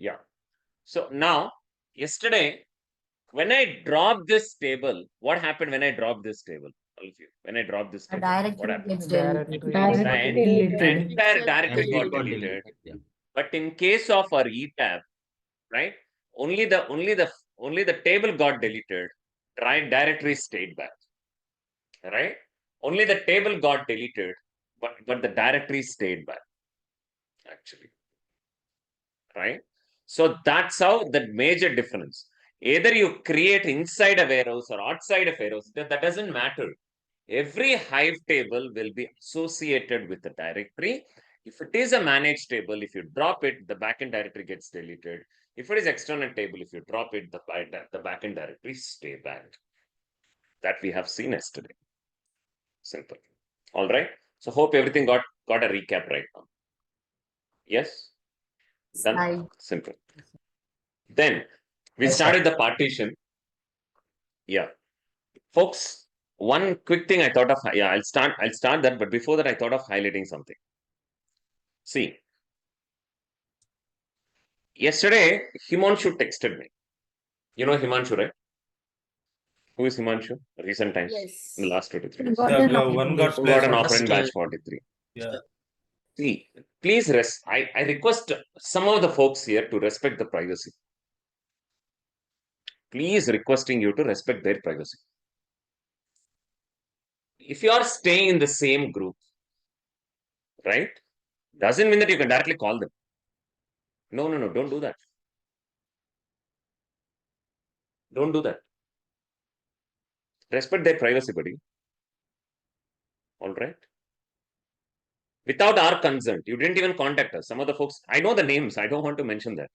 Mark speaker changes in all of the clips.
Speaker 1: Yeah. So now, yesterday, when I dropped this table, what happened when I dropped this table? All of you, when I dropped this
Speaker 2: The
Speaker 1: table, what
Speaker 2: directory
Speaker 1: happened?
Speaker 2: gets
Speaker 3: Directory
Speaker 2: deleted.
Speaker 3: got
Speaker 1: The
Speaker 4: Directly deleted.
Speaker 1: entire directory
Speaker 3: Directory
Speaker 1: got
Speaker 3: got
Speaker 1: deleted.
Speaker 3: Yeah.
Speaker 1: But in case of our ETAB, right, only the table got deleted, right? Directory stayed back, right? Only the table got deleted, but the directory stayed back, actually, right? So that's how the major difference. Either you create inside a warehouse or outside a warehouse, that doesn't matter. Every Hive table will be associated with the directory. If it is a managed table, if you drop it, the backend directory gets deleted. If it is external table, if you drop it, the backend directory stay back. That we have seen yesterday. Simple. All right. So hope everything got a recap right now. Yes? Done?
Speaker 2: Slide.
Speaker 1: Simple. Then we started the partition. Yeah. Folks, one quick thing I thought of, yeah, I'll start that, but before that, I thought of highlighting something. See, yesterday, Himanshu texted me. You know Himanshu, right? Who is Himanshu? Recent times,
Speaker 2: Yes.
Speaker 1: in the last 2 to 3 years.
Speaker 4: One got
Speaker 1: Who got an
Speaker 4: placed.
Speaker 1: offer in batch 43. See, please I request some of the folks here to respect the privacy. Please requesting you to respect their privacy. If you are staying in the same group, right, doesn't mean that you can directly call them. No, don't do that. Don't do that. Respect their privacy, buddy. All right. Without our consent, you didn't even contact us. Some of the folks, I know the names. I don't want to mention that.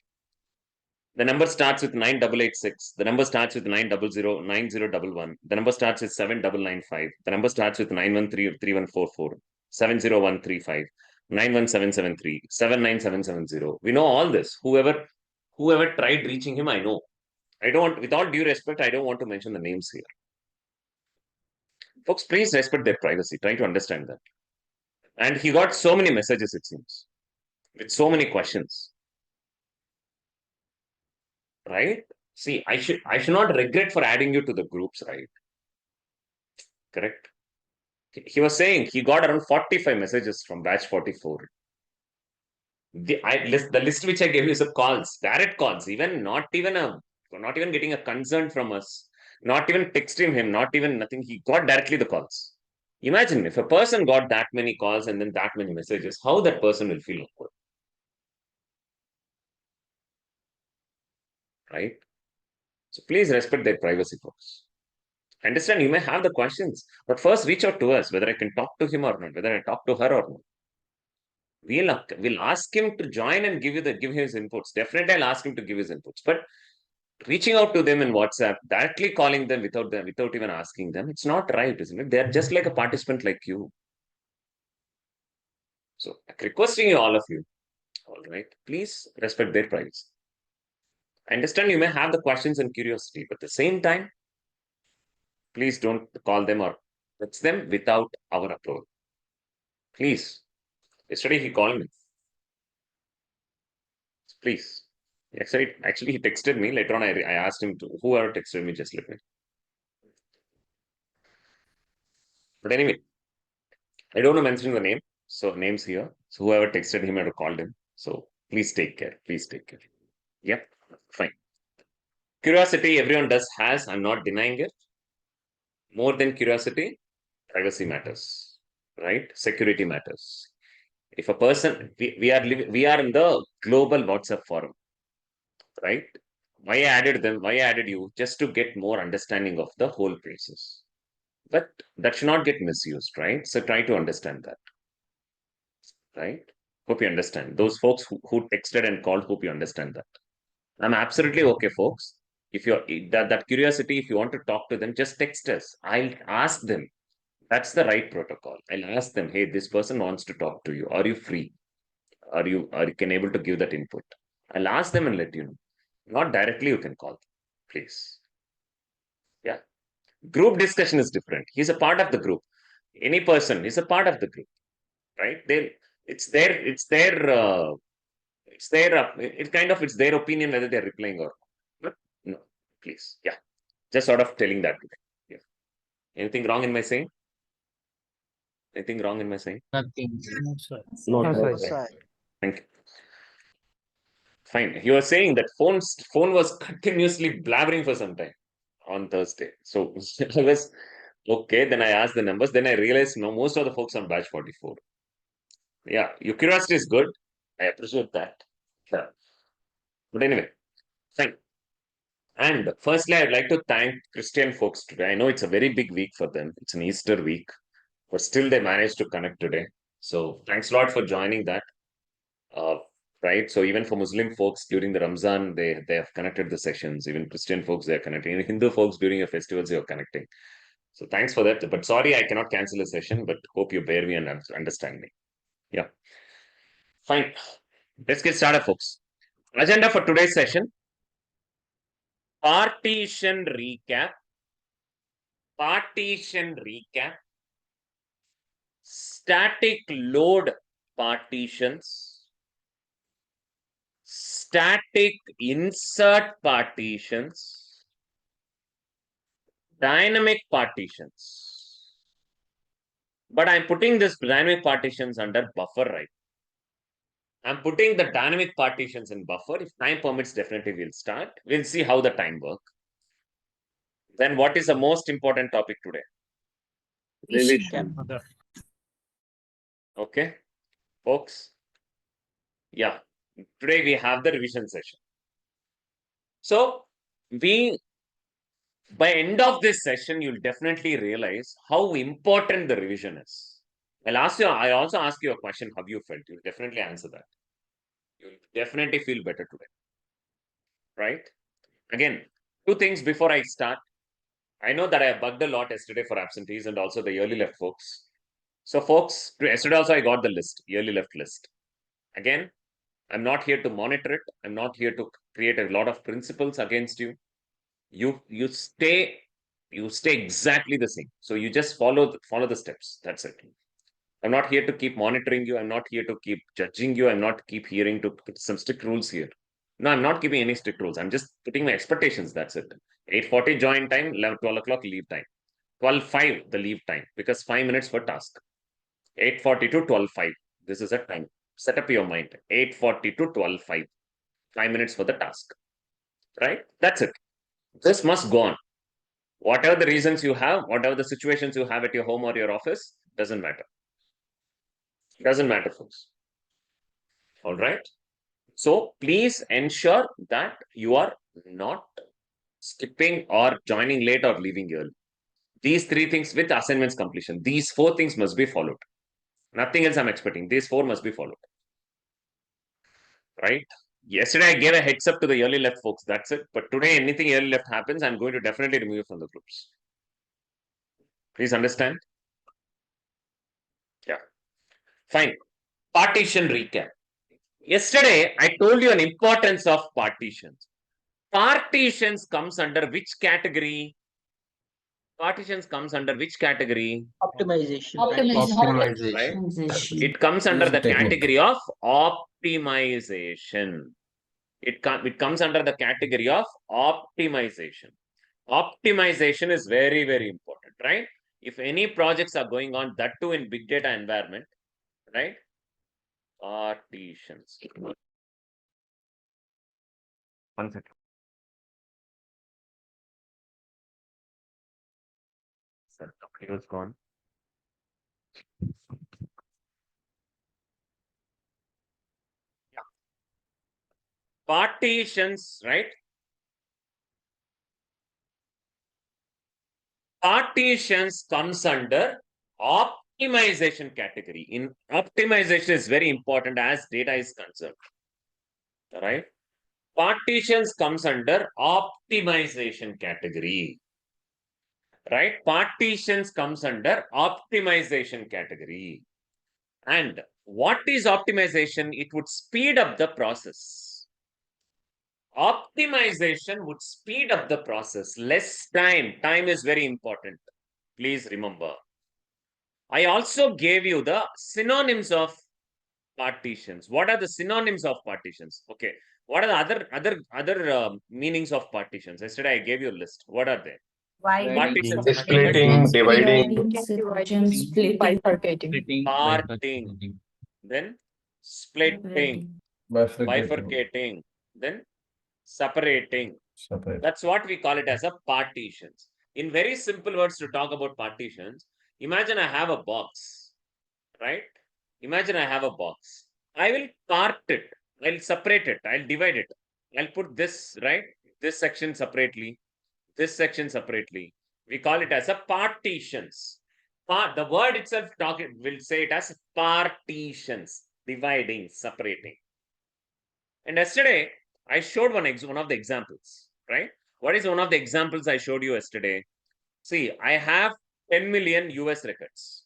Speaker 1: The number starts with 9886. The number starts with 9009011. The number starts with 7995. The number starts with 9133144, 70135, 91773, 79770. We know all this. Whoever tried reaching him, I know. I don't want, with all due respect, I don't want to mention the names here. Folks, please respect their privacy. Try to understand that. And he got so many messages, it seems, with so many questions. Right? See, I should not regret for adding you to the groups, right? Correct. He was saying he got around 45 messages from batch 44. The list which I gave you is of calls, direct calls, not even getting a concern from us, not even texting him, not even nothing. He got directly the calls. Imagine if a person got that many calls and then that many messages, how that person will feel awkward. Right? So please respect their privacy, folks. Understand, you may have the questions, but first reach out to us, whether I can talk to him or not, whether I talk to her or not. We'll ask him to join and give his inputs. Definitely, I'll ask him to give his inputs. But reaching out to them in WhatsApp, directly calling them without even asking them, it's not right, isn't it? They're just like a participant like you. So requesting you, all of you, all right, please respect their privacy. I understand you may have the questions and curiosity, but at the same time, please don't call them or text them without our approval. Please. Yesterday he called me. Please. Actually, he texted me. Later on, I asked him to, whoever texted me, just let me. But anyway, I don't want to mention the name. So names here. So whoever texted him or called him. So please take care. Please take care. Yep. Fine. Curiosity, everyone has. I'm not denying it. More than curiosity, privacy matters. Right? Security matters. If a person, we are in the global WhatsApp forum. Right? Why I added them? Why I added you? Just to get more understanding of the whole process. But that should not get misused, right? So try to understand that. Right? Hope you understand. Those folks who texted and called, hope you understand that. I'm absolutely okay, folks. If you're that curiosity, if you want to talk to them, just text us. I'll ask them. That's the right protocol. I'll ask them, hey, this person wants to talk to you. Are you free? Are you can able to give that input? I'll ask them and let you know. Not directly, you can call them, please. Yeah. Group discussion is different. He's a part of the group. Any person is a part of the group, right? It's their it's their opinion whether they're replying or not. No, please. Yeah. Just sort of telling that. Yeah. Anything wrong in my saying? Anything wrong in my saying?
Speaker 2: Nothing. No, sir.
Speaker 3: No,
Speaker 1: No,
Speaker 3: sir.
Speaker 1: Thank you. Fine. You were saying that phone was continuously blabbering for some time on Thursday. So I was okay. Then I asked the numbers. Then I realized no, most of the folks on batch 44. Yeah, your curiosity is good. I appreciate that. Yeah. But anyway, fine. And firstly, I'd like to thank Christian folks today. I know it's a very big week for them. It's an Easter week, but still they managed to connect today. So thanks a lot for joining that. Uh, right. So even for Muslim folks during the Ramzan, they have connected the sessions. Even Christian folks, they are connecting. Even Hindu folks during your festivals, they are connecting. So thanks for that. But sorry, I cannot cancel a session, but hope you bear me and understand me. Yeah. Fine. Let's get started, folks. Agenda for today's session. Partition recap. Static load partitions. Static insert partitions. Dynamic partitions. But I'm putting this dynamic partitions under buffer, right? I'm putting the dynamic partitions in buffer. If time permits, definitely we'll start. We'll see how the time works. Then what is the most important topic today?
Speaker 2: Revision.
Speaker 1: Okay, folks. Yeah, today we have the revision session. So by end of this session, you'll definitely realize how important the revision is. I also ask you a question, how you felt. You'll definitely answer that. You'll definitely feel better today. Right? Again, two things before I start. I know that I bugged a lot yesterday for absentees and also the early left folks. So folks, yesterday also I got the list, yearly left list. Again, I'm not here to monitor it. I'm not here to create a lot of principles against you. You stay exactly the same. So you just follow the steps. That's it. I'm not here to keep monitoring you. I'm not here to keep judging you. I'm not keep hearing to put some strict rules here. No, I'm not giving any strict rules. I'm just putting my expectations. That's it. 8:40 join time, 12 o'clock leave time. 12:05 the leave time because 5 minutes per task. 8:40 to 12:05. This is a time. Set up your mind. 8:40 to 12:05. 5 minutes for the task. Right? That's it. This must go on. Whatever the reasons you have, whatever the situations you have at your home or your office, doesn't matter. Doesn't matter, folks. All right. So please ensure that you are not skipping or joining late or leaving early. These three things with assignments completion, these four things must be followed. Nothing else I'm expecting. These four must be followed. Right? Yesterday, I gave a heads up to the early left folks. That's it. But today, anything early left happens, I'm going to definitely remove you from the groups. Please understand? Yeah. Fine. Partition recap. Yesterday, I told you an importance of partitions. Partitions comes under which category? Partitions comes under which category?
Speaker 3: Optimization.
Speaker 1: Right? It comes under the category of optimization. It comes under the category of optimization. Optimization is very, very important, right? If any projects are going on, that too in big data environment, right? Partitions. 1 second. Sir, the was gone. Yeah. Partitions, right? Partitions comes under optimization category. In optimization is very important as data is concerned. All right. Partitions comes under optimization category. Right? Partitions comes under optimization category. And what is optimization? It would speed up the process. Optimization would speed up the process. Less time. Time is very important. Please remember. I also gave you the synonyms of partitions. What are the synonyms of partitions? Okay. What are the other meanings of partitions? Yesterday I gave you a list. What are they? Partitions.
Speaker 3: Splitting, dividing,
Speaker 4: Section splitting,
Speaker 2: Splitting.
Speaker 1: Parting. Then splitting, bifurcating, then separating.
Speaker 3: separate.
Speaker 1: That's what we call it as a partitions. In very simple words, to talk about partitions, imagine I have a box, right? Imagine I have a box. I will part it. I'll separate it. I'll divide it. I'll put this, right? This section separately, this section separately. We call it as a partitions. The word itself will say it as partitions, dividing, separating. And yesterday, I showed one of the examples, right? What is one of the examples I showed you yesterday? See, I have 10 million US records.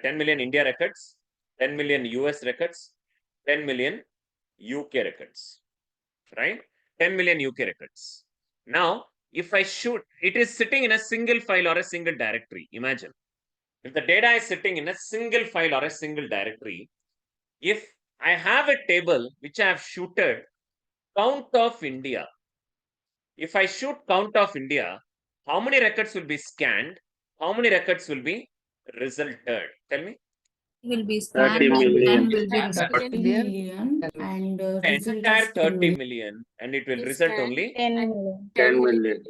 Speaker 1: 10 million India records, 10 million US records, 10 million UK records, right? 10 million UK records. Now, if I shoot, it is sitting in a single file or a single directory. Imagine if the data is sitting in a single file or a single directory, if I have a table which I have shooted count of India. If I shoot count of India, how many records will be scanned? How many records will be resulted? Tell me.
Speaker 4: will be
Speaker 3: 30
Speaker 4: scanned
Speaker 3: million.
Speaker 4: and will be resulted million and result
Speaker 1: Entire
Speaker 4: is
Speaker 1: 30 million and it will result only
Speaker 3: 10 million.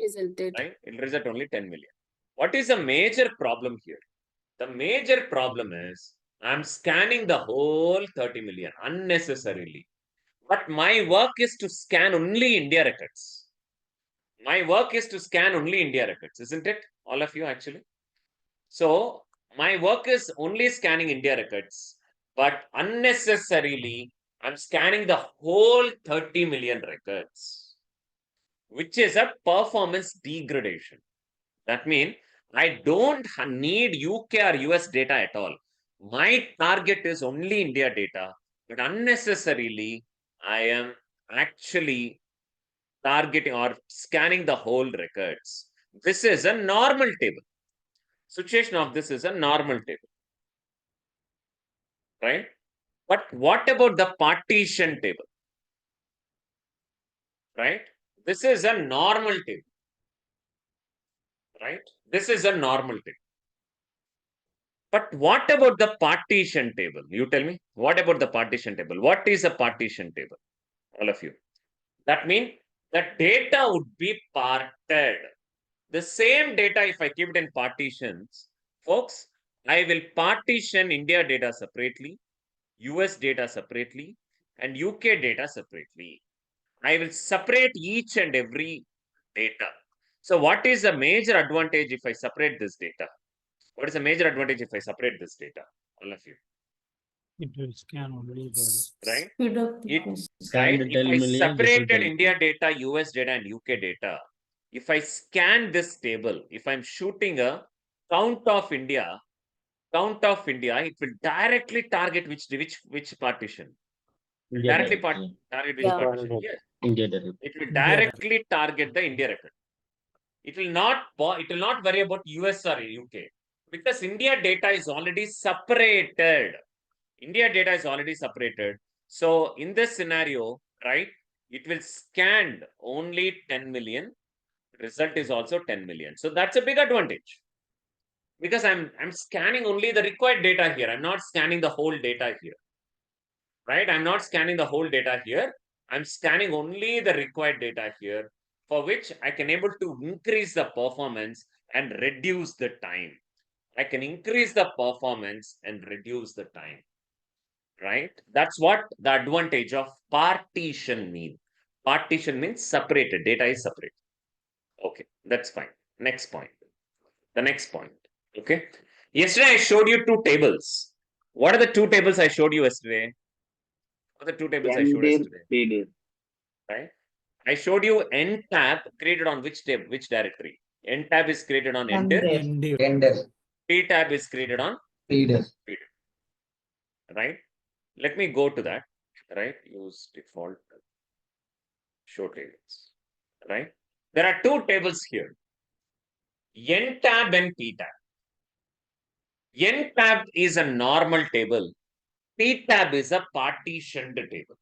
Speaker 1: right? It will result only 10 million. What is the major problem here? The major problem is I'm scanning the whole 30 million unnecessarily. But my work is to scan only India records. My work is to scan only India records, isn't it? All of you actually. So my work is only scanning India records, but unnecessarily I'm scanning the whole 30 million records, which is a performance degradation. That means I don't need UK or US data at all. My target is only India data, but unnecessarily I am actually targeting or scanning the whole records. This is a normal table. Situation of this is a normal table, right? But what about the partition table, right? This is a normal table, right? This is a normal table. But what about the partition table? You tell me, what about the partition table? What is a partition table? All of you. That means the data would be parted. The same data, if I keep it in partitions, folks, I will partition India data separately, US data separately, and UK data separately. I will separate each and every data. So what is the major advantage if I separate this data? What is the major advantage if I separate this data? All of you,
Speaker 2: It will scan only the.
Speaker 1: right?
Speaker 4: speed up the
Speaker 1: It,
Speaker 4: process.
Speaker 1: right?
Speaker 5: Scanned
Speaker 1: If
Speaker 5: 10
Speaker 1: I
Speaker 5: million,
Speaker 1: separated
Speaker 5: resulted.
Speaker 1: India data, US data, and UK data, if I scan this table, if I'm shooting a count of India, it will directly target which partition?
Speaker 5: India
Speaker 1: Directly
Speaker 5: directory.
Speaker 1: target which
Speaker 4: Yeah.
Speaker 1: partition? Yes.
Speaker 5: India directory.
Speaker 1: It will
Speaker 2: India
Speaker 1: directly target the India record. It will not worry about US or UK because India data is already separated. India data is already separated. So in this scenario, right, it will scan only 10 million. Result is also 10 million. So that's a big advantage because I'm scanning only the required data here. I'm not scanning the whole data here, right? I'm not scanning the whole data here. I'm scanning only the required data here, for which I can able to increase the performance and reduce the time. I can increase the performance and reduce the time, right? That's what the advantage of partition means. Partition means separated, data is separate. Okay, that's fine. Next point. The next point. Okay. Yesterday I showed you two tables. What are the two tables I showed you yesterday? What are the two tables I showed yesterday? Right? I showed you N tab created on which table, which directory? N tab is created on enter.
Speaker 2: Ender.
Speaker 1: P tab is created on
Speaker 3: Reader.
Speaker 1: right? Let me go to that, right? Use default show tables, right? There are two tables here, N tab and P tab. N tab is a normal table P tab is a partitioned table.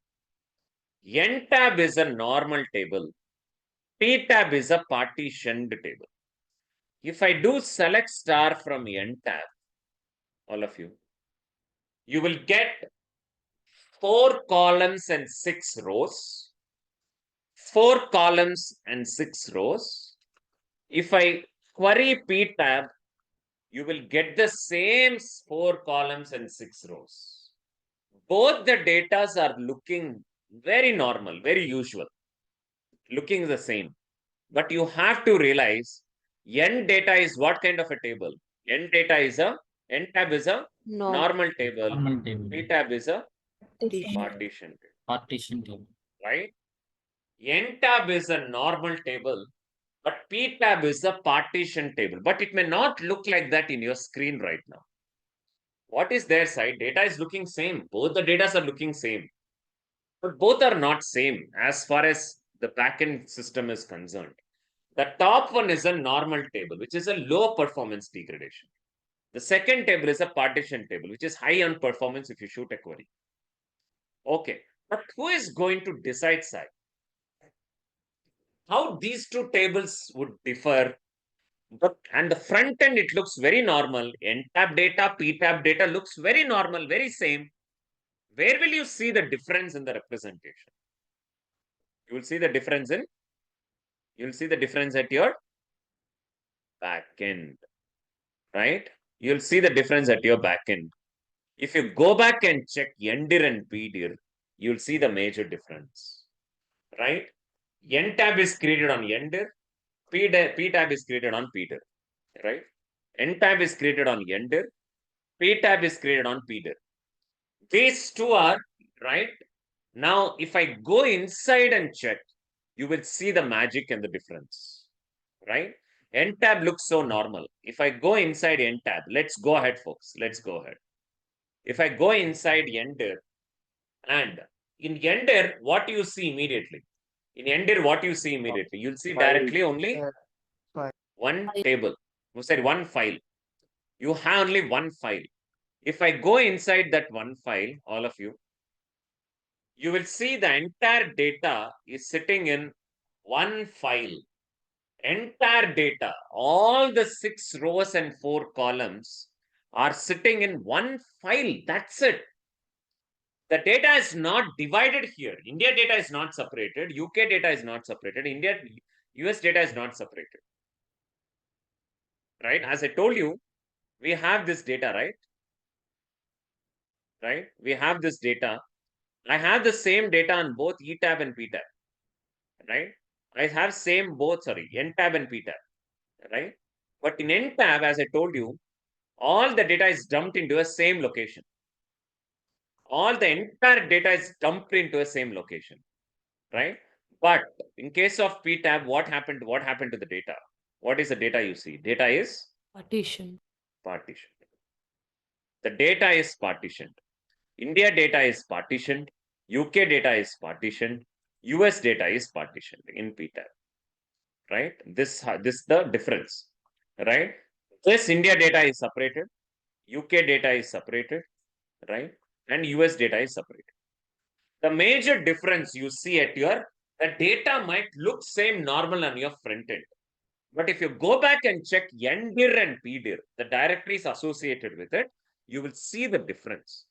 Speaker 1: N tab is a normal table. P tab is a partitioned table. If I do select star from N tab, all of you, you will get 4 columns and 6 rows. 4 columns and 6 rows. If I query P tab, you will get the same 4 columns and 6 rows. Both the datas are looking very normal, very usual, looking the same. But you have to realize N data is what kind of a table? N tab is a normal table.
Speaker 2: Normal table.
Speaker 1: P tab is a
Speaker 4: Partition.
Speaker 1: partition table,
Speaker 2: Partition table.
Speaker 1: right? N tab is a normal table, but P tab is a partition table. But it may not look like that in your screen right now. What is their side? Data is looking same. Both the data are looking same. But both are not same as far as the backend system is concerned. The top one is a normal table, which is a low performance degradation. The second table is a partition table, which is high on performance if you shoot a query. Okay, but who is going to decide side? How these two tables would differ? But and the front end, it looks very normal. N tab data, P tab data looks very normal, very same. Where will you see the difference in the representation? You will see the difference in, you will see the difference at your back end, right? You'll see the difference at your back end. If you go back and check NDIR and PDIR, you'll see the major difference, right? N tab is created on NDIR, P tab is created on PDIR, right? N tab is created on NDIR, P tab is created on PDIR. These two are, right? Now, if I go inside and check, you will see the magic and the difference, right? N tab looks so normal. If I go inside N tab, let's go ahead, folks. Let's go ahead. If I go inside NDIR, and in NDIR, what do you see immediately? In NDIR, what you see immediately? You'll see directly only one table. You said one file. You have only one file. If I go inside that one file, all of you, you will see the entire data is sitting in one file. Entire data, all the 6 rows and 4 columns are sitting in one file. That's it. The data is not divided here. India data is not separated. UK data is not separated. US data is not separated. Right? As I told you, we have this data, right? Right? We have this data. I have the same data on both E tab and P tab. Right? I have same both, sorry, N tab and P tab. Right? But in N tab, as I told you, all the data is dumped into a same location. All the entire data is dumped into a same location, right? But in case of P tab, what happened to the data? What is the data you see? Data is
Speaker 4: Partition.
Speaker 1: partitioned. The data is partitioned. India data is partitioned. UK data is partitioned. US data is partitioned in P tab, right? This the difference, right? This India data is separated. UK data is separated, right? And US data is separated. The major difference you see at your, the data might look same normal on your front end. But if you go back and check NDIR and PDIR, the directories associated with it, you will see the difference.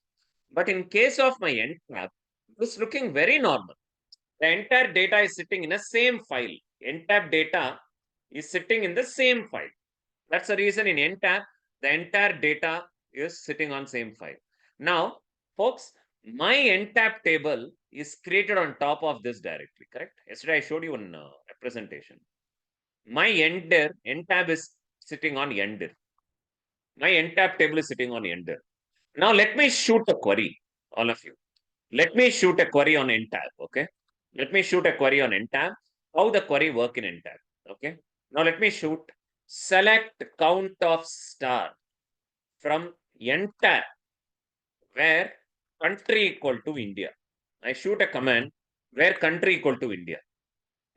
Speaker 1: But in case of my N tab, it's looking very normal. The entire data is sitting in a same file. N tab data is sitting in the same file. That's the reason in N tab, the entire data is sitting on same file. Now, folks, my N tab table is created on top of this directory, correct? Yesterday, I showed you in a presentation. My N tab is sitting on NDIR. My N tab table is sitting on NDIR. Now, let me shoot a query, all of you. Let me shoot a query on N tab, okay? Let me shoot a query on N tab. How the query work in N tab, okay? Now, let me shoot select count of star from N tab where country equal to India. I shoot a command where country equal to India,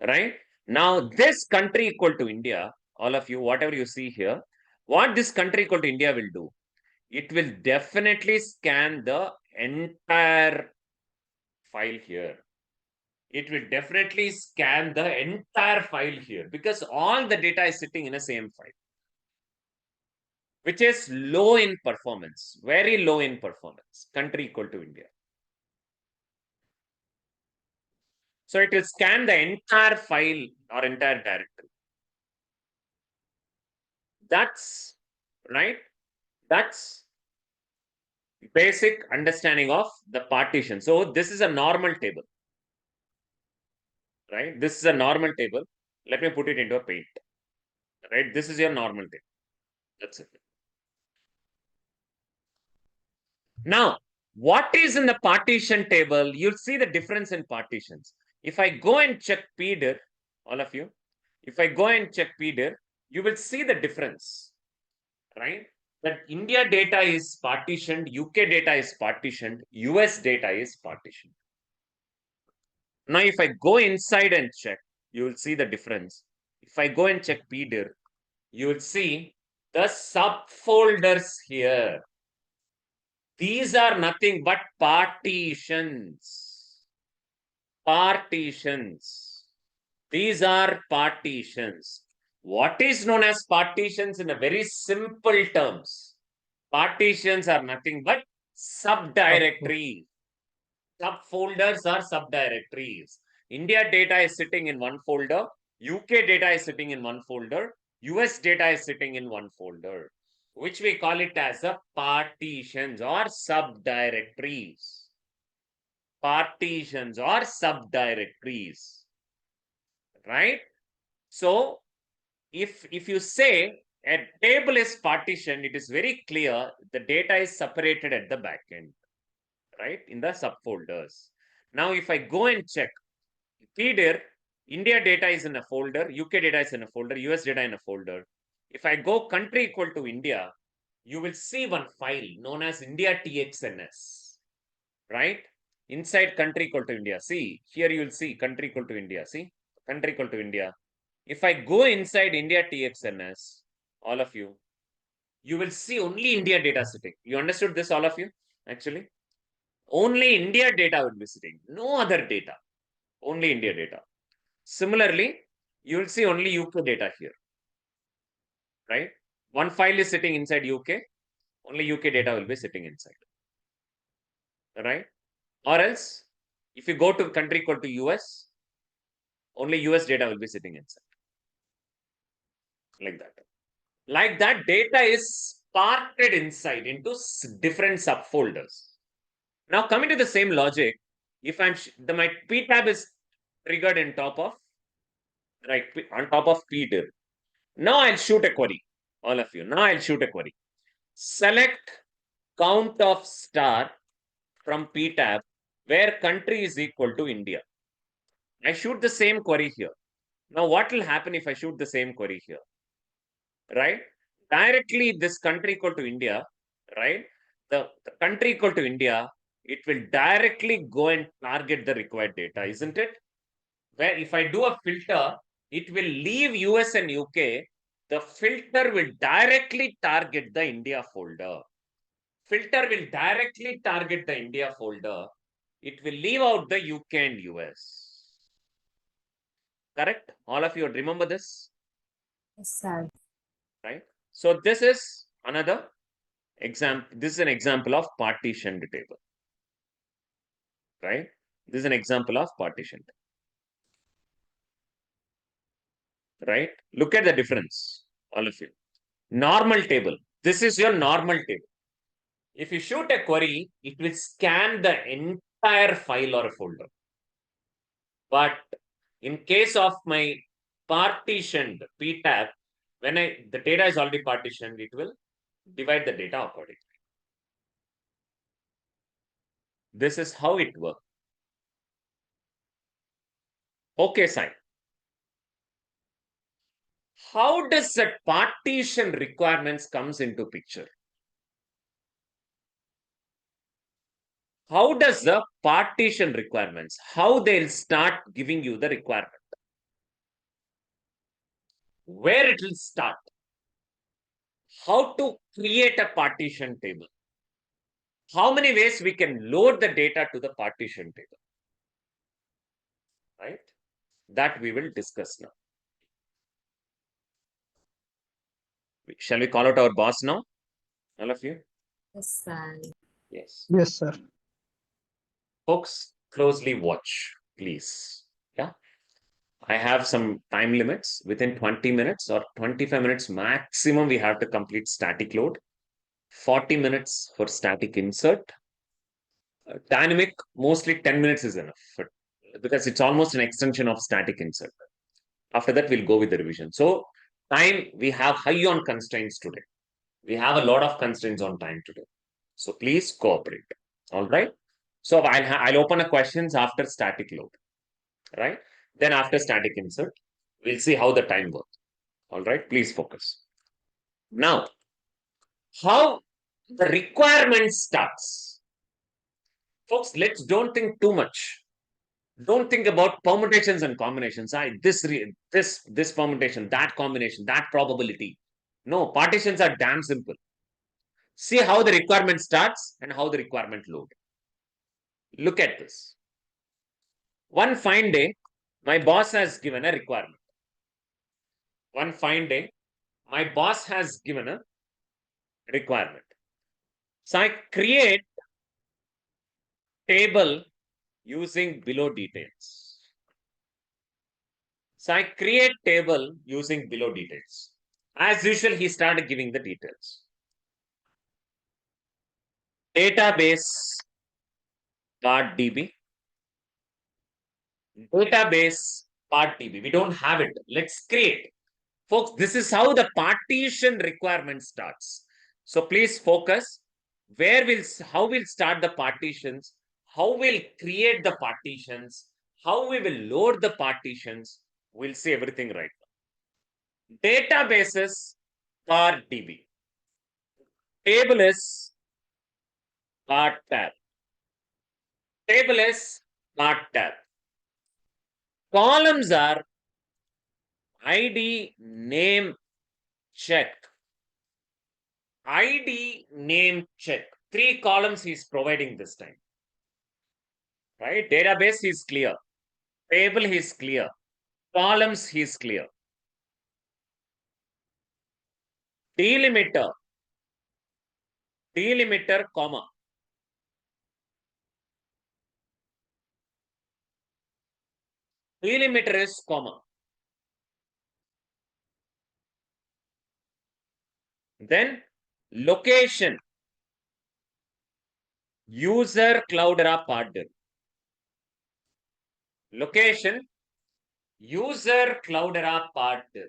Speaker 1: right? Now, this country equal to India, all of you, whatever you see here, what this country equal to India will do, it will definitely scan the entire file here. It will definitely scan the entire file here because all the data is sitting in the same file, which is low in performance, very low in performance, country equal to India. So it will scan the entire file or entire directory. That's right. That's basic understanding of the partition. So this is a normal table, right? This is a normal table. Let me put it into a paint, right? This is your normal table. That's it. Now, what is in the partition table? You'll see the difference in partitions. If I go and check PDIR, all of you, if I go and check PDIR, you will see the difference, right? That India data is partitioned, UK data is partitioned, US data is partitioned. Now, if I go inside and check, you will see the difference. If I go and check PDIR, you will see the subfolders here. These are nothing but partitions. Partitions. These are partitions. What is known as partitions in a very simple terms? Partitions are nothing but subdirectories. Subfolders are subdirectories. India data is sitting in one folder. UK data is sitting in one folder. US data is sitting in one folder, which we call it as a partitions or subdirectories. Partitions or subdirectories, right? So if you say a table is partitioned, it is very clear the data is separated at the back end, right? In the subfolders. Now, if I go and check PDIR, India data is in a folder, UK data is in a folder, US data in a folder. If I go country equal to India, you will see one file known as India TXNS, right? Inside country equal to India. See, here you will see country equal to India. See, country equal to India. If I go inside India TXNS, all of you, you will see only India data sitting. You understood this, all of you? Actually, only India data will be sitting, no other data, only India data. Similarly, you will see only UK data here, right? One file is sitting inside UK, only UK data will be sitting inside, right? Or else, if you go to country equal to US, only US data will be sitting inside, like that. Like that, data is parted inside into different subfolders. Now, coming to the same logic, if my P tab is triggered in top of, right, on top of PDIR. Now I'll shoot a query, all of you. Now I'll shoot a query. Select count of star from P tab where country is equal to India. I shoot the same query here. Now, what will happen if I shoot the same query here? Right? Directly, this country equal to India, right? The country equal to India, it will directly go and target the required data, isn't it? Where if I do a filter, it will leave US and UK. The filter will directly target the India folder. Filter will directly target the India folder. It will leave out the UK and US. Correct? All of you remember this?
Speaker 4: Yes, sir.
Speaker 1: Right? So this is another example. This is an example of partitioned table. Right? This is an example of partitioned. Right? Look at the difference, all of you. Normal table. This is your normal table. If you shoot a query, it will scan the entire file or a folder. But in case of my partitioned P tab, when the data is already partitioned, it will divide the data accordingly. This is how it works. Okay, Sai. How does that partition requirements comes into picture? How does the partition requirements, how they'll start giving you the requirement? Where it will start? How to create a partition table? how many ways we can load the data to the partition table, right? That we will discuss now. Shall we call out our boss now? All of you?
Speaker 4: Yes, sir.
Speaker 1: Yes.
Speaker 2: Yes, sir.
Speaker 1: Folks, closely watch, please. Yeah. I have some time limits. Within 20 minutes or 25 minutes maximum, we have to complete static load. 40 minutes for static insert. Dynamic, mostly 10 minutes is enough because it's almost an extension of static insert. After that, we'll go with the revision. So, time, we have high on constraints today. We have a lot of constraints on time today. So, please cooperate. All right. So, I'll open a questions after static load. Right. Then, after static insert, we'll see how the time works. All right. Please focus. Now, how the requirement starts. Folks, don't think too much. Don't think about permutations and combinations. This permutation, that combination, that probability. No, partitions are damn simple. See how the requirement starts and how the requirement load. Look at this. One fine day, my boss has given a requirement. One fine day, my boss has given a requirement. So I create table using below details. So I create table using below details. As usual, he started giving the details. Database part DB. Database part DB. We don't have it. Let's create. Folks, this is how the partition requirement starts. So please focus. How we'll start the partitions, how we'll create the partitions, how we will load the partitions. We'll see everything right now. Databases part DB. Table is part tab. Table is part tab. Columns are ID, name, check. ID, name, check. 3 columns he's providing this time. Right? Database is clear. Table is clear. Columns is clear. Delimiter. Delimiter, comma. Delimiter is comma. Then location. User Cloudera partner. Location. User Cloudera partner.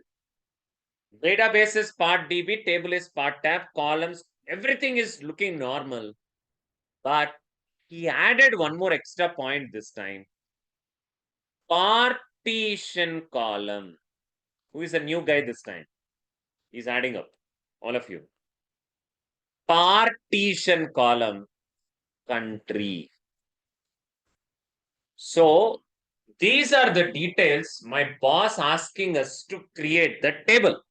Speaker 1: Database is part DB, table is part tab, columns, everything is looking normal. But he added one more extra point this time. Partition column. Who is a new guy this time? He's adding up. All of you. Partition column, country. So, these are the details my boss asking us to create the table.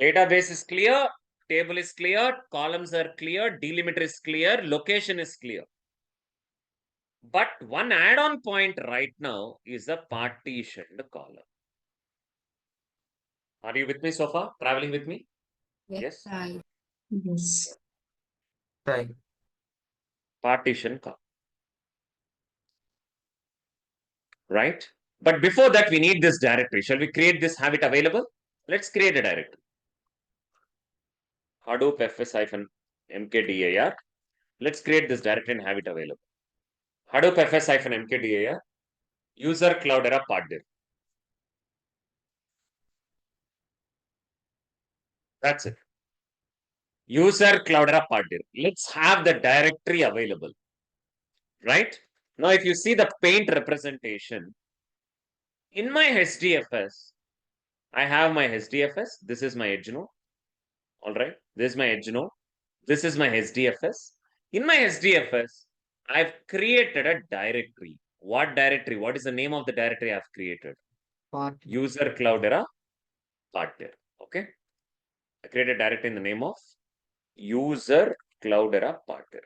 Speaker 1: Database is clear, table is clear, columns are clear, delimiter is clear, location is clear. But one add-on point right now is a partitioned column. Are you with me so far? Traveling with me? Yes.
Speaker 4: Right. Yes.
Speaker 3: Right.
Speaker 1: Partition column. Right? But before that, we need this directory. Shall we create this, have it available? Let's create a directory. Hadoop fs-mkdir. Let's create this directory and have it available. Hadoop fs-mkdir. User Cloudera partner. That's it. User Cloudera partner. Let's have the directory available. Right? Now, if you see the paint representation, in my HDFS, I have my HDFS. This is my edge node. All right. This is my edge node. This is my HDFS. In my HDFS, I've created a directory. What directory? What is the name of the directory I've created? User Cloudera partner. Okay. I created a directory in the name of User Cloudera Partner.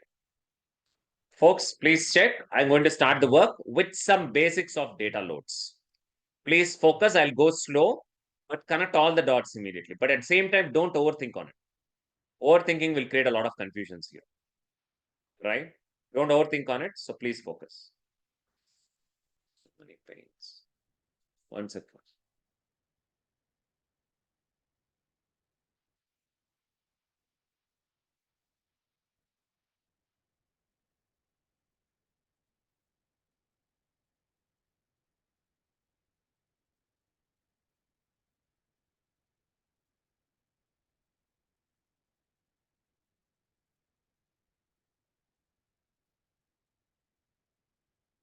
Speaker 1: Folks, please check. I'm going to start the work with some basics of data loads. Please focus. I'll go slow, but connect all the dots immediately. But at the same time, don't overthink on it. Overthinking will create a lot of confusions here. Right? Don't overthink on it. So please focus. So many pains. One second.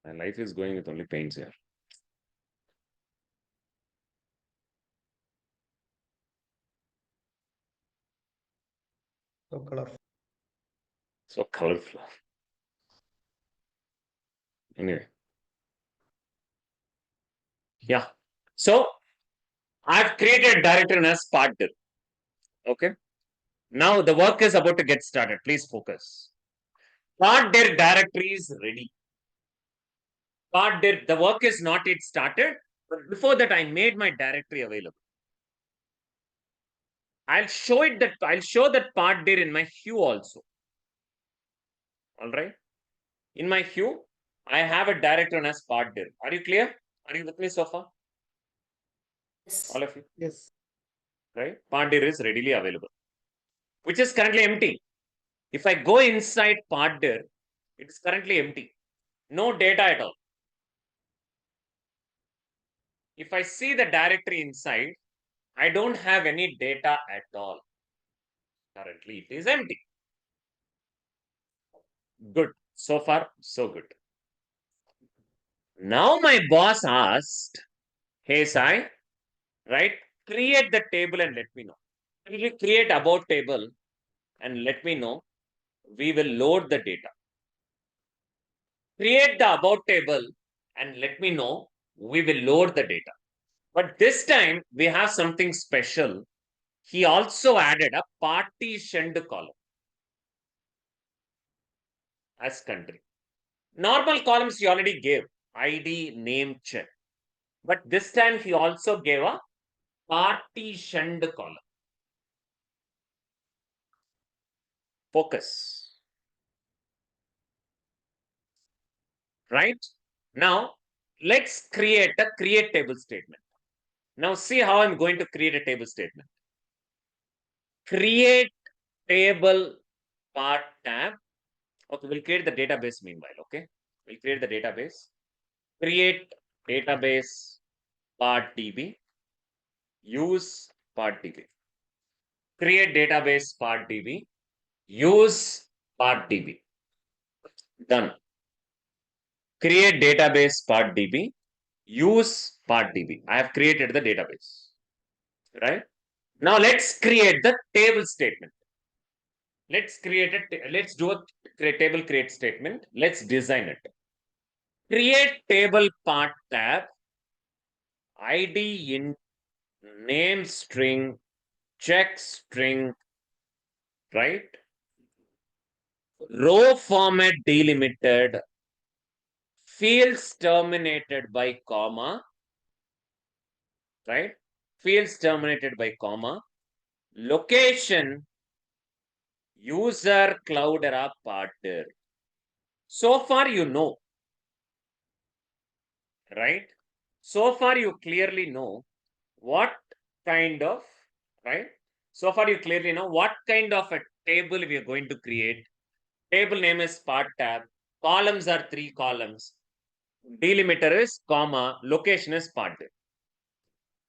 Speaker 1: My life is going with only pains here.
Speaker 2: So colorful.
Speaker 1: So colorful. Anyway. Yeah. So I've created a directory as partner. Okay. Now the work is about to get started. Please focus. Partner directory is ready. Partner, the work is not yet started, but before that, I made my directory available. I'll show that partner in my Hue also. All right. In my Hue, I have a directory as partner. Are you clear? Are you with me so far?
Speaker 4: Yes.
Speaker 1: All of you?
Speaker 2: Yes.
Speaker 1: Right? Partner is readily available, which is currently empty. If I go inside partner, it is currently empty. No data at all. If I see the directory inside, I don't have any data at all. Currently, it is empty. Good. So far, so good. Now my boss asked, hey, Sai, right? Create the table and let me know. If you create about table and let me know, we will load the data. Create the about table and let me know, we will load the data. But this time we have something special. He also added a partitioned column as country. Normal columns he already gave, ID, name, check. But this time he also gave a partitioned column. Focus. Right? Now, let's create a create table statement. Now, see how I'm going to create a table statement. Create table part tab. Okay, we'll create the database meanwhile. Okay, we'll create the database. Create database part DB. Use part DB. Create database part DB. Use part DB. Done. Create database part DB. Use part DB. I have created the database. Right? Now let's create the table statement. Let's do a table create statement. Let's design it. Create table part tab. ID in name string, check string, right? Row format delimited, fields terminated by comma, right? Fields terminated by comma, location, user Cloudera partner. So far, you know, right? So far, you clearly know what kind of, right? So far, you clearly know what kind of a table we are going to create. Table name is part tab. Columns are 3 columns. Delimiter is comma. Location is part tab.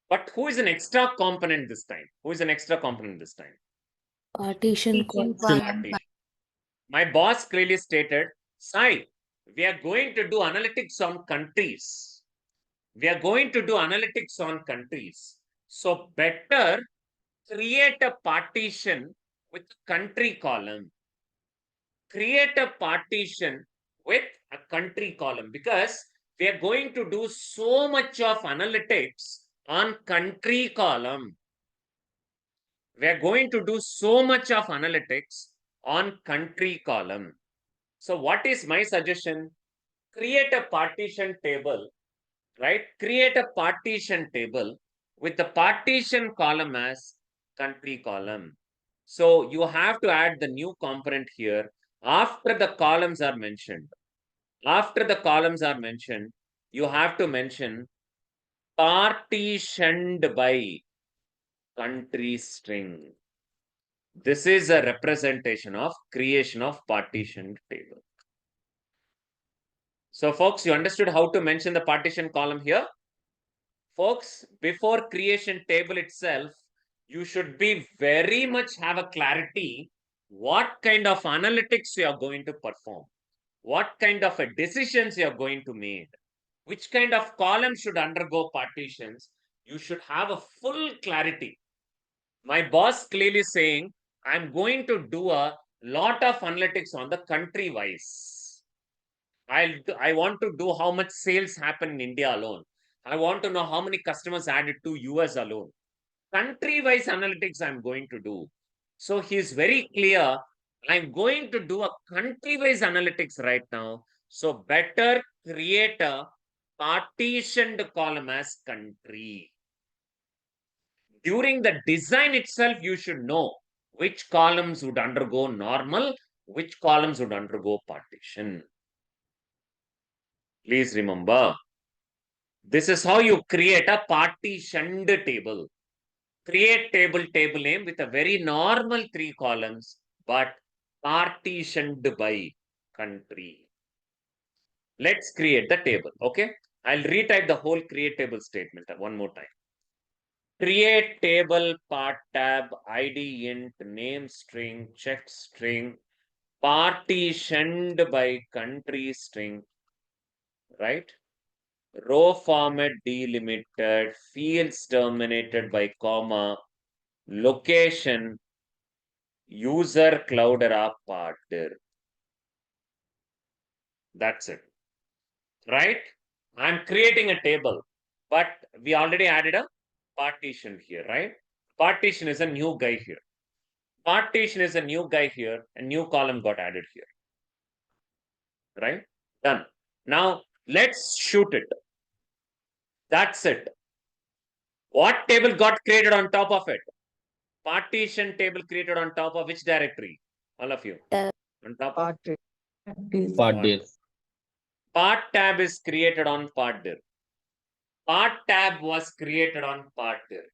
Speaker 1: But who is an extra component this time? Who is an extra component this time?
Speaker 4: Partition column.
Speaker 1: Partition. My boss clearly stated, Sai, we are going to do analytics on countries. We are going to do analytics on countries. So better create a partition with country column. Create a partition with a country column because we are going to do so much of analytics on country column. We are going to do so much of analytics on country column. So what is my suggestion? Create a partition table, right? Create a partition table with the partition column as country column. So you have to add the new component here after the columns are mentioned. After the columns are mentioned, you have to mention partitioned by country string. This is a representation of creation of partition table. So folks, you understood how to mention the partition column here? Folks, before creation table itself, you should be very much have a clarity what kind of analytics you are going to perform, what kind of a decisions you are going to make, which kind of column should undergo partitions. You should have a full clarity. My boss clearly saying, I'm going to do a lot of analytics on the country wise. I want to do how much sales happen in India alone. I want to know how many customers added to US alone. Country wise analytics I'm going to do. So he's very clear. I'm going to do a country wise analytics right now. So better create a partitioned column as country. During the design itself, you should know which columns would undergo normal, which columns would undergo partition. Please remember, this is how you create a partitioned table. Create table name with a very normal 3 columns, but partitioned by country. Let's create the table, okay? I'll retype the whole create table statement one more time. Create table part tab ID int name string check string partitioned by country string, right? Row format delimited, fields terminated by comma, location, user Cloudera partner. That's it, right? I'm creating a table, but we already added a partition here, right? Partition is a new guy here. Partition is a new guy here, a new column got added here, right? Done. Now let's shoot it. That's it. What table got created on top of it? Partition table created on top of which directory? All of you.
Speaker 4: Tab.
Speaker 1: On top of
Speaker 3: Part
Speaker 1: part tab is created on part dir. Part tab was created on part dir.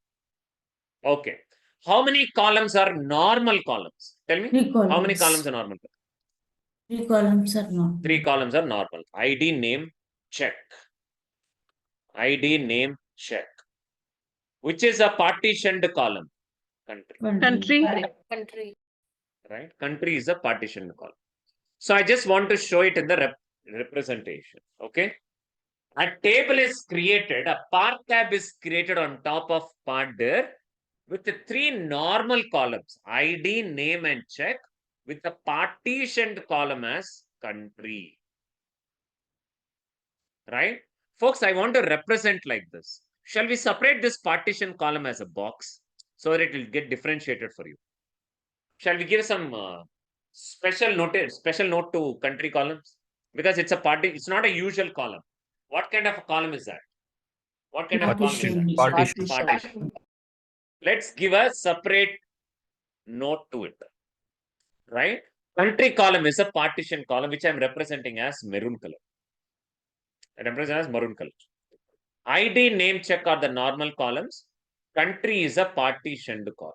Speaker 1: Okay. How many columns are normal columns? Tell me.
Speaker 4: 3 columns.
Speaker 1: How many columns are normal?
Speaker 4: 3 columns are not.
Speaker 1: 3 columns are normal. ID name check. ID name check. Which is a partitioned column? Country.
Speaker 4: Country.
Speaker 1: Right? Country is a partitioned column. So I just want to show it in the representation. Okay. A table is created, a part tab is created on top of part dir with the 3 normal columns, ID, name, and check, with the partitioned column as country. Right? Folks, I want to represent like this. Shall we separate this partition column as a box so that it will get differentiated for you? Shall we give some special note to country columns? Because it's a it's not a usual column. What kind of a column is that? What kind of a column is that? Partition. Let's give a separate note to it. Right? Country column is a partition column which I'm representing as maroon color. I represent as maroon color. ID, name, check are the normal columns. Country is a partitioned column.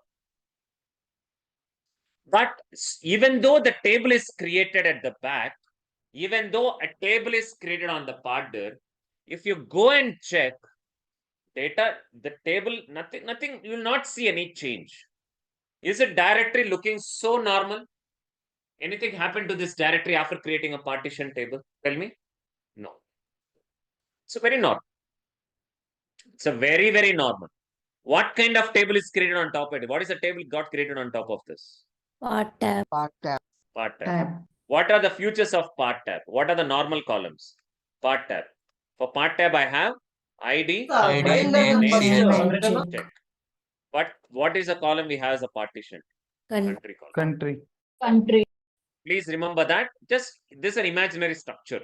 Speaker 1: But even though the table is created at the back, even though a table is created on the part dir, if you go and check data, the table, nothing, you will not see any change. Is the directory looking so normal? Anything happened to this directory after creating a partition table? Tell me. No. It's very normal. It's a very, very normal. What kind of table is created on top of it? What is the table got created on top of this?
Speaker 4: Part tab.
Speaker 1: Part tab. What are the features of part tab? What are the normal columns? Part tab. For part tab, I have ID, name, check. But what is the column we have as a partition?
Speaker 4: Country.
Speaker 1: Country column.
Speaker 4: Country.
Speaker 1: Please remember that. Just this is an imaginary structure.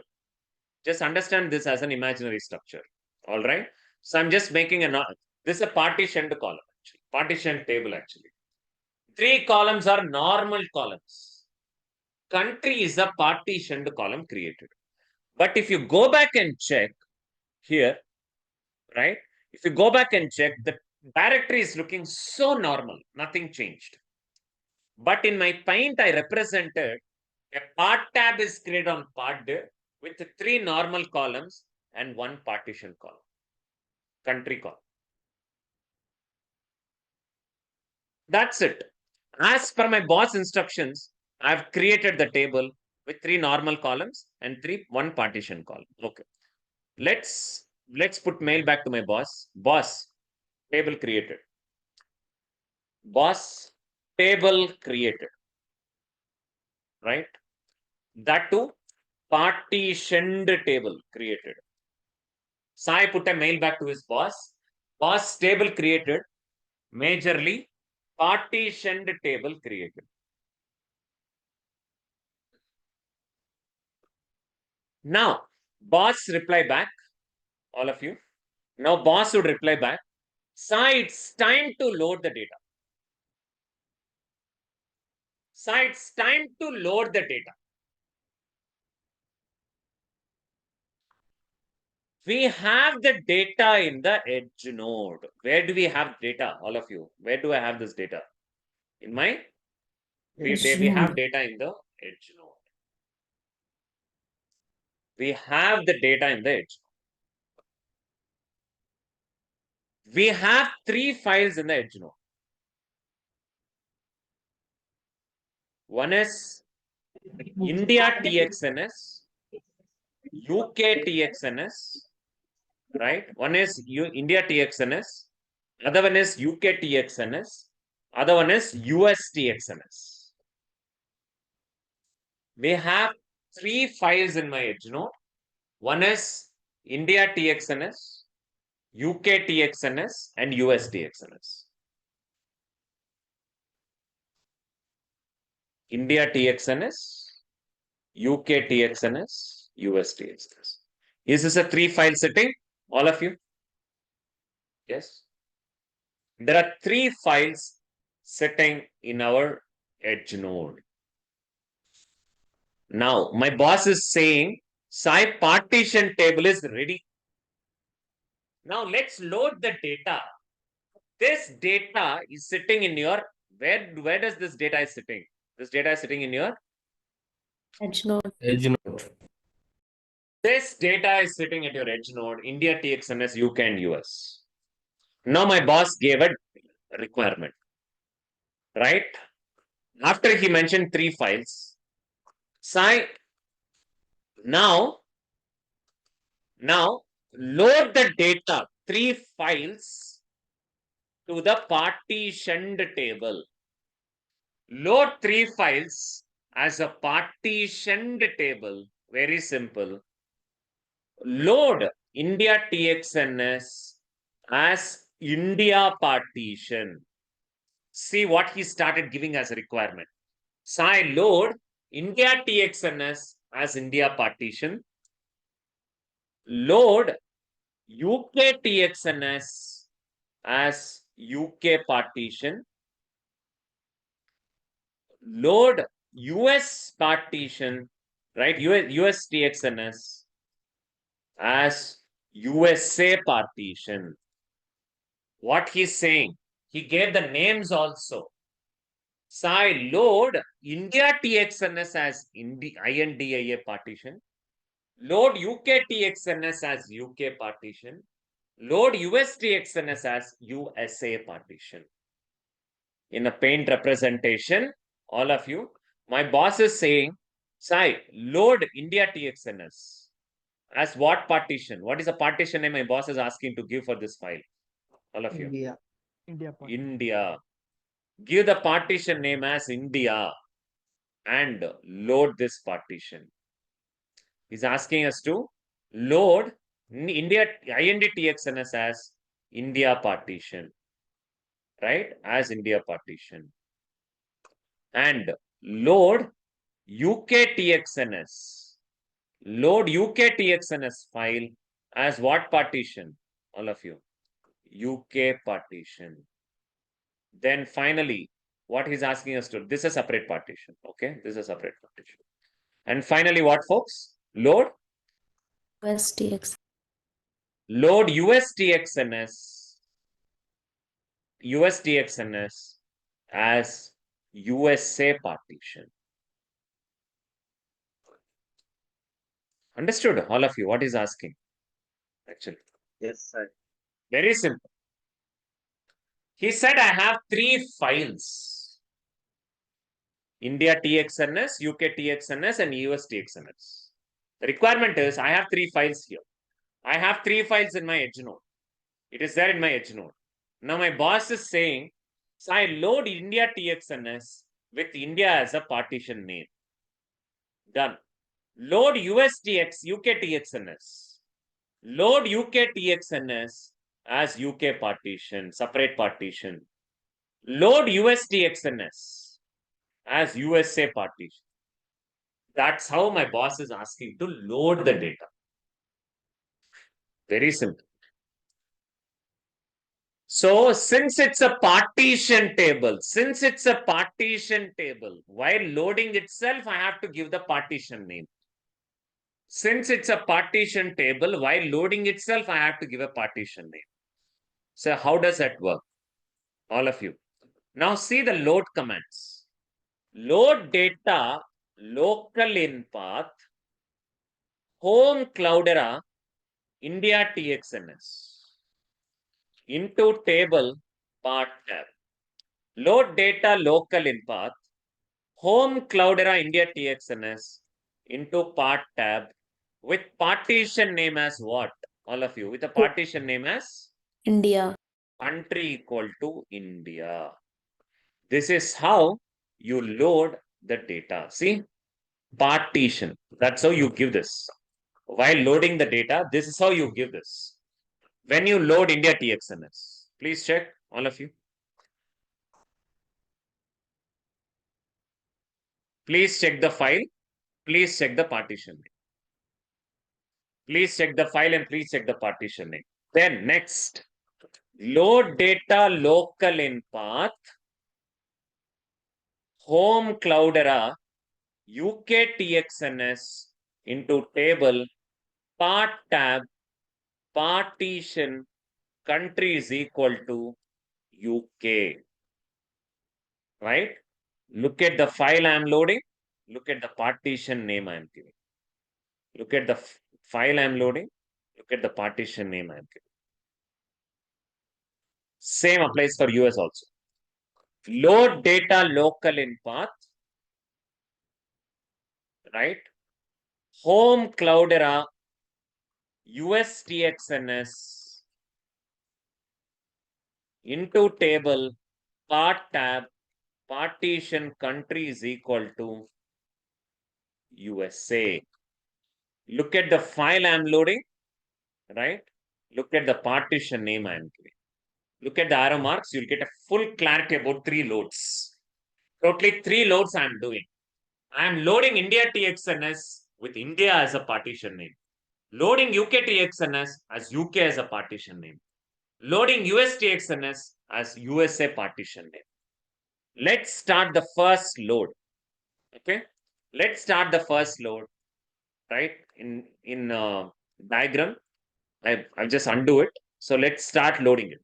Speaker 1: Just understand this as an imaginary structure. All right. So I'm just making this is a partitioned column, actually. Partitioned table, actually. 3 columns are normal columns. Country is a partitioned column created. But if you go back and check here, right? If you go back and check, the directory is looking so normal, nothing changed. But in my Paint, I represented a part tab is created on part div with 3 normal columns and 1 partition column, country column. That's it. As per my boss instructions, I've created the table with 3 normal columns and 1 partition column. Okay. Let's put mail back to my boss. Boss, table created. Boss, table created. Right? That too, partitioned table created. Sai put a mail back to his boss. Boss, table created. Majorly, partitioned table created. Now, boss reply back, all of you. Now, boss would reply back. Sai, it's time to load the data. Sai, it's time to load the data. We have the data in the edge node. Where do we have data, all of you? Where do I have this data? In my, we have data in the edge node. We have the data in the edge. We have 3 files in the edge node. One is India TXNS, UK TXNS, right? One is India TXNS, other one is UK TXNS, other one is US TXNS. We have 3 files in my edge node. One is India TXNS, UK TXNS, and US TXNS. India TXNS, UK TXNS, US TXNS. Is this a 3 file setting? All of you? Yes. There are 3 files sitting in our edge node. Now, my boss is saying, Sai, partition table is ready. Now, let's load the data. This data is sitting in your, where does this data is sitting? This data is sitting in your
Speaker 4: Edge node.
Speaker 3: Edge node.
Speaker 1: This data is sitting at your edge node, India, TXNS, UK, and US. Now my boss gave a requirement, right? After he mentioned 3 files, Sai, now load the data, 3 files to the partitioned table. Load 3 files as a partitioned table. Very simple. Load India TXNS as India partition. See what he started giving as a requirement. Sai, load India TXNS as India partition. Load UK TXNS as UK partition. Load US partition, right? US TXNS as USA partition. What he's saying, he gave the names also. Sai, load India TXNS as INDIA partition. Load UK TXNS as UK partition. Load US TXNS as USA partition. In a Paint representation, all of you, my boss is saying, Sai, load India TXNS as what partition? What is the partition name my boss is asking to give for this file? All of you.
Speaker 2: India.
Speaker 1: India. Give the partition name as India and load this partition. He's asking us to load India INDTXNS as India partition, right? As India partition. And load UKTXNS. Load UKTXNS file as what partition? All of you. UK partition. Then finally, what he's asking us to, this is a separate partition. Okay, this is a separate partition. And finally, what folks? Load
Speaker 4: USTX.
Speaker 1: load USTXNS as USA partition. Understood, all of you, what is asking? Actually,
Speaker 2: Yes, sir.
Speaker 1: very simple. He said, I have 3 files. India TXNS, UK TXNS, and US TXNS. The requirement is, I have 3 files here. I have 3 files in my edge node. It is there in my edge node. Now my boss is saying, so I load India TXNS with India as a partition name. Done. Load USTX, UK TXNS. Load UK TXNS as UK partition, separate partition. Load USTXNS as USA partition. That's how my boss is asking to load the data. Very simple. So since it's a partition table, while loading itself, I have to give the partition name. Since it's a partition table, while loading itself, I have to give a partition name. So how does that work? All of you. Now see the load commands. Load data local in path, home Cloudera, India TXNS into table part tab. Load data local in path, home Cloudera India TXNS into part tab with partition name as what? All of you, with a partition name as
Speaker 4: India.
Speaker 1: country equal to India. This is how you load the data. See, partition. That's how you give this. While loading the data, this is how you give this. When you load India TXNS, please check, all of you. Please check the file. Please check the partition name. Please check the file and please check the partition name. Then next, load data local in path, home Cloudera, UK TXNS into table, part tab, partition, country is equal to UK. Right? Look at the file I am loading. Look at the partition name I am giving. Look at the file I am loading. Look at the partition name I am giving. Same applies for US also. Load data local in path. Right? Home Cloudera USTXNS into table part tab partition country is equal to USA. Look at the file I am loading, right? Look at the partition name I am giving. Look at the arrow marks, you'll get a full clarity about 3 loads. Totally 3 loads I am doing. I am loading India TXNS with India as a partition name. Loading UK TXNS as UK as a partition name. Loading US TXNS as USA partition name. Let's start the first load. Okay. Let's start the first load. Right. In diagram, I'll just undo it. So let's start loading it.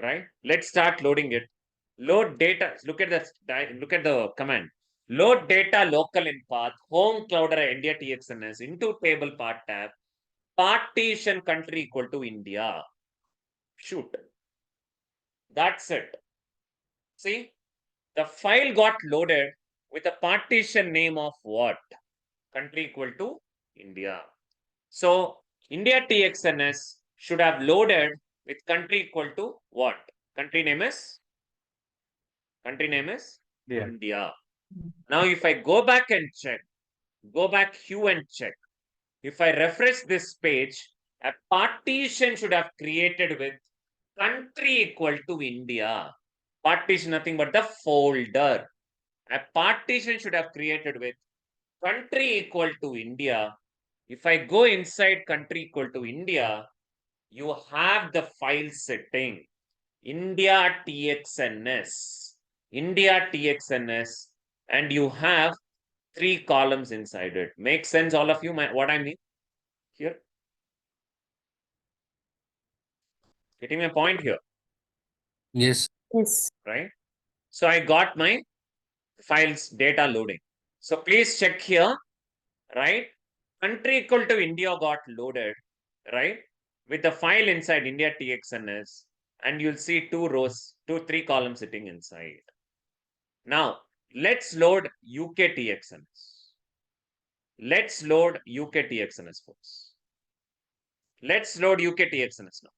Speaker 1: Right. Let's start loading it. Load data. Look at the command. Load data local in path, home Cloudera India TXNS into table part tab, partition country equal to India. Shoot. That's it. See, the file got loaded with a partition name of what? Country equal to India. So India TXNS should have loaded with country equal to what? Country name is India. Now, if I go back and check, go back Hue and check. If I refresh this page, a partition should have created with country equal to India. Partition nothing but the folder. A partition should have created with country equal to India. If I go inside country equal to India, you have the file setting India TXNS, India TXNS, and you have 3 columns inside it. Makes sense, all of you, what I mean here? Getting my point here,
Speaker 3: Yes.
Speaker 4: Yes.
Speaker 1: right? So I got my files data loading. So please check here, right? Country equal to India got loaded, right? With the file inside India TXNS, and you'll see 2 rows, 3 columns sitting inside. Now, let's load UK TXNS. Let's load UK TXNS, folks. Let's load UK TXNS now.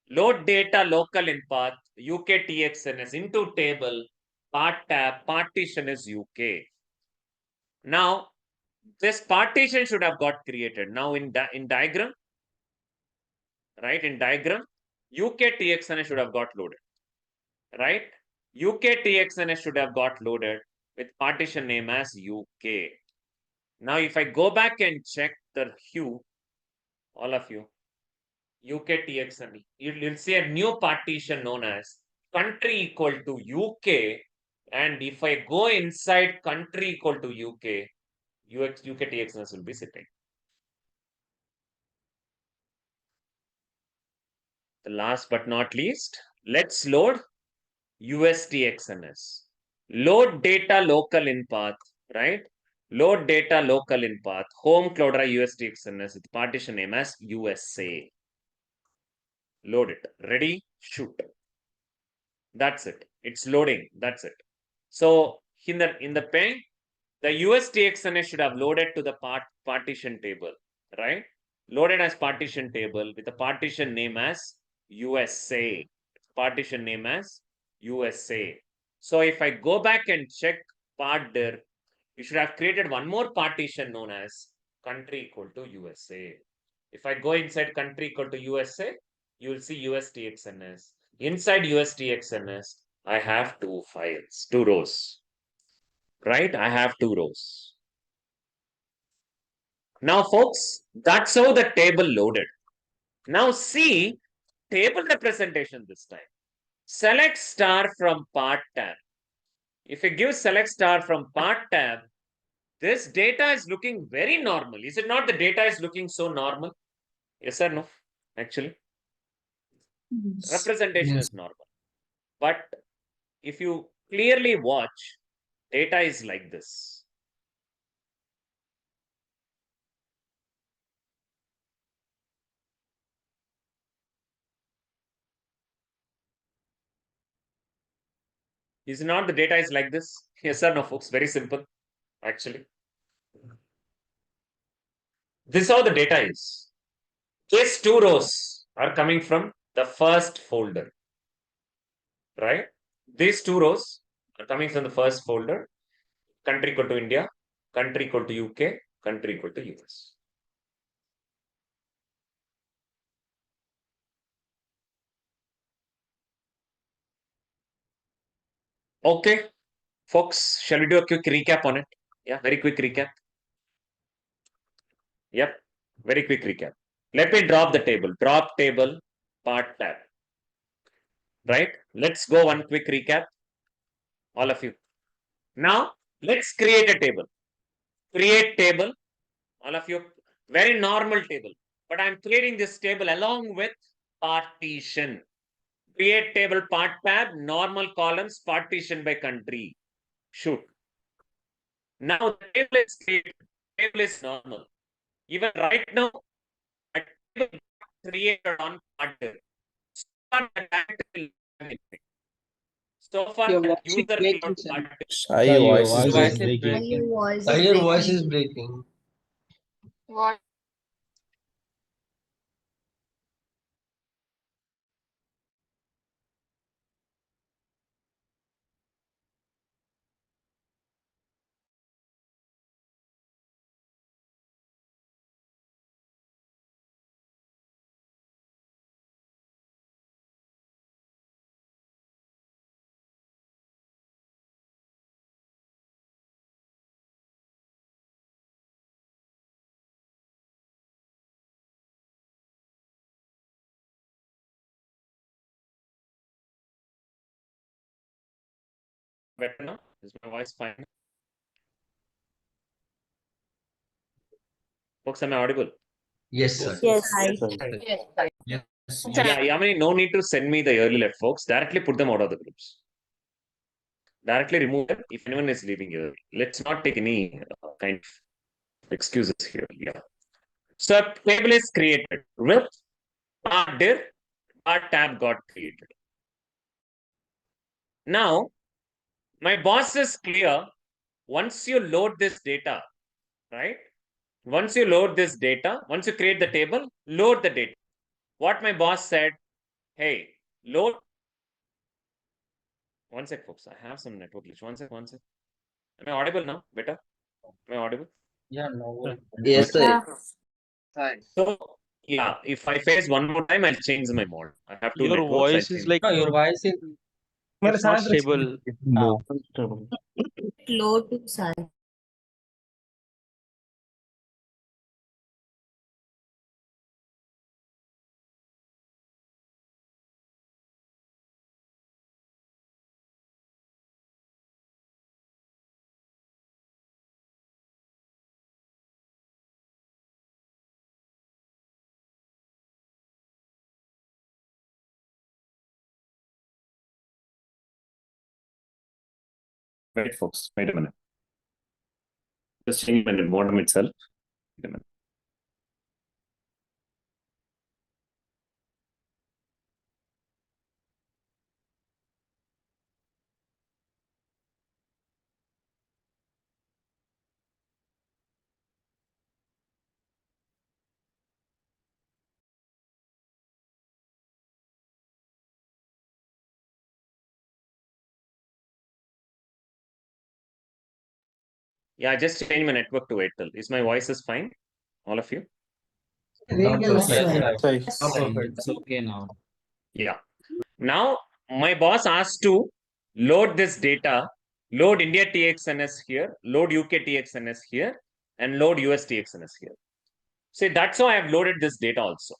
Speaker 1: Load data local in path UK TXNS into table part tab partition is UK. Now this partition should have got created. Now in diagram, right? In diagram, UK TXNS should have got loaded, right? UK TXNS should have got loaded with partition name as UK. Now if I go back and check the hue, all of you, UK TXN, you'll see a new partition known as country equal to UK. And if I go inside country equal to UK, UK TXNS will be sitting. The last but not least, let's load US TXNS. Load data local in path, right? Load data local in path, home Cloudera US TXNS with partition name as USA. Load it. Ready? Shoot. That's it. It's loading. That's it. So in the pen, the USTXNS should have loaded to the partition table, right? Loaded as partition table with a partition name as USA. Partition name as USA. So if I go back and check part dir, you should have created one more partition known as country equal to USA. If I go inside country equal to USA, you will see USTXNS. Inside USTXNS, I have 2 files, 2 rows, right? I have 2 rows. Now, folks, that's how the table loaded. Now, see table representation this time. Select star from part tab. If you give select star from part tab, this data is looking very normal. Is it not the data is looking so normal? Yes or no? Actually, representation
Speaker 3: Yes.
Speaker 1: is normal. But if you clearly watch, data is like this. Is not the data is like this? Yes or no, folks? Very simple, actually. This is how the data is. These 2 rows are coming from the first folder, right? These 2 rows are coming from the first folder. Country equal to India, country equal to UK, country equal to US. Okay, folks, shall we do a quick recap on it? Yeah, very quick recap. Yep, very quick recap. Let me drop the table. Drop table part tab. Right? Let's go one quick recap. All of you. Now, let's create a table. Create table. All of you. Very normal table. But I'm creating this table along with partition. Create table part tab, normal columns, partition by country. Shoot. Now the table is created. Table is normal. Even right now, a table created on part. So far,
Speaker 2: Your
Speaker 1: the
Speaker 2: voice is
Speaker 1: user
Speaker 2: breaking,
Speaker 1: cloud
Speaker 2: sir.
Speaker 1: part.
Speaker 3: Sai,
Speaker 5: Sir,
Speaker 3: your
Speaker 5: your
Speaker 3: voice is
Speaker 5: voice is
Speaker 3: breaking.
Speaker 5: breaking.
Speaker 6: Your voice
Speaker 3: Sai,
Speaker 6: is
Speaker 3: your voice
Speaker 6: breaking.
Speaker 3: is breaking.
Speaker 6: What?
Speaker 1: Better now? Is my voice fine? Folks, am I audible?
Speaker 3: Yes, sir.
Speaker 4: Yes.
Speaker 6: Yes.
Speaker 1: Yeah, Yamini, no need to send me the early left, folks. Directly put them out of the groups. Directly remove them if anyone is leaving early. Let's not take any kind of excuses here. Yeah. So a table is created with dir, tab got created. Now, my boss is clear. Once you load this data, right? Once you load this data, once you create the table, load the data. What my boss said, hey, load. One sec, folks. I have some network glitch. One sec. Am I audible now? Better? Am I audible?
Speaker 3: Yeah, no.
Speaker 2: Yes, sir.
Speaker 1: So, yeah, if I face one more time, I'll change my mode. I have two
Speaker 5: Your
Speaker 1: networks. I'll
Speaker 5: voice is
Speaker 1: change.
Speaker 5: like
Speaker 3: No, your voice is
Speaker 5: it's not stable.
Speaker 4: Low to Sai.
Speaker 1: Wait, folks. Wait a minute. Just change my modem itself. Wait a minute. Yeah, I just changed my network to Airtel. Is my voice is fine? All of you?
Speaker 3: not
Speaker 4: Yes,
Speaker 3: perfect.
Speaker 4: sir.
Speaker 2: It's okay now.
Speaker 1: Yeah. Now, my boss asked to load this data, load India TXNS here, load UK TXNS here, and load US TXNS here. See, that's how I have loaded this data also,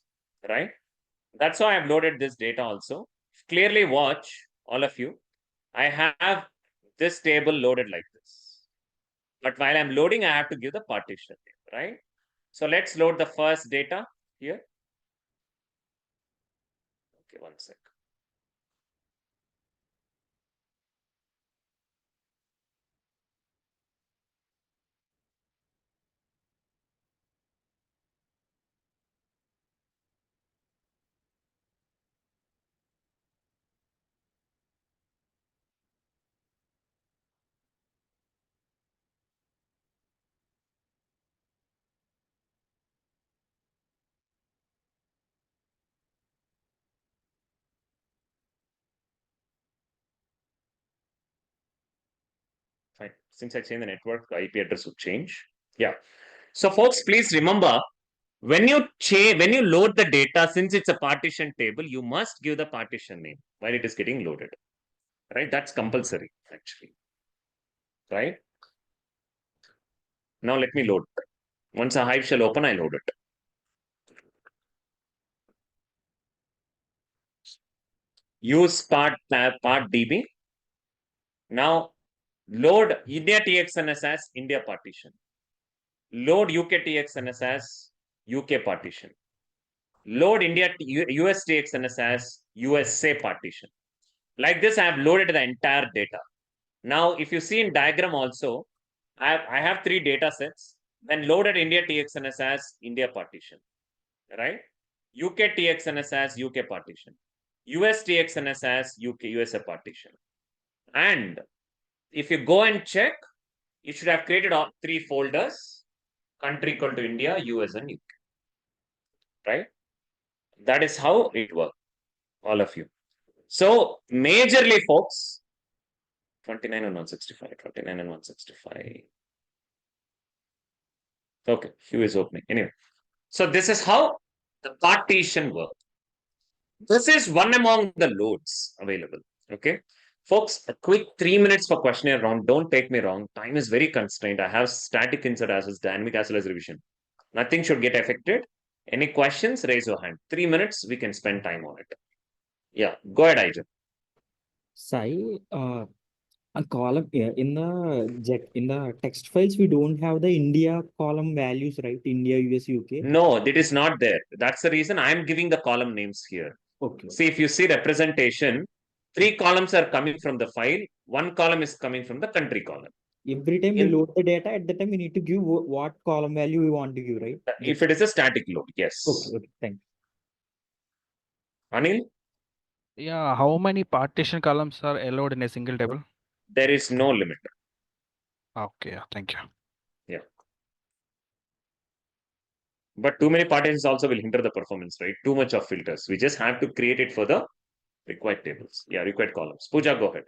Speaker 1: right? That's how I have loaded this data also. Clearly watch, all of you. I have this table loaded like this. But while I'm loading, I have to give the partition, right? So let's load the first data here. Okay, one sec. Fine. Since I changed the network, the IP address would change. Yeah. So folks, please remember, when you load the data, since it's a partition table, you must give the partition name while it is getting loaded. Right? That's compulsory, actually. Right? Now let me load. Once a Hive shell open, I load it. Use part DB. Now load India TXNS as India partition. Load UK TXNS as UK partition. Load India US TXNS as USA partition. Like this, I have loaded the entire data. Now, if you see in diagram also, I have three data sets. Then loaded India TXNS as India partition, right? UK TXNS as UK partition. US TXNS as UK USA partition. And if you go and check, you should have created all three folders: country equal to India, US, and UK. Right? That is how it works, all of you. So, majorly, folks, 29 and 165, 29 and 165. Okay, Hugh is opening. Anyway, so this is how the partition works. This is one among the loads available. Okay, folks, a quick 3 minutes for questionnaire round. Don't take me wrong. Time is very constrained. I have static insert as well as dynamic as well as revision. Nothing should get affected. Any questions? Raise your hand. 3 minutes, we can spend time on it. Yeah, go ahead, Aija.
Speaker 7: Sai, A column in the text files, we don't have the India column values, right? India, US, UK.
Speaker 1: No, that is not there. That's the reason I'm giving the column names here.
Speaker 7: Okay.
Speaker 1: See, if you see representation, 3 columns are coming from the file, 1 column is coming from the country column.
Speaker 7: Every time we
Speaker 1: In-
Speaker 7: load the data, at the time we need to give what column value we want to give, right?
Speaker 1: If it is a static load, yes.
Speaker 7: Okay, thanks.
Speaker 1: Anil,
Speaker 6: Yeah, how many partition columns are allowed in a single table?
Speaker 1: there is no limit.
Speaker 6: Okay, yeah, thank you.
Speaker 1: But too many partitions also will hinder the performance, right? Too much of filters. We just have to create it for the required tables. Yeah, required columns. Pooja, go ahead.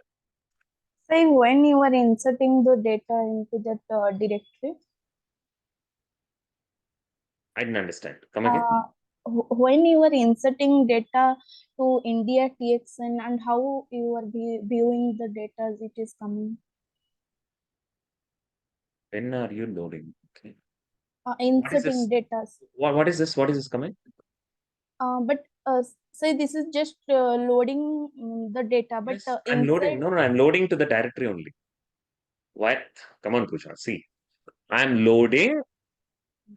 Speaker 8: Say when you are inserting the data into that directory,
Speaker 1: I didn't understand. Come again.
Speaker 8: when you are inserting data to India TXN and how you are viewing the data as it is coming,
Speaker 1: When are you loading? Okay.
Speaker 8: inserting data.
Speaker 1: What is this? What is this comment?
Speaker 8: But say this is just loading the data, but
Speaker 1: Yes, I'm loading. No, I'm loading to the directory only. What? Come on, Pooja. See, I'm loading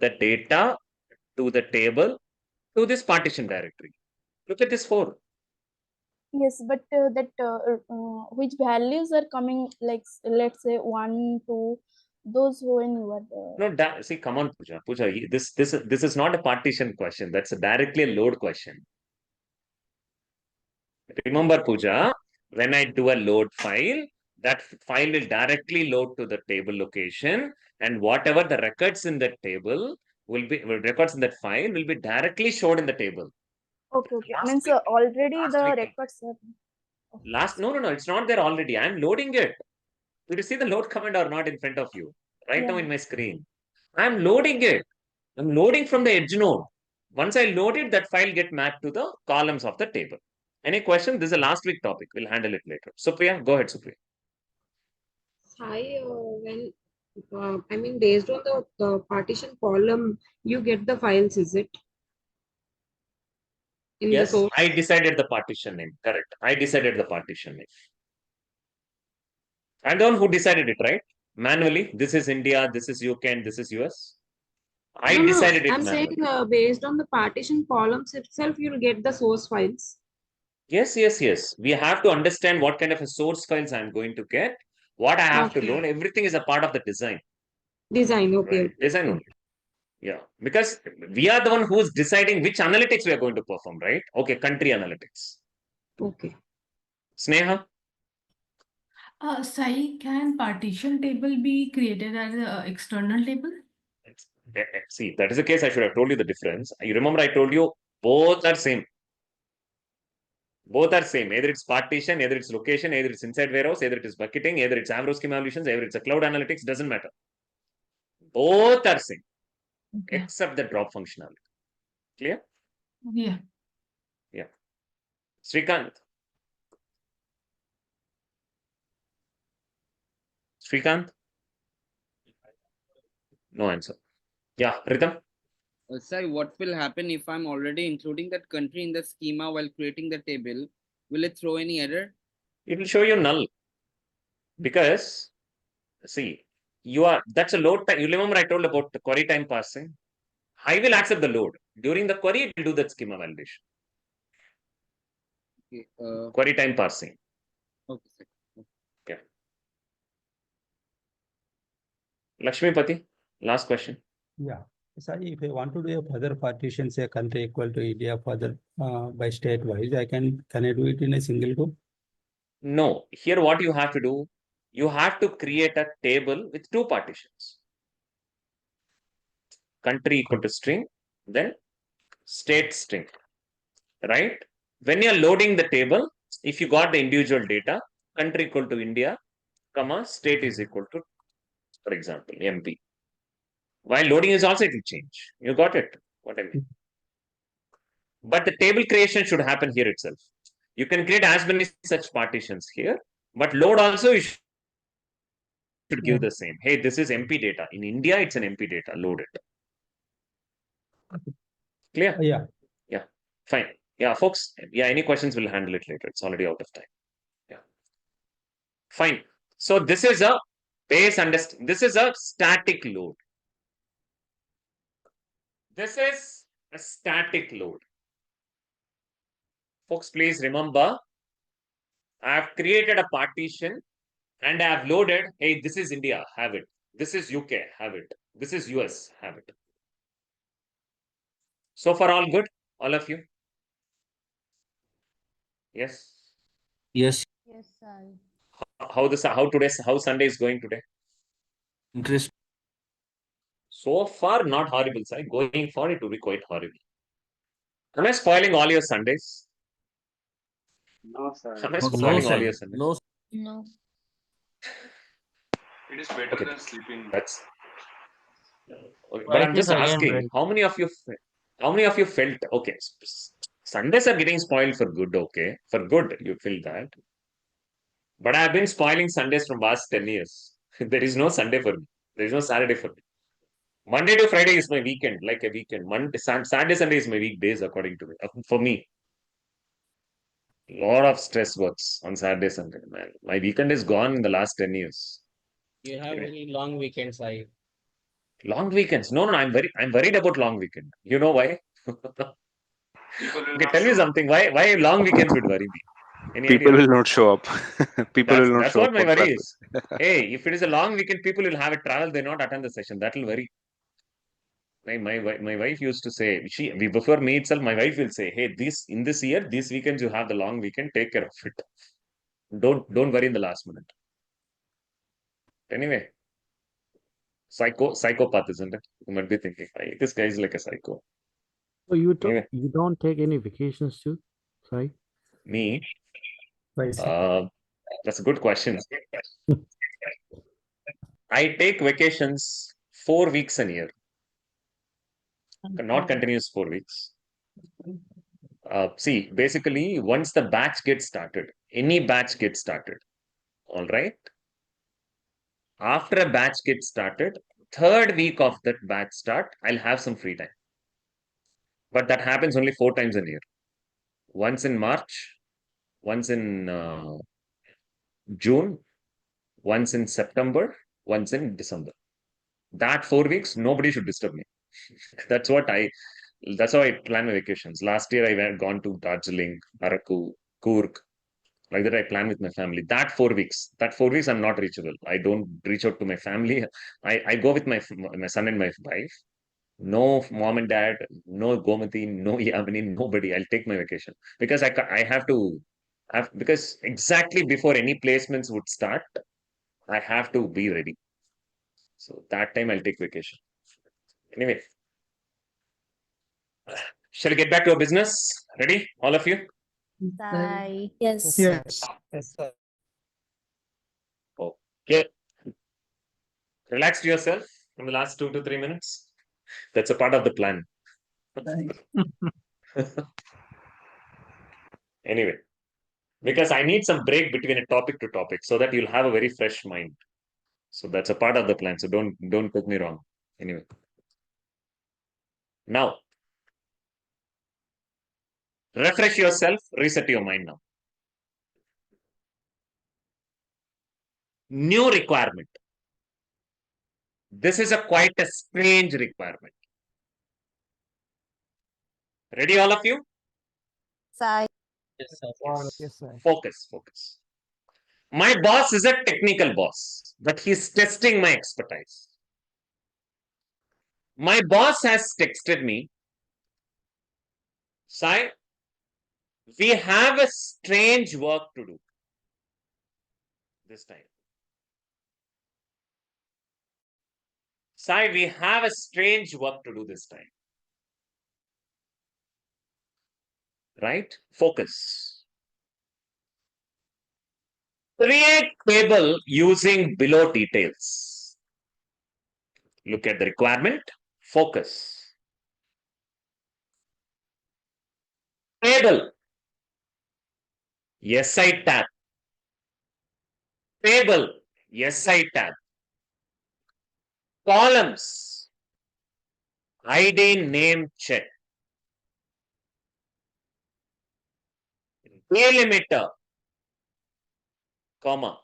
Speaker 1: the data to the table to this partition directory. Look at this 4.
Speaker 8: Yes, but which values are coming, like let's say 1, 2, those when you are
Speaker 1: No, see, come on, Pooja. Pooja, this is not a partition question. That's directly a load question. Remember, Pooja, when I do a load file, that file will directly load to the table location, and whatever the records in that table records in that file will be directly showed in the table.
Speaker 8: okay.
Speaker 1: Last
Speaker 8: Means
Speaker 1: week-
Speaker 8: already
Speaker 1: last
Speaker 8: the
Speaker 1: week-
Speaker 8: records are.
Speaker 1: No, it's not there already. I'm loading it. Did you see the load command or not in front of you? Right now
Speaker 8: Yeah.
Speaker 1: in my screen. I'm loading it. I'm loading from the edge node. Once I load it, that file get mapped to the columns of the table. Any question? This is a last week topic. We'll handle it later. Supriya, go ahead, Supriya.
Speaker 9: Hi, I mean, based on the partition column, you get the files, is it? In the
Speaker 1: Yes,
Speaker 9: source.
Speaker 1: I decided the partition name. Correct. I decided the partition name. I'm the one who decided it, right? Manually. This is India, this is UK, and this is US. I
Speaker 9: No,
Speaker 1: decided it
Speaker 9: I'm
Speaker 1: manually.
Speaker 9: saying based on the partition columns itself, you'll get the source files.
Speaker 1: Yes. We have to understand what kind of a source files I'm going to get, what I have to
Speaker 9: Okay.
Speaker 1: load. Everything is a part of the design.
Speaker 9: Design, okay.
Speaker 1: Right? Design only. Yeah. Because we are the one who's deciding which analytics we are going to perform, right? Okay, country analytics.
Speaker 9: Okay.
Speaker 1: Sneha?
Speaker 4: Sai, can partition table be created as an external table?
Speaker 1: See, that is the case. I should have told you the difference. You remember I told you both are same. Both are same. Either it's partition, either it's location, either it's inside warehouse, either it is bucketing, either it's Avro schema evaluations, either it's a cloud analytics, doesn't matter. Both are same,
Speaker 4: Okay.
Speaker 1: except the drop functionality. Clear?
Speaker 4: Yeah.
Speaker 1: Srikanth? Srikanth? No answer. Yeah, Rhythm?
Speaker 2: Sir, what will happen if I'm already including that country in the schema while creating the table? Will it throw any error?
Speaker 1: It will show you null. Because, see, that's a load time. You remember I told about the query time passing? I will accept the load. During the query, it will do that schema validation.
Speaker 2: Okay,
Speaker 1: Query time parsing.
Speaker 2: okay, sir.
Speaker 1: Lakshmipati, last question.
Speaker 10: Yeah. So if I want to do a further partition, say country equal to India further by state wise, can I do it in a single group?
Speaker 1: No, here what you have to do, you have to create a table with 2 partitions. Country equal to string, then state string, right? When you're loading the table, if you got the individual data, country equal to India, comma, state is equal to, for example, MP. While loading is also, it will change. You got it? What I mean. But the table creation should happen here itself. You can create as many such partitions here, but load also you should give the same. Hey, this is MP data. In India, it's an MP data. Load it. Clear?
Speaker 10: Yeah.
Speaker 1: Fine. Yeah, folks. Yeah, any questions, we'll handle it later. It's already out of time. Yeah. Fine. So this is a this is a static load. This is a static load. Folks, please remember, I have created a partition and I have loaded, hey, this is India, have it. This is UK, have it. This is US, have it. So far, all good, all of you? Yes.
Speaker 7: Yes.
Speaker 4: Yes, sir.
Speaker 1: How Sunday is going today?
Speaker 7: Interest.
Speaker 1: So far, not horrible, sir. Going forward, it will be quite horrible. Am I spoiling all your Sundays?
Speaker 5: No, sir.
Speaker 1: Am I
Speaker 7: No,
Speaker 1: spoiling all
Speaker 7: sir.
Speaker 1: your Sundays?
Speaker 7: No.
Speaker 8: No.
Speaker 5: It is better
Speaker 1: Okay.
Speaker 5: than sleeping.
Speaker 1: That's okay. But I'm just asking, how many of you felt okay? Sundays are getting spoiled for good, okay? For good, you feel that. But I've been spoiling Sundays from past 10 years. There is no Sunday for me. There is no Saturday for me. Monday to Friday is my weekend, like a weekend. Saturday, Sunday is my weekdays, according to me. For me, lot of stress works on Saturday, Sunday, man. My weekend is gone in the last 10 years.
Speaker 3: You have
Speaker 1: Okay.
Speaker 3: very long weekends, I.
Speaker 1: Long weekends. No, I'm worried about long weekend. You know why?
Speaker 5: People will
Speaker 1: Okay,
Speaker 5: not
Speaker 1: tell me
Speaker 5: show up.
Speaker 1: something. Why long weekends would worry me? Any
Speaker 11: People
Speaker 1: idea?
Speaker 11: will not show up. People will not
Speaker 1: That's
Speaker 11: show
Speaker 1: what
Speaker 11: up
Speaker 1: my
Speaker 11: for
Speaker 1: worry
Speaker 11: classes.
Speaker 1: is. Hey, if it is a long weekend, people will have a travel, they not attend the session. That will worry. My wife used to say, before me itself, my wife will say, hey, in this year, these weekends you have the long weekend, take care of it. Don't worry in the last minute. Anyway, psychopath, isn't it? You might be thinking, hey, this guy is like a psycho.
Speaker 12: So you
Speaker 1: Anyway,
Speaker 12: you don't take any vacations too, right?
Speaker 1: me,
Speaker 10: Right.
Speaker 1: that's a good question. I take vacations 4 weeks a year, not continuous 4 weeks. See, basically, once the batch gets started, any batch gets started, all right? After a batch gets started, third week of that batch start, I'll have some free time. But that happens only 4 times a year. Once in March, once in June, once in September, once in December. That 4 weeks, nobody should disturb me. That's how I plan my vacations. Last year, I went gone to Darjeeling, Araku, Kurg. Like that, I plan with my family. That 4 weeks, I'm not reachable. I don't reach out to my family. I go with my son and my wife. No mom and dad, no Gomati, no Yamini, nobody. I'll take my vacation because I have to because exactly before any placements would start, I have to be ready. So that time I'll take vacation. Anyway, shall we get back to our business? Ready, all of you?
Speaker 4: Bye.
Speaker 8: Yes.
Speaker 3: Yes, sir.
Speaker 1: Okay. Relax yourself in the last 2 to 3 minutes. That's a part of the plan. Anyway, because I need some break between a topic to topic so that you'll have a very fresh mind. So that's a part of the plan. So don't take me wrong. Anyway. Now, refresh yourself, reset your mind now. New requirement. This is quite a strange requirement. Ready, all of you?
Speaker 4: Bye.
Speaker 3: Yes, sir.
Speaker 12: Yes, sir.
Speaker 1: Focus. My boss is a technical boss, but he's testing my expertise. My boss has texted me, Sai, we have a strange work to do this time. Sai, we have a strange work to do this time. Right? Focus. Create table using below details. Look at the requirement. Focus. Table. SI tab. Table. SI tab. Columns. ID name check. Delimiter. Comma.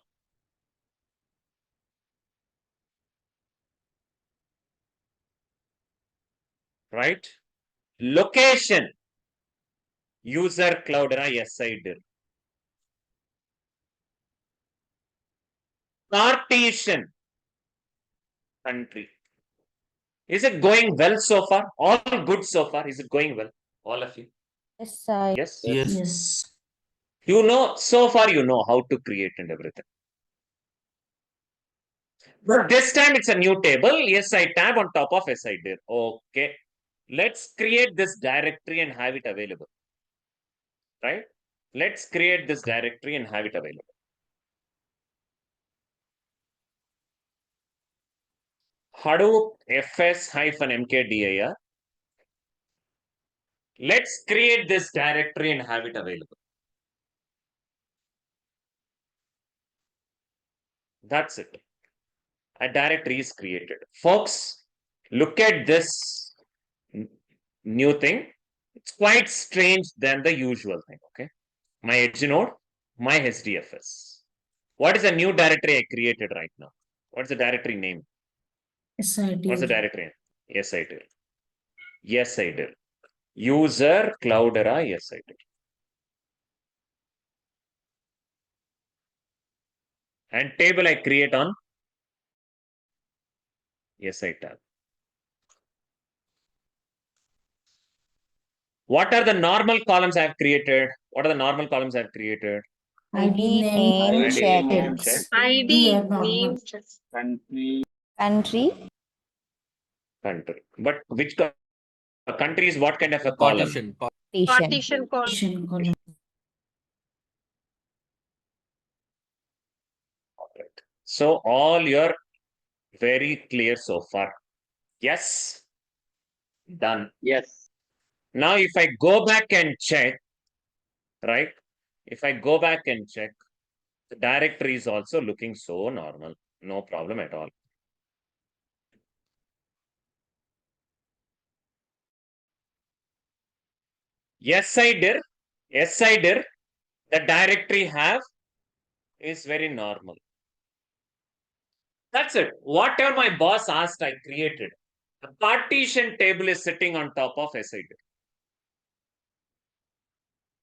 Speaker 1: right? Location, user Cloudera, yes, I did. Partition, country. Is it going well so far? All good so far. Is it going well? All of you?
Speaker 4: Yes, I.
Speaker 1: Yes?
Speaker 4: Yes.
Speaker 1: You know, so far you know how to create and everything. But this time it's a new table. Yes, I tab on top of SI dir. Okay. Let's create this directory and have it available. Right? Let's create this directory and have it available. Hadoop fs-mkdir. Let's create this directory and have it available. That's it. A directory is created. Folks, look at this new thing. It's quite strange than the usual thing. Okay. My edge node, my HDFS. What is the new directory I created right now? What's the directory name?
Speaker 4: Yes, I
Speaker 1: What's the
Speaker 4: did.
Speaker 1: directory name? Yes, I did. Yes, I did. User Cloudera, yes, I did. And table I create on. Yes, I tab. What are the normal columns I have created? What are the normal columns I have created?
Speaker 4: ID, name,
Speaker 1: ID,
Speaker 4: check.
Speaker 1: name, check.
Speaker 9: ID,
Speaker 4: Yeah, normal.
Speaker 9: name,
Speaker 5: Country.
Speaker 4: Country.
Speaker 1: Country. But which country is what kind of a column?
Speaker 9: partition call.
Speaker 4: Partition column.
Speaker 1: Alright. So all you're very clear so far. Yes. Done.
Speaker 5: Yes.
Speaker 1: Now, if I go back and check, right? If I go back and check, the directory is also looking so normal. No problem at all. Yes, I did. Yes, I did. The directory have is very normal. That's it. Whatever my boss asked, I created. The partition table is sitting on top of SID.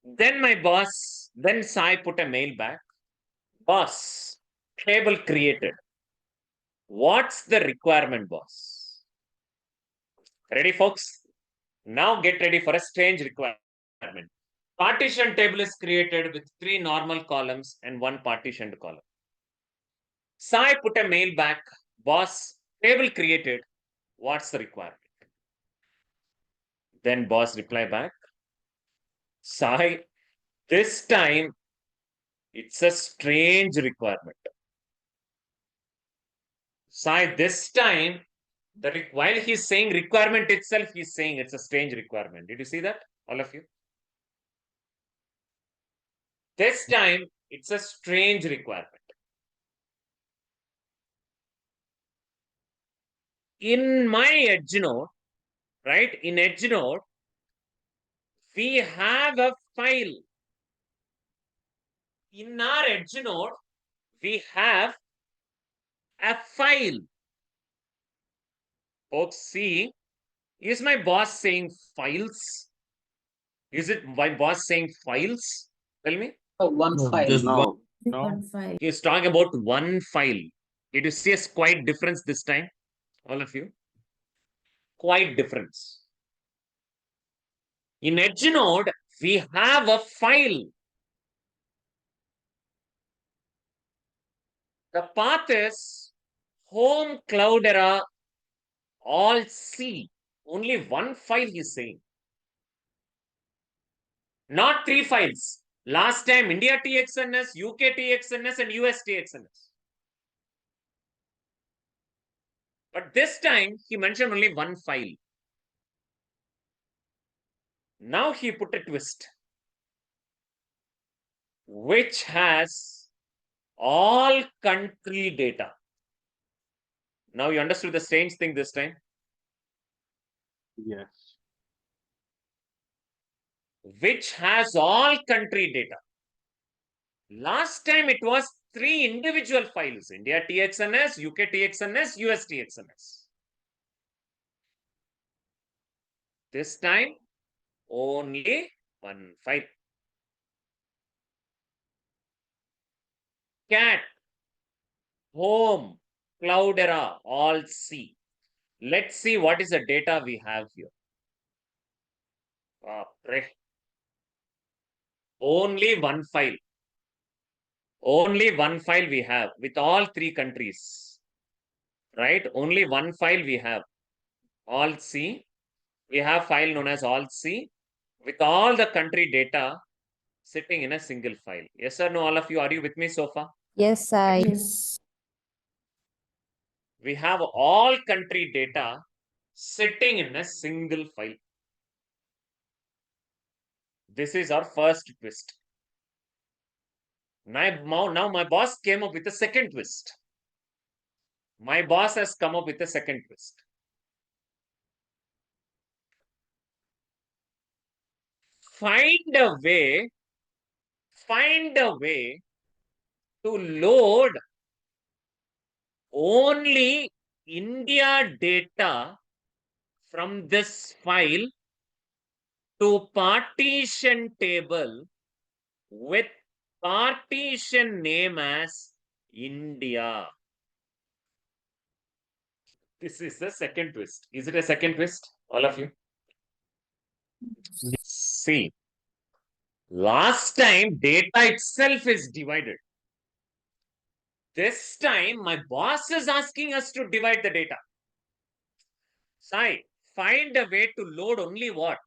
Speaker 1: Then my boss, then Sai put a mail back. Boss, table created. What's the requirement, boss? Ready, folks? Now get ready for a strange requirement. Partition table is created with 3 normal columns and 1 partitioned column. Sai put a mail back. Boss, table created. What's the requirement? Then boss reply back. Sai, this time it's a strange requirement. Sai, this time, while he's saying requirement itself, he's saying it's a strange requirement. Did you see that, all of you? This time, it's a strange requirement. In my edge node, right? In edge node, we have a file. In our edge node, we have a file. Folks, see, is my boss saying files? Is it my boss saying files? Tell me.
Speaker 5: One
Speaker 12: No,
Speaker 5: file.
Speaker 12: just
Speaker 5: No.
Speaker 4: One file.
Speaker 1: He's talking about one file. Did you see a quite difference this time? All of you? Quite difference. In edge node, we have a file. The path is home Cloudera all C. Only one file he's saying. Not 3 files. Last time India TXNS, UK TXNS, and US TXNS. But this time he mentioned only one file. Now he put a twist, which has all country data. Now you understood the strange thing this time?
Speaker 5: Yes.
Speaker 1: Which has all country data. Last time it was 3 individual files, India TXNS, UK TXNS, US TXNS. This time, only one file. Cat, home, Cloudera, all C. Let's see what is the data we have here. Only one file. Only one file we have with all three countries. Right? Only one file we have. All C. We have file known as all C with all the country data sitting in a single file. Yes or no, all of you? Are you with me so far?
Speaker 4: Yes, I. Yes.
Speaker 1: We have all country data sitting in a single file. This is our first twist. Now my boss came up with a second twist. My boss has come up with a second twist. Find a way to load only India data from this file to partition table with partition name as India. This is the second twist. Is it a second twist, all of you? See, last time data itself is divided. This time my boss is asking us to divide the data. Sai, find a way to load only what?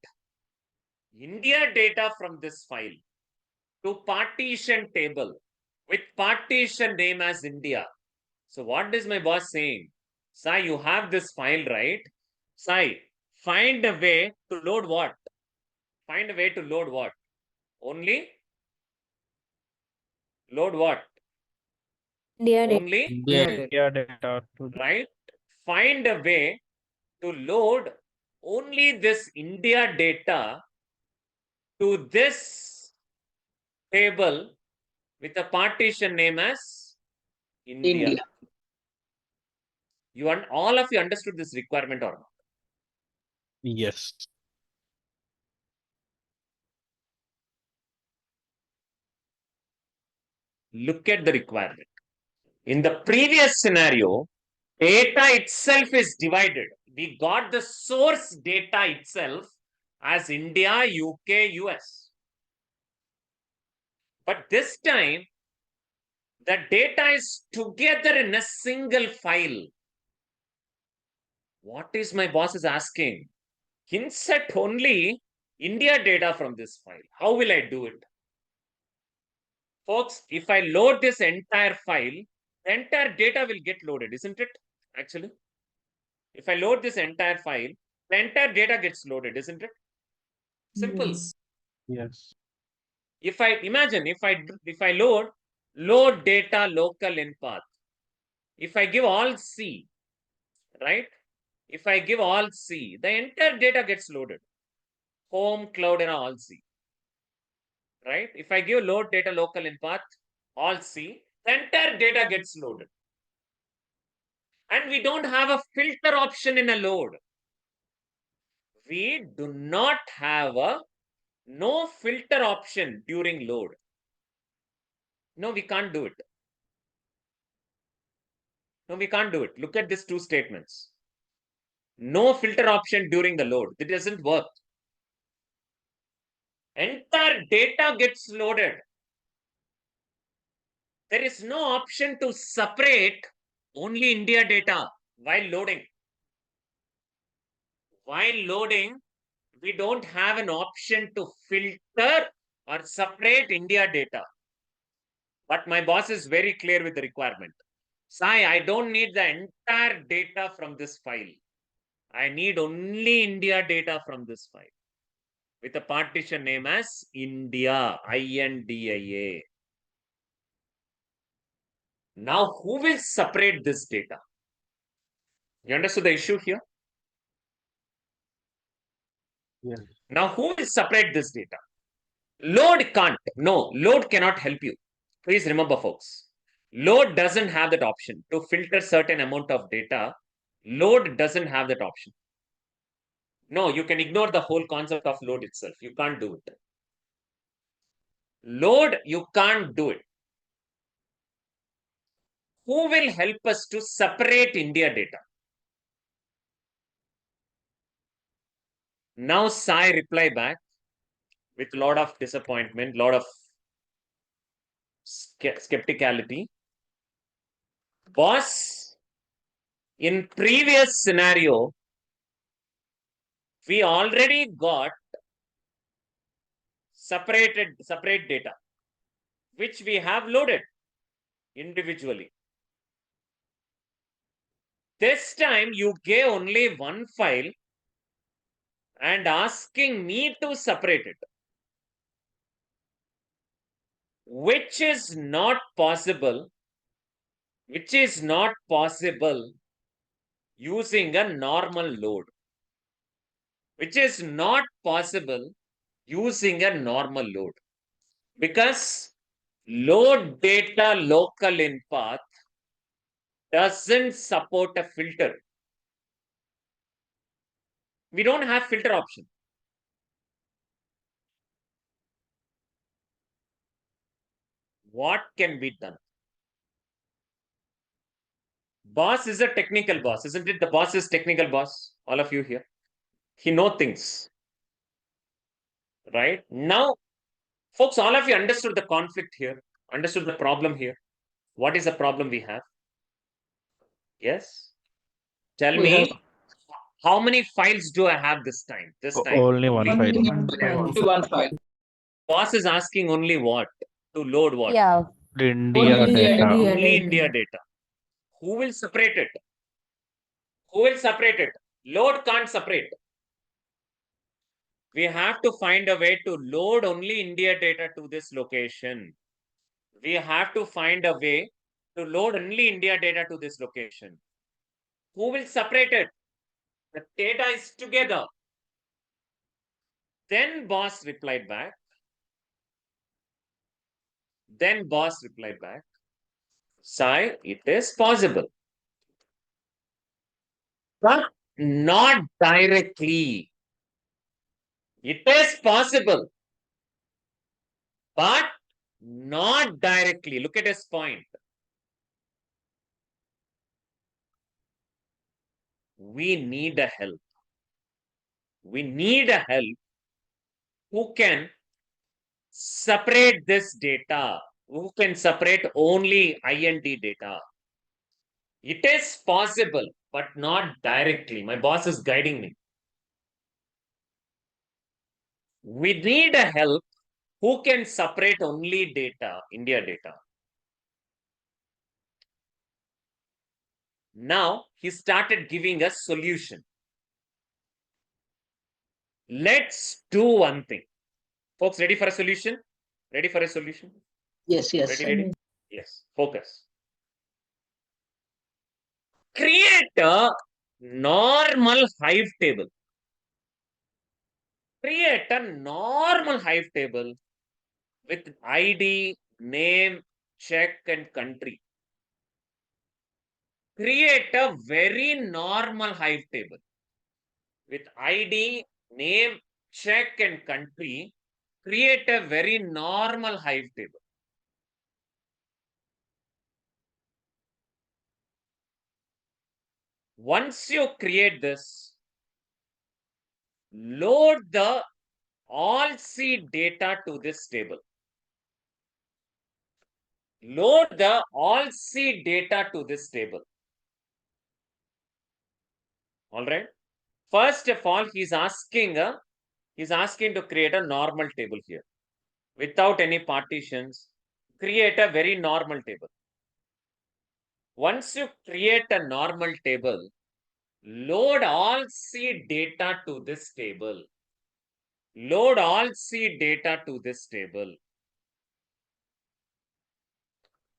Speaker 1: India data from this file to partition table with partition name as India. So what is my boss saying? Sai, you have this file, right? Sai, find a way to load what? Find a way to load what? Only? Load what?
Speaker 4: India data.
Speaker 1: Only?
Speaker 6: India data to
Speaker 1: Right? Find a way to load only this India data to this table with a partition name as India. You want all of you understood this requirement or not?
Speaker 6: yes.
Speaker 1: Look at the requirement. In the previous scenario, data itself is divided. We got the source data itself as India, UK, US. But this time, the data is together in a single file. What is my boss is asking? Insert only India data from this file. How will I do it? Folks, if I load this entire file, the entire data will get loaded, isn't it? Actually, if I load this entire file, the entire data gets loaded, isn't it? Simple.
Speaker 6: Yes.
Speaker 1: If I imagine, if I load data local in path, if I give all C, right? If I give all C, the entire data gets loaded. Home, cloud, and all C. Right? If I give load data local in path, all C, the entire data gets loaded. And we don't have a filter option in a load. We do not have a no filter option during load. No, we can't do it. No, we can't do it. Look at these two statements. No filter option during the load. It doesn't work. Entire data gets loaded. There is no option to separate only India data while loading. While loading, we don't have an option to filter or separate India data. But my boss is very clear with the requirement. Sai, I don't need the entire data from this file. I need only India data from this file with a partition name as India, INDIA. Now, who will separate this data? You understood the issue here?
Speaker 12: Yes.
Speaker 1: Now, who will separate this data? Load can't. No, load cannot help you. Please remember, folks. Load doesn't have that option to filter certain amount of data. Load doesn't have that option. No, you can ignore the whole concept of load itself. You can't do it. Load, you can't do it. Who will help us to separate India data? Now Sai reply back with a lot of disappointment, lot of skepticality. Boss, in previous scenario, we already got separate data, which we have loaded individually. This time you gave only one file and asking me to separate it, which is not possible using a normal load, which is not possible using a normal load, because load data local in path doesn't support a filter. We don't have filter option. What can be done? Boss is a technical boss, isn't it? The boss is technical boss. All of you here. He knows things. Right? Now, folks, all of you understood the conflict here, understood the problem here. What is the problem we have? Yes? Tell
Speaker 3: We
Speaker 1: me,
Speaker 3: have-
Speaker 1: how many files do I have this time?
Speaker 6: Only one file.
Speaker 4: Only one file.
Speaker 3: Only one file.
Speaker 1: Boss is asking only what? To load what?
Speaker 4: Yeah,
Speaker 6: India
Speaker 3: Only
Speaker 6: data.
Speaker 4: India
Speaker 1: Only
Speaker 4: data.
Speaker 1: India data. Who will separate it? Who will separate it? Load can't separate. We have to find a way to load only India data to this location. We have to find a way to load only India data to this location. Who will separate it? The data is together. Then boss replied back. Sai, it is possible, but not directly. It is possible, but not directly. Look at his point. We need a help. We need a help who can separate this data, who can separate only INT data. It is possible, but not directly. My boss is guiding me. We need a help who can separate only data, India data. Now he started giving us solution. Let's do one thing. Folks, ready for a solution? Ready for a solution?
Speaker 3: Yes, yes.
Speaker 1: Ready? Yes. Focus. Create a normal hive table. Create a normal hive table with ID, name, check, and country. Create a very normal hive table with ID, name, check, and country. Create a very normal hive table. Once you create this, load the all C data to this table. Load the all C data to this table. All right. First of all, he's asking to create a normal table here without any partitions. Create a very normal table. Once you create a normal table, load all C data to this table. Load all C data to this table.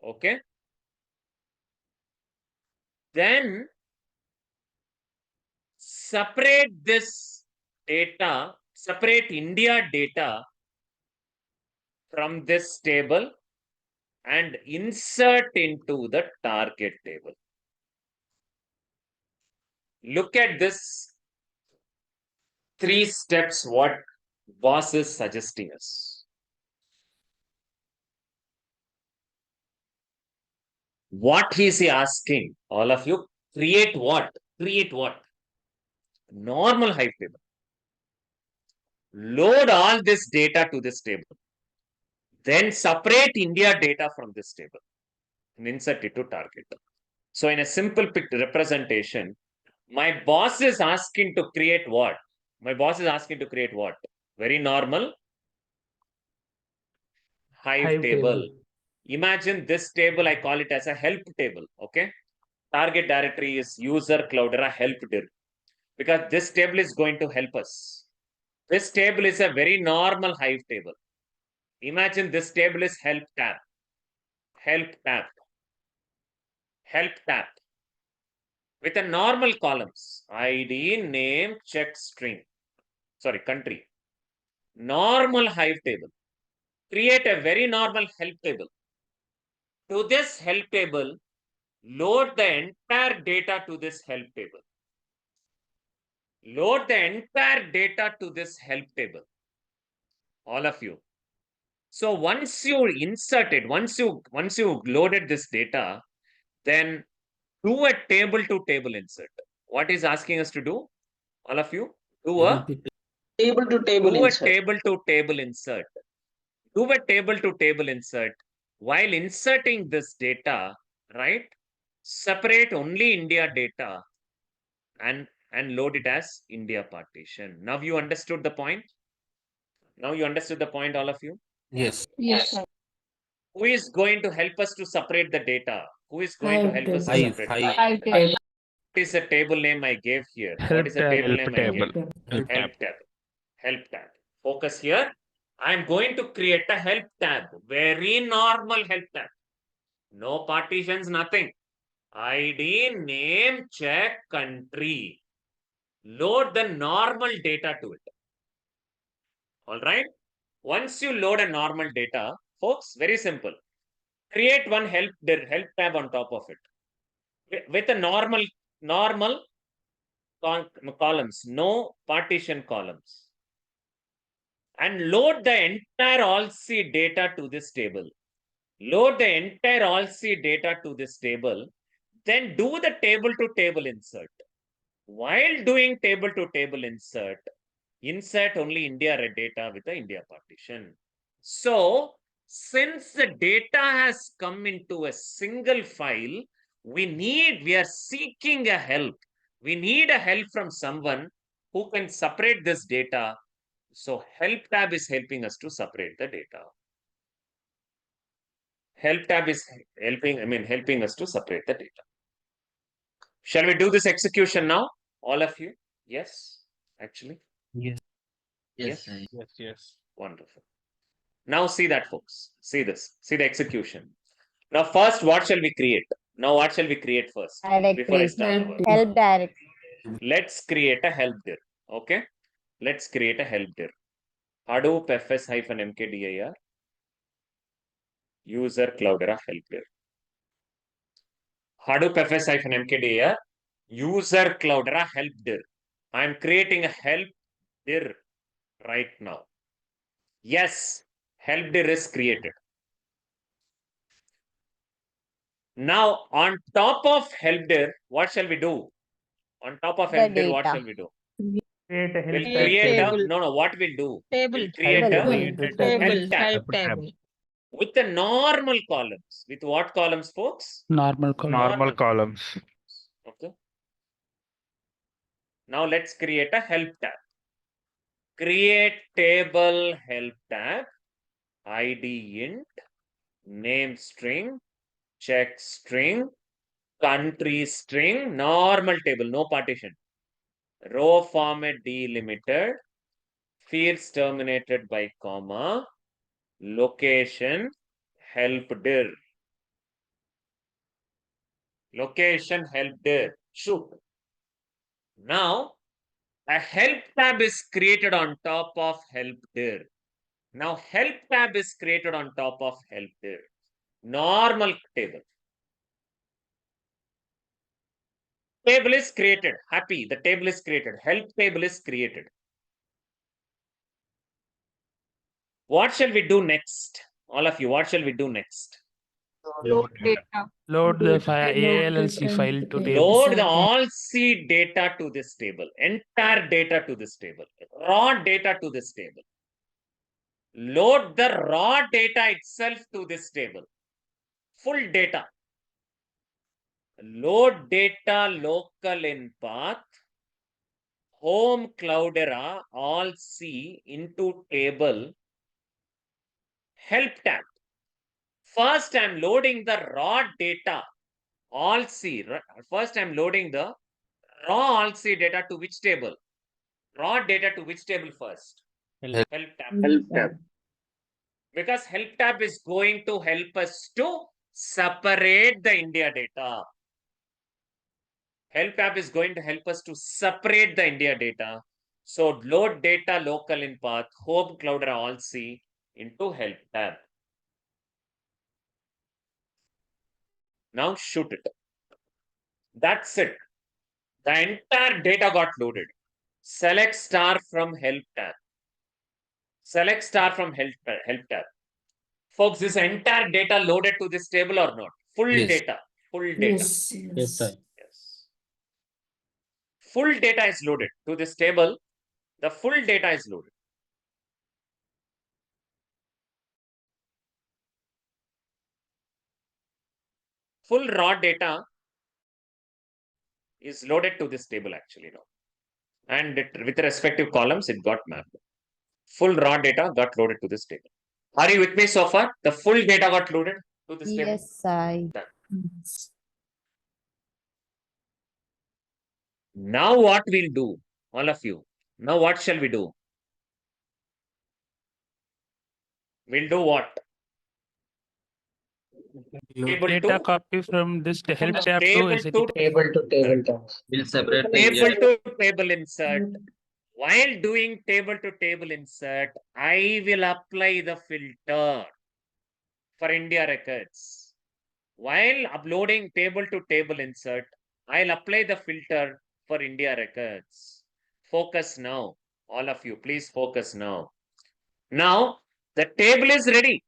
Speaker 1: Okay. Then separate this data, separate India data from this table and insert into the target table. Look at this 3 steps what boss is suggesting us. What is he asking? All of you, create what? Create what? Normal Hive table. Load all this data to this table. Then separate India data from this table and insert it to target. So in a simple representation, my boss is asking to create what? My boss is asking to create what? Very normal Hive table. Imagine this table, I call it as a help table. Okay. Target directory is user Cloudera help dir, because this table is going to help us. This table is a very normal Hive table. Imagine this table is help tab. Help tab. Help tab. With a normal columns, ID, name, check string. Sorry, country. Normal Hive table. Create a very normal help table. To this help table, load the entire data to this help table. Load the entire data to this help table. All of you. So once you inserted, once you loaded this data, then do a table to table insert. What is asking us to do? All of you, do a
Speaker 5: Table to table
Speaker 1: do a
Speaker 5: insert.
Speaker 1: table to table insert. Do a table to table insert. While inserting this data, right? Separate only India data and load it as India partition. Now you understood the point? Now you understood the point, all of you?
Speaker 3: Yes.
Speaker 8: Yes, sir.
Speaker 1: Who is going to help us to separate the data? Who is going to
Speaker 4: Hive
Speaker 1: help us to
Speaker 4: table.
Speaker 1: separate?
Speaker 8: Hive table.
Speaker 1: What is the table name I gave here? What
Speaker 6: Help
Speaker 1: is the
Speaker 6: tab,
Speaker 1: table
Speaker 6: help
Speaker 1: name I
Speaker 6: table.
Speaker 1: gave?
Speaker 4: Help tab.
Speaker 1: Help tab. Help tab. Focus here. I'm going to create a help tab. Very normal help tab. No partitions, nothing. ID, name, check, country. Load the normal data to it. All right. Once you load a normal data, folks, very simple. Create one help tab on top of it with a normal columns, no partition columns, and load the entire all-C data to this table. Load the entire all-C data to this table. Then do the table to table insert. While doing table to table insert only India data with the India partition. So since the data has come into a single file, we are seeking a help. We need a help from someone who can separate this data. So help tab is helping us to separate the data. Help tab is helping us to separate the data. Shall we do this execution now? All of you? Yes, actually.
Speaker 3: Yes.
Speaker 1: Yes.
Speaker 6: Yes.
Speaker 1: Wonderful. Now see that, folks. See this. See the execution. Now first, what shall we create? Now what shall we create first? Before I start our
Speaker 8: Help directory.
Speaker 1: let's create a help dir. Okay. Let's create a help dir. Hadoop fs-mkdir user Cloudera help dir. Hadoop fs-mkdir user Cloudera help dir. I'm creating a help dir right now. Yes, help dir is created. Now on top of help dir, what shall we do? On top of help dir, what shall we do?
Speaker 12: Create a
Speaker 1: We'll
Speaker 12: help
Speaker 1: create
Speaker 12: tab.
Speaker 1: a what we'll do?
Speaker 9: Table.
Speaker 1: We'll create a
Speaker 4: Table.
Speaker 1: help tab with the normal columns. With what columns, folks?
Speaker 6: Normal columns.
Speaker 1: Okay. Now let's create a help tab. Create table help tab, ID int, name string, check string, country string, normal table, no partition. Row format delimited, fields terminated by comma, location, help dir. Location, help dir. Shoot. Now, a help tab is created on top of help dir. Now, help tab is created on top of help dir. Normal table. Table is created. Happy. The table is created. Help table is created. What shall we do next? All of you, what shall we do next?
Speaker 9: Load data.
Speaker 6: Load the
Speaker 4: Load
Speaker 6: ALLC
Speaker 4: data
Speaker 6: file
Speaker 4: into
Speaker 6: to
Speaker 4: the
Speaker 6: table.
Speaker 1: Load
Speaker 4: SI
Speaker 1: the
Speaker 4: tab.
Speaker 1: all C data to this table, entire data to this table, raw data to this table. Load the raw data itself to this table, full data. Load data local in path, home Cloudera, all C into table, help tab. First, I'm loading the raw data, all C. First, I'm loading the raw all C data to which table? Raw data to which table first?
Speaker 3: Help.
Speaker 1: Help tab. Because help tab is going to help us to separate the India data. Help tab is going to help us to separate the India data. So load data local in path, home Cloudera all C into help tab. Now shoot it. That's it. The entire data got loaded. Select star from help tab. Select star from help tab. Folks, this entire data loaded to this table or not? Full
Speaker 3: Yes.
Speaker 1: data. Full data.
Speaker 4: Yes,
Speaker 3: Yes,
Speaker 4: yes.
Speaker 3: sir.
Speaker 1: Yes. Full data is loaded to this table. The full data is loaded. Full raw data is loaded to this table actually now. And with the respective columns, it got mapped. Full raw data got loaded to this table. Are you with me so far? The full data got loaded to this table.
Speaker 4: Yes, I.
Speaker 1: Now what we'll do, all of you, now what shall we do? We'll do what? Table
Speaker 6: Data
Speaker 1: to
Speaker 6: copy from this help
Speaker 1: from
Speaker 6: tab to
Speaker 1: table
Speaker 6: SAT
Speaker 1: to
Speaker 6: tab.
Speaker 3: Table to table task. We'll separate the
Speaker 1: table
Speaker 3: India.
Speaker 1: to table insert. While doing table to table insert, I will apply the filter for India records. While uploading table to table insert, I'll apply the filter for India records. Focus now. All of you, please focus now. Now, the table is ready.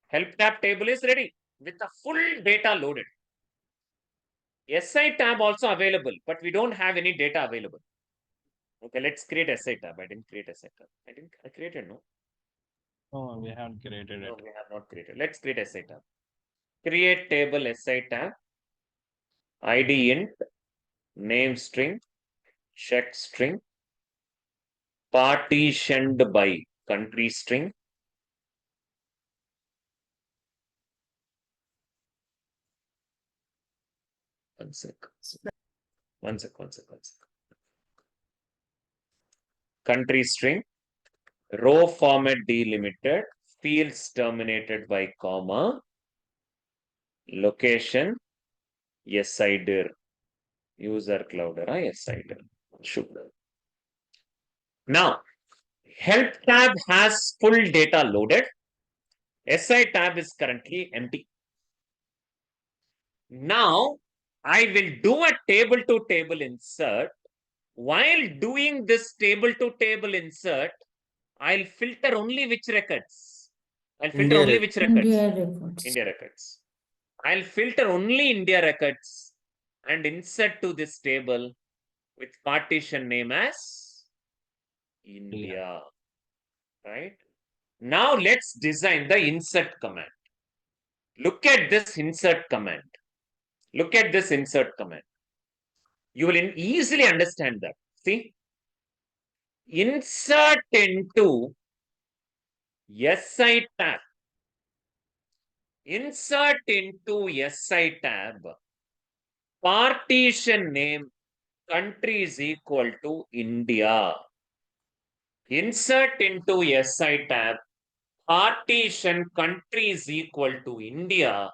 Speaker 1: Help tab table is ready with the full data loaded. SI tab also available, but we don't have any data available. Okay, let's create SI tab. I didn't create SI tab. I created, no?
Speaker 6: Oh, we haven't created
Speaker 1: No,
Speaker 6: it.
Speaker 1: we have not created. Let's create SI tab. Create table SI tab. ID int, name string, check string, partitioned by country string. One sec. Country string, row format delimited, fields terminated by comma, location, SI dir, user Cloudera, SI dir. Should. Now, help tab has full data loaded. SI tab is currently empty. Now, I will do a table to table insert. While doing this table to table insert, I'll filter only which records. I'll filter
Speaker 3: India
Speaker 1: only which records.
Speaker 4: India records.
Speaker 1: India records. I'll filter only India records and insert to this table with partition name as India. Right? Now let's design the insert command. Look at this insert command. Look at this insert command. You will easily understand that. See? Insert into SI tab. Insert into SI tab. Partition name country is equal to India. Insert into SI tab. Partition country is equal to India.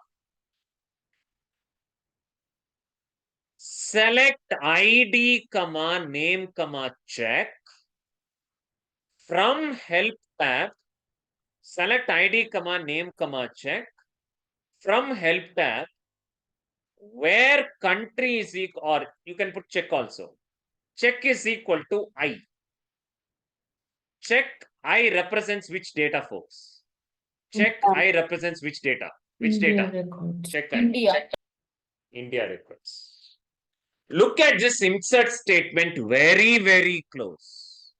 Speaker 1: Select ID, comma, name, comma, check. From help tab, select ID, comma, name, comma, check. From help tab, where country is equal, or you can put check also. Check is equal to I. Check I represents which data, folks? Check I represents which data? Which
Speaker 4: India
Speaker 1: data?
Speaker 4: records.
Speaker 1: Check I.
Speaker 8: India.
Speaker 1: India records. Look at this insert statement very, very close.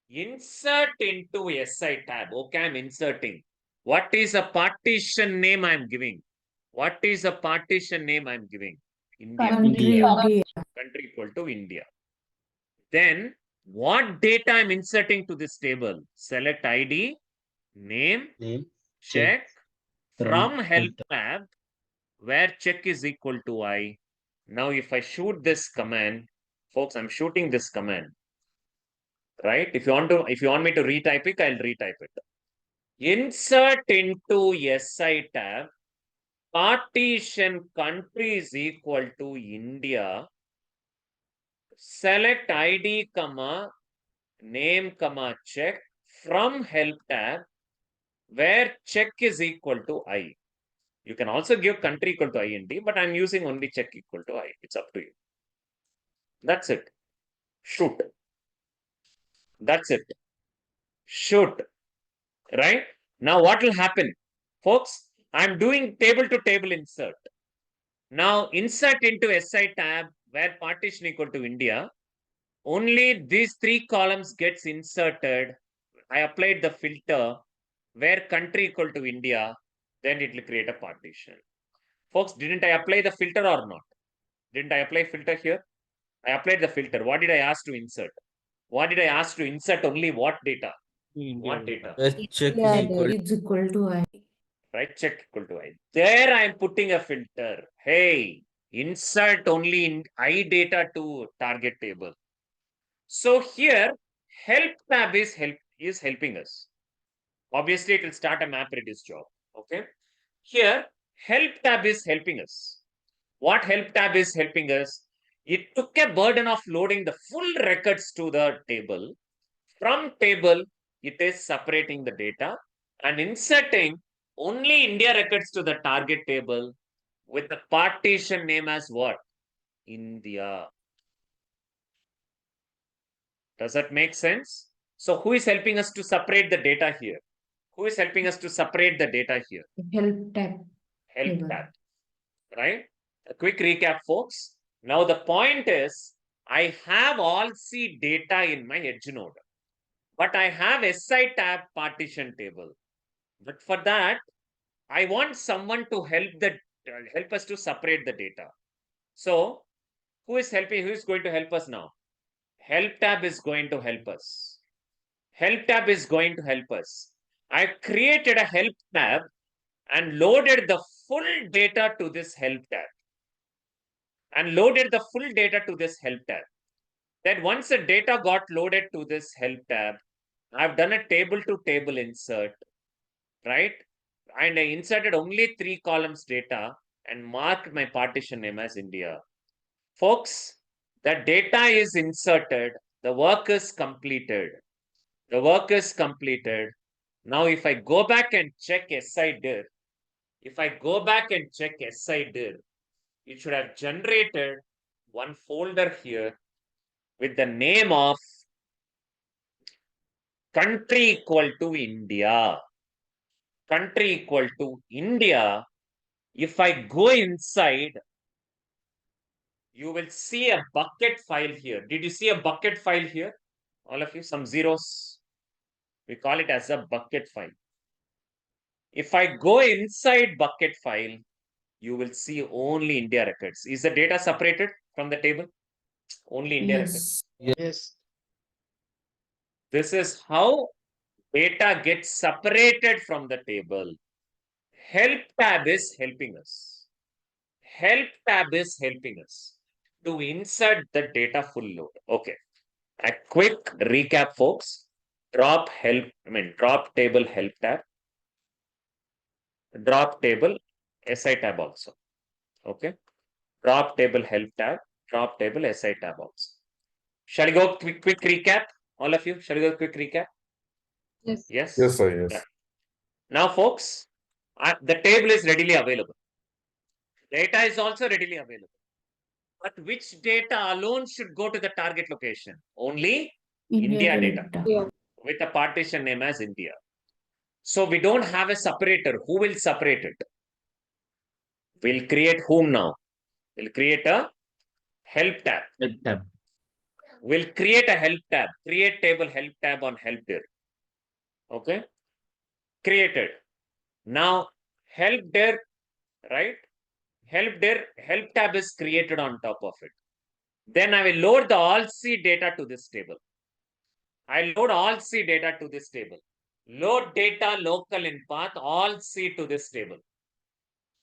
Speaker 1: Insert into SI tab. Okay, I'm inserting. What is a partition name I'm giving? What is a partition name I'm giving? India.
Speaker 4: Country India.
Speaker 1: Country equal to India. Then what data I'm inserting to this table? Select ID, name,
Speaker 3: Name.
Speaker 1: check
Speaker 3: From
Speaker 1: from help tab, where check is equal to I. Now, if I shoot this command, folks, I'm shooting this command, right? If you want me to retype it, I'll retype it. Insert into SI tab, partition country is equal to India. Select ID, comma, name, comma, check from help tab, where check is equal to I. You can also give country equal to INT, but I'm using only check equal to I. It's up to you. That's it. Shoot. That's it. Shoot. Right? Now what will happen? Folks, I'm doing table to table insert. Now insert into SI tab where partition equal to India. Only these three columns gets inserted. I applied the filter where country equal to India. Then it will create a partition. Folks, didn't I apply the filter or not? Didn't I apply filter here? I applied the filter. What did I ask to insert? What did I ask to insert? Only what data? What data?
Speaker 3: check
Speaker 4: Yeah,
Speaker 3: is equal.
Speaker 4: it's equal to I.
Speaker 1: Right? Check equal to I. There I am putting a filter. Hey, insert only in I data to target table. So here, help tab is helping us. Obviously, it will start a map reduce job. Okay. Here, help tab is helping us. What help tab is helping us? It took a burden of loading the full records to the table. From table, it is separating the data and inserting only India records to the target table with the partition name as what? India. Does that make sense? So who is helping us to separate the data here? Who is helping us to separate the data here?
Speaker 4: Help tab.
Speaker 1: Help
Speaker 4: Table.
Speaker 1: tab. Right? A quick recap, folks. Now the point is, I have all C data in my edge node, but I have SI tab partition table. But for that, I want someone to help us to separate the data. So who is helping? Who is going to help us now? Help tab is going to help us. Help tab is going to help us. I created a help tab and loaded the full data to this help tab. And loaded the full data to this help tab. Then once the data got loaded to this help tab, I've done a table to table insert, right? And I inserted only 3 columns data and marked my partition name as India. Folks, the data is inserted, the work is completed. The work is completed. Now, if I go back and check SIDIR, if I go back and check SIDIR, it should have generated one folder here with the name of country equal to India. Country equal to India. If I go inside, you will see a bucket file here. Did you see a bucket file here? All of you, some zeros. We call it as a bucket file. If I go inside bucket file, you will see only India records. Is the data separated from the table? Only India records.
Speaker 4: Yes.
Speaker 3: Yes.
Speaker 1: This is how data gets separated from the table. Help tab is helping us. Help tab is helping us to insert the data full load. Okay. A quick recap, folks. Drop table help tab. Drop table SI tab also. Okay. Drop table help tab. Drop table SI tab also. Shall we go quick recap? All of you, shall we go quick recap?
Speaker 9: Yes.
Speaker 1: Yes.
Speaker 11: Yes, sir. Yes.
Speaker 1: Yeah. Now, folks, the table is readily available. Data is also readily available. But which data alone should go to the target location? Only India data.
Speaker 9: Yeah.
Speaker 1: with a partition name as India. So we don't have a separator. Who will separate it? We'll create whom now? We'll create a help tab.
Speaker 3: Help tab.
Speaker 1: We'll create a help tab. Create table help tab on help dir. Okay. Created. Now help dir, right? Help dir, help tab is created on top of it. Then I will load the all C data to this table. I load all C data to this table. Load data local in path all C to this table.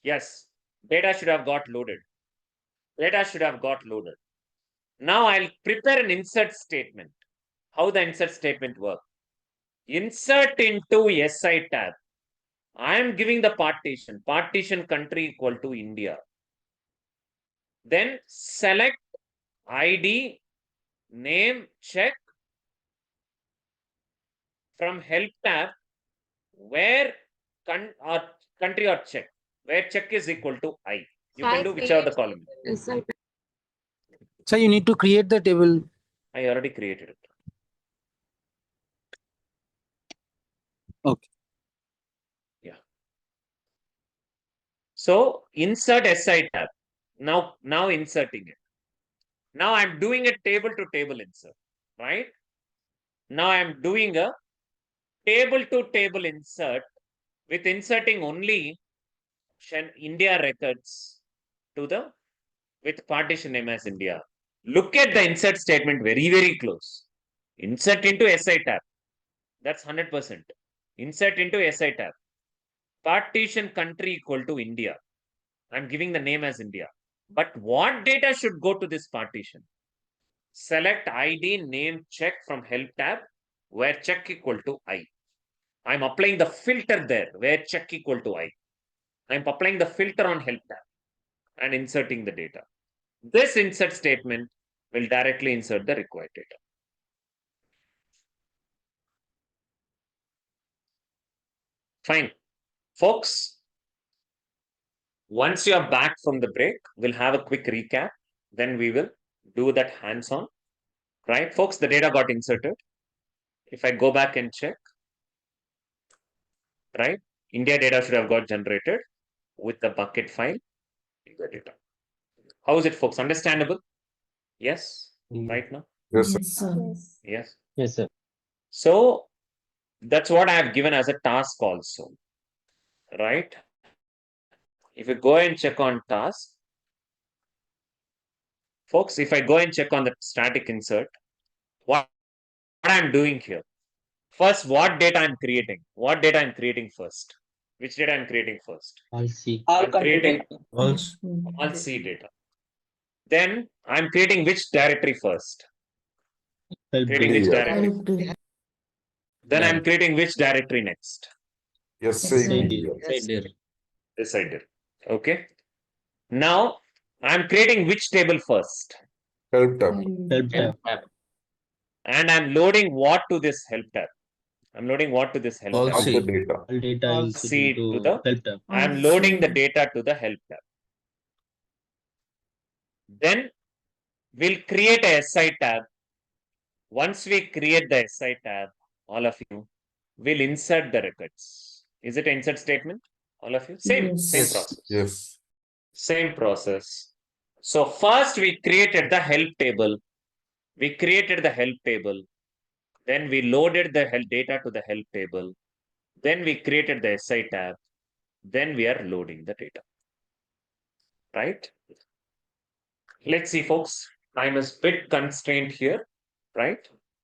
Speaker 1: Yes, data should have got loaded. Data should have got loaded. Now I'll prepare an insert statement. How the insert statement works? Insert into SI tab. I am giving the partition country equal to India. Then select ID, name, check from help tab where country or check, where check is equal to I. You can do whichever the column.
Speaker 9: SI.
Speaker 12: So you need to create the table.
Speaker 1: I already created it.
Speaker 12: Okay.
Speaker 1: Yeah. So insert SI tab. Now inserting it. Now I'm doing a table to table insert, right? Now I'm doing a table to table insert with inserting only India records to the with partition name as India. Look at the insert statement very, very close. Insert into SI tab. That's 100%. Insert into SI tab. Partition country equal to India. I'm giving the name as India. But what data should go to this partition? Select ID, name, check from help tab where check equal to I. I'm applying the filter there where check equal to I. I'm applying the filter on help tab and inserting the data. This insert statement will directly insert the required data. Fine. Folks, once you are back from the break, we'll have a quick recap. Then we will do that hands-on. Right, folks, the data got inserted. If I go back and check, right, India data should have got generated with the bucket file in the data. How is it, folks? Understandable? Yes, right now?
Speaker 4: Yes, sir.
Speaker 8: Yes.
Speaker 1: Yes.
Speaker 3: Yes, sir.
Speaker 1: So that's what I have given as a task also, right? If you go and check on task, folks, if I go and check on the static insert, what I'm doing here, first, what data I'm creating? What data I'm creating first? Which data I'm creating first?
Speaker 3: I'll see.
Speaker 5: All
Speaker 1: I'm
Speaker 5: country
Speaker 1: creating
Speaker 5: data.
Speaker 1: all C data. Then I'm creating which directory first?
Speaker 3: Help
Speaker 1: Creating which directory?
Speaker 4: Help.
Speaker 1: Then I'm creating which directory next?
Speaker 3: Right there.
Speaker 1: This I did. Okay. Now I'm creating which table first?
Speaker 3: Help tab.
Speaker 1: And I'm loading what to this help tab? I'm loading what to this help tab?
Speaker 3: All data
Speaker 1: All
Speaker 3: is
Speaker 1: C to
Speaker 3: into
Speaker 1: the
Speaker 3: help tab.
Speaker 1: I'm loading the data to the help tab. Then we'll create a SI tab. Once we create the SI tab, all of you will insert the records. Is it an insert statement? All of you? Same process.
Speaker 11: Yes.
Speaker 1: Same process. So first we created the help table. We created the help table. Then we loaded the help data to the help table. Then we created the SI tab. Then we are loading the data. Right? Let's see, folks. Time is bit constrained here, right?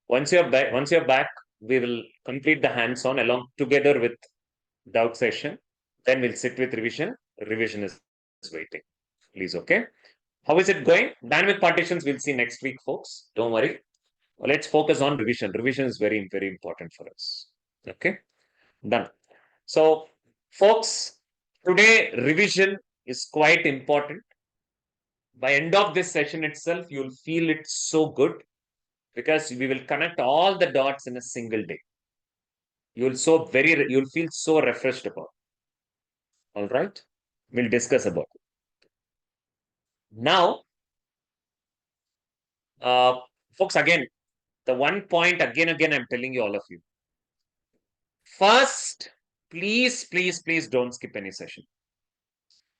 Speaker 1: Once you're back, we will complete the hands-on along together with doubt session. Then we'll sit with revision. Revision is waiting. Please, okay? How is it going? Dynamic partitions we'll see next week, folks. Don't worry. Let's focus on revision. Revision is very, very important for us. Okay? Done. So, folks, today revision is quite important. By end of this session itself, you'll feel it so good because we will connect all the dots in a single day. You'll feel so refreshed about it. All right? We'll discuss about it. Now, folks, again, the one point again, I'm telling you, all of you, First, please don't skip any session.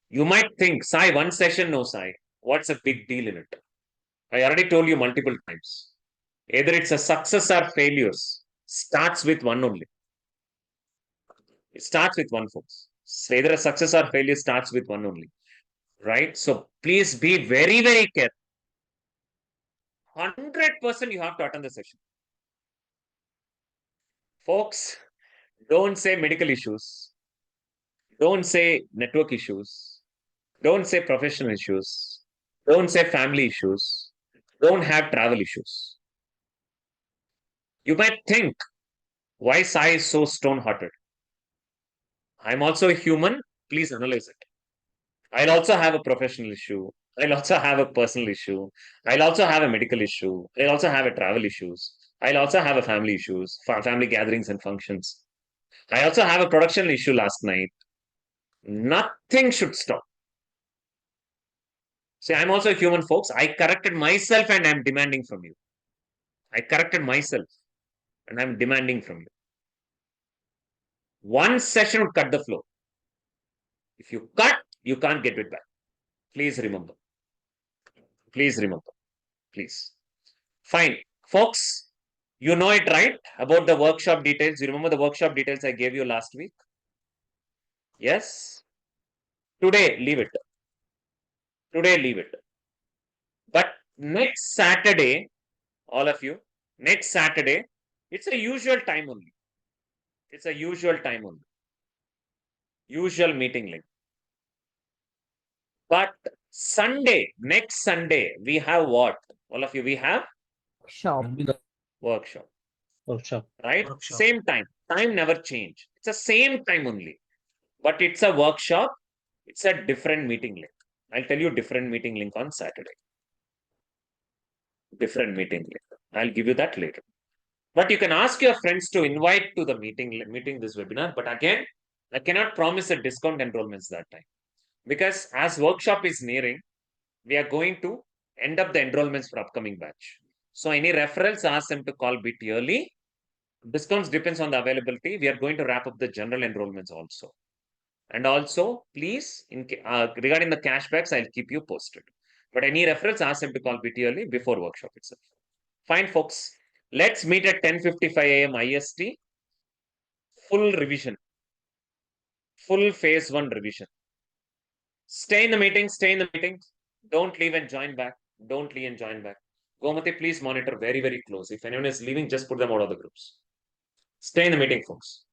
Speaker 1: You might think, Sai, one session, no Sai. What's a big deal in it? I already told you multiple times. Either it's a success or failures. Starts with one only. It starts with one, folks. So either a success or failure starts with one only. Right? So please be very, very careful. 100% you have to attend the session. Folks, don't say medical issues. Don't say network issues. Don't say professional issues. Don't say family issues. Don't have travel issues. You might think, why Sai is so stone-hearted? I'm also a human. Please analyze it. I'll also have a professional issue. I'll also have a personal issue. I'll also have a medical issue. I'll also have a travel issues. I'll also have a family issues, family gatherings and functions. I also have a production issue last night. Nothing should stop. See, I'm also a human, folks. I corrected myself and I'm demanding from you. I corrected myself and I'm demanding from you. One session would cut the flow. If you cut, you can't get it back. Please remember. Please remember. Please. Fine. Folks, you know it, right? About the workshop details. You remember the workshop details I gave you last week? Yes? Today, leave it. Today, leave it. But next Saturday, all of you, next Saturday, it's a usual time only. It's a usual time only. Usual meeting link. But Sunday, next Sunday, we have what? All of you, we have
Speaker 4: Shop.
Speaker 1: workshop.
Speaker 12: Workshop.
Speaker 1: Right? Same time. Time never change. It's the same time only. But it's a workshop. It's a different meeting link. I'll tell you different meeting link on Saturday. Different meeting link. I'll give you that later. But you can ask your friends to invite to the meeting this webinar. But again, I cannot promise a discount enrollments that time. Because as workshop is nearing, we are going to end up the enrollments for upcoming batch. So any referrals, ask them to call bit early. Discounts depends on the availability. We are going to wrap up the general enrollments also. And also, please, regarding the cashbacks, I'll keep you posted. But any referrals, ask them to call bit early before workshop itself. Fine, folks. Let's meet at 10:55 a.m. IST. Full revision. Full phase 1 revision. Stay in the meeting. Stay in the meeting. Don't leave and join back. Don't leave and join back. Gomati, please monitor very, very close. If anyone is leaving, just put them out of the groups. Stay in the meeting, folks.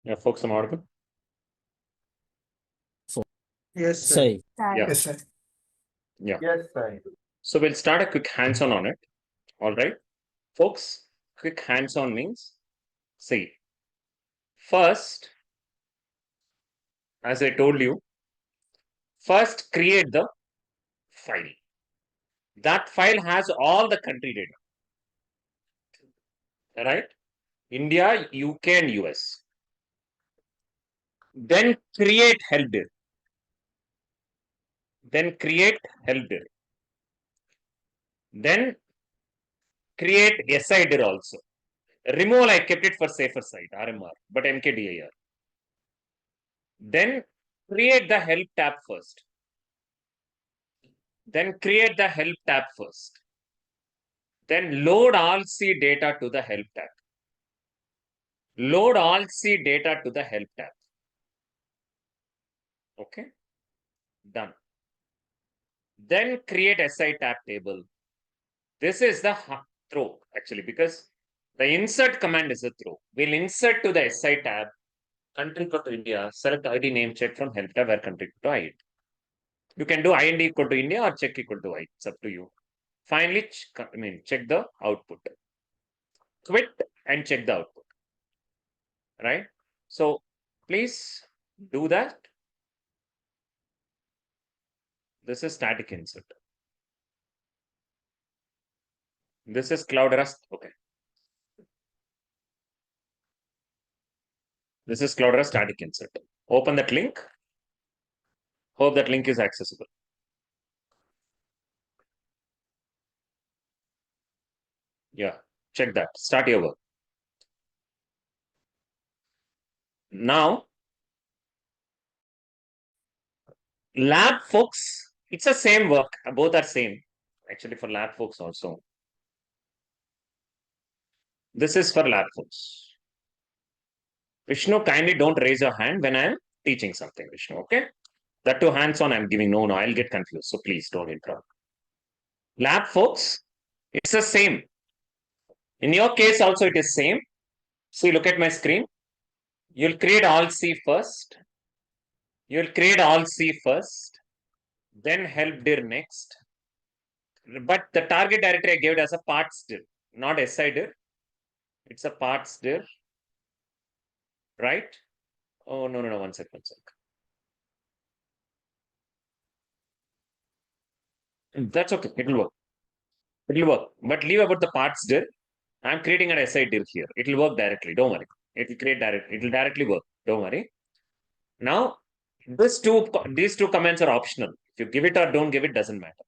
Speaker 1: Yeah, folks, am I audible?
Speaker 3: Yes,
Speaker 12: Sai.
Speaker 1: Yeah.
Speaker 3: Yes, sir.
Speaker 1: Yeah.
Speaker 3: Yes, sir.
Speaker 1: So we'll start a quick hands-on on it. All right, folks, quick hands-on means, see, first, as I told you, first create the file. That file has all the country data. Right? India, UK, and US. Then create help dir. Then create help dir. Then create SI dir also. Remove, I kept it for safer side, RMR, but MKDIR. Then create the help tab first. Then create the help tab first. Then load all C data to the help tab. Load all C data to the help tab. Okay, done. Then create SI tab table. This is the throw actually, because the insert command is a throw. We'll insert to the SI tab, country code to India, select ID name, check from help tab where country code to ID. You can do IND equal to India or check equal to I. It's up to you. Finally, check the output. Quit and check the output. Right? So please do that. This is static insert. This is Cloudera. Okay. This is Cloudera static insert. Open that link. Hope that link is accessible. Yeah, check that. Start your work. Now, lab folks, it's the same work. Both are same. Actually, for lab folks also. This is for lab folks. Vishnu, kindly don't raise your hand when I'm teaching something, Vishnu, okay? That two hands on I'm giving. No, I'll get confused. So please don't interrupt. Lab folks, it's the same. In your case also it is same. See, look at my screen. You'll create all C first. You'll create all C first. Then help dir next. But the target directory I gave it as a parts dir, not SI dir. It's a parts dir. Right? Oh, no, 1 sec. That's okay. It'll work. But leave about the parts dir. I'm creating an SI dir here. It'll work directly. Don't worry. It'll directly work. Don't worry. Now, these two commands are optional. If you give it or don't give it, doesn't matter.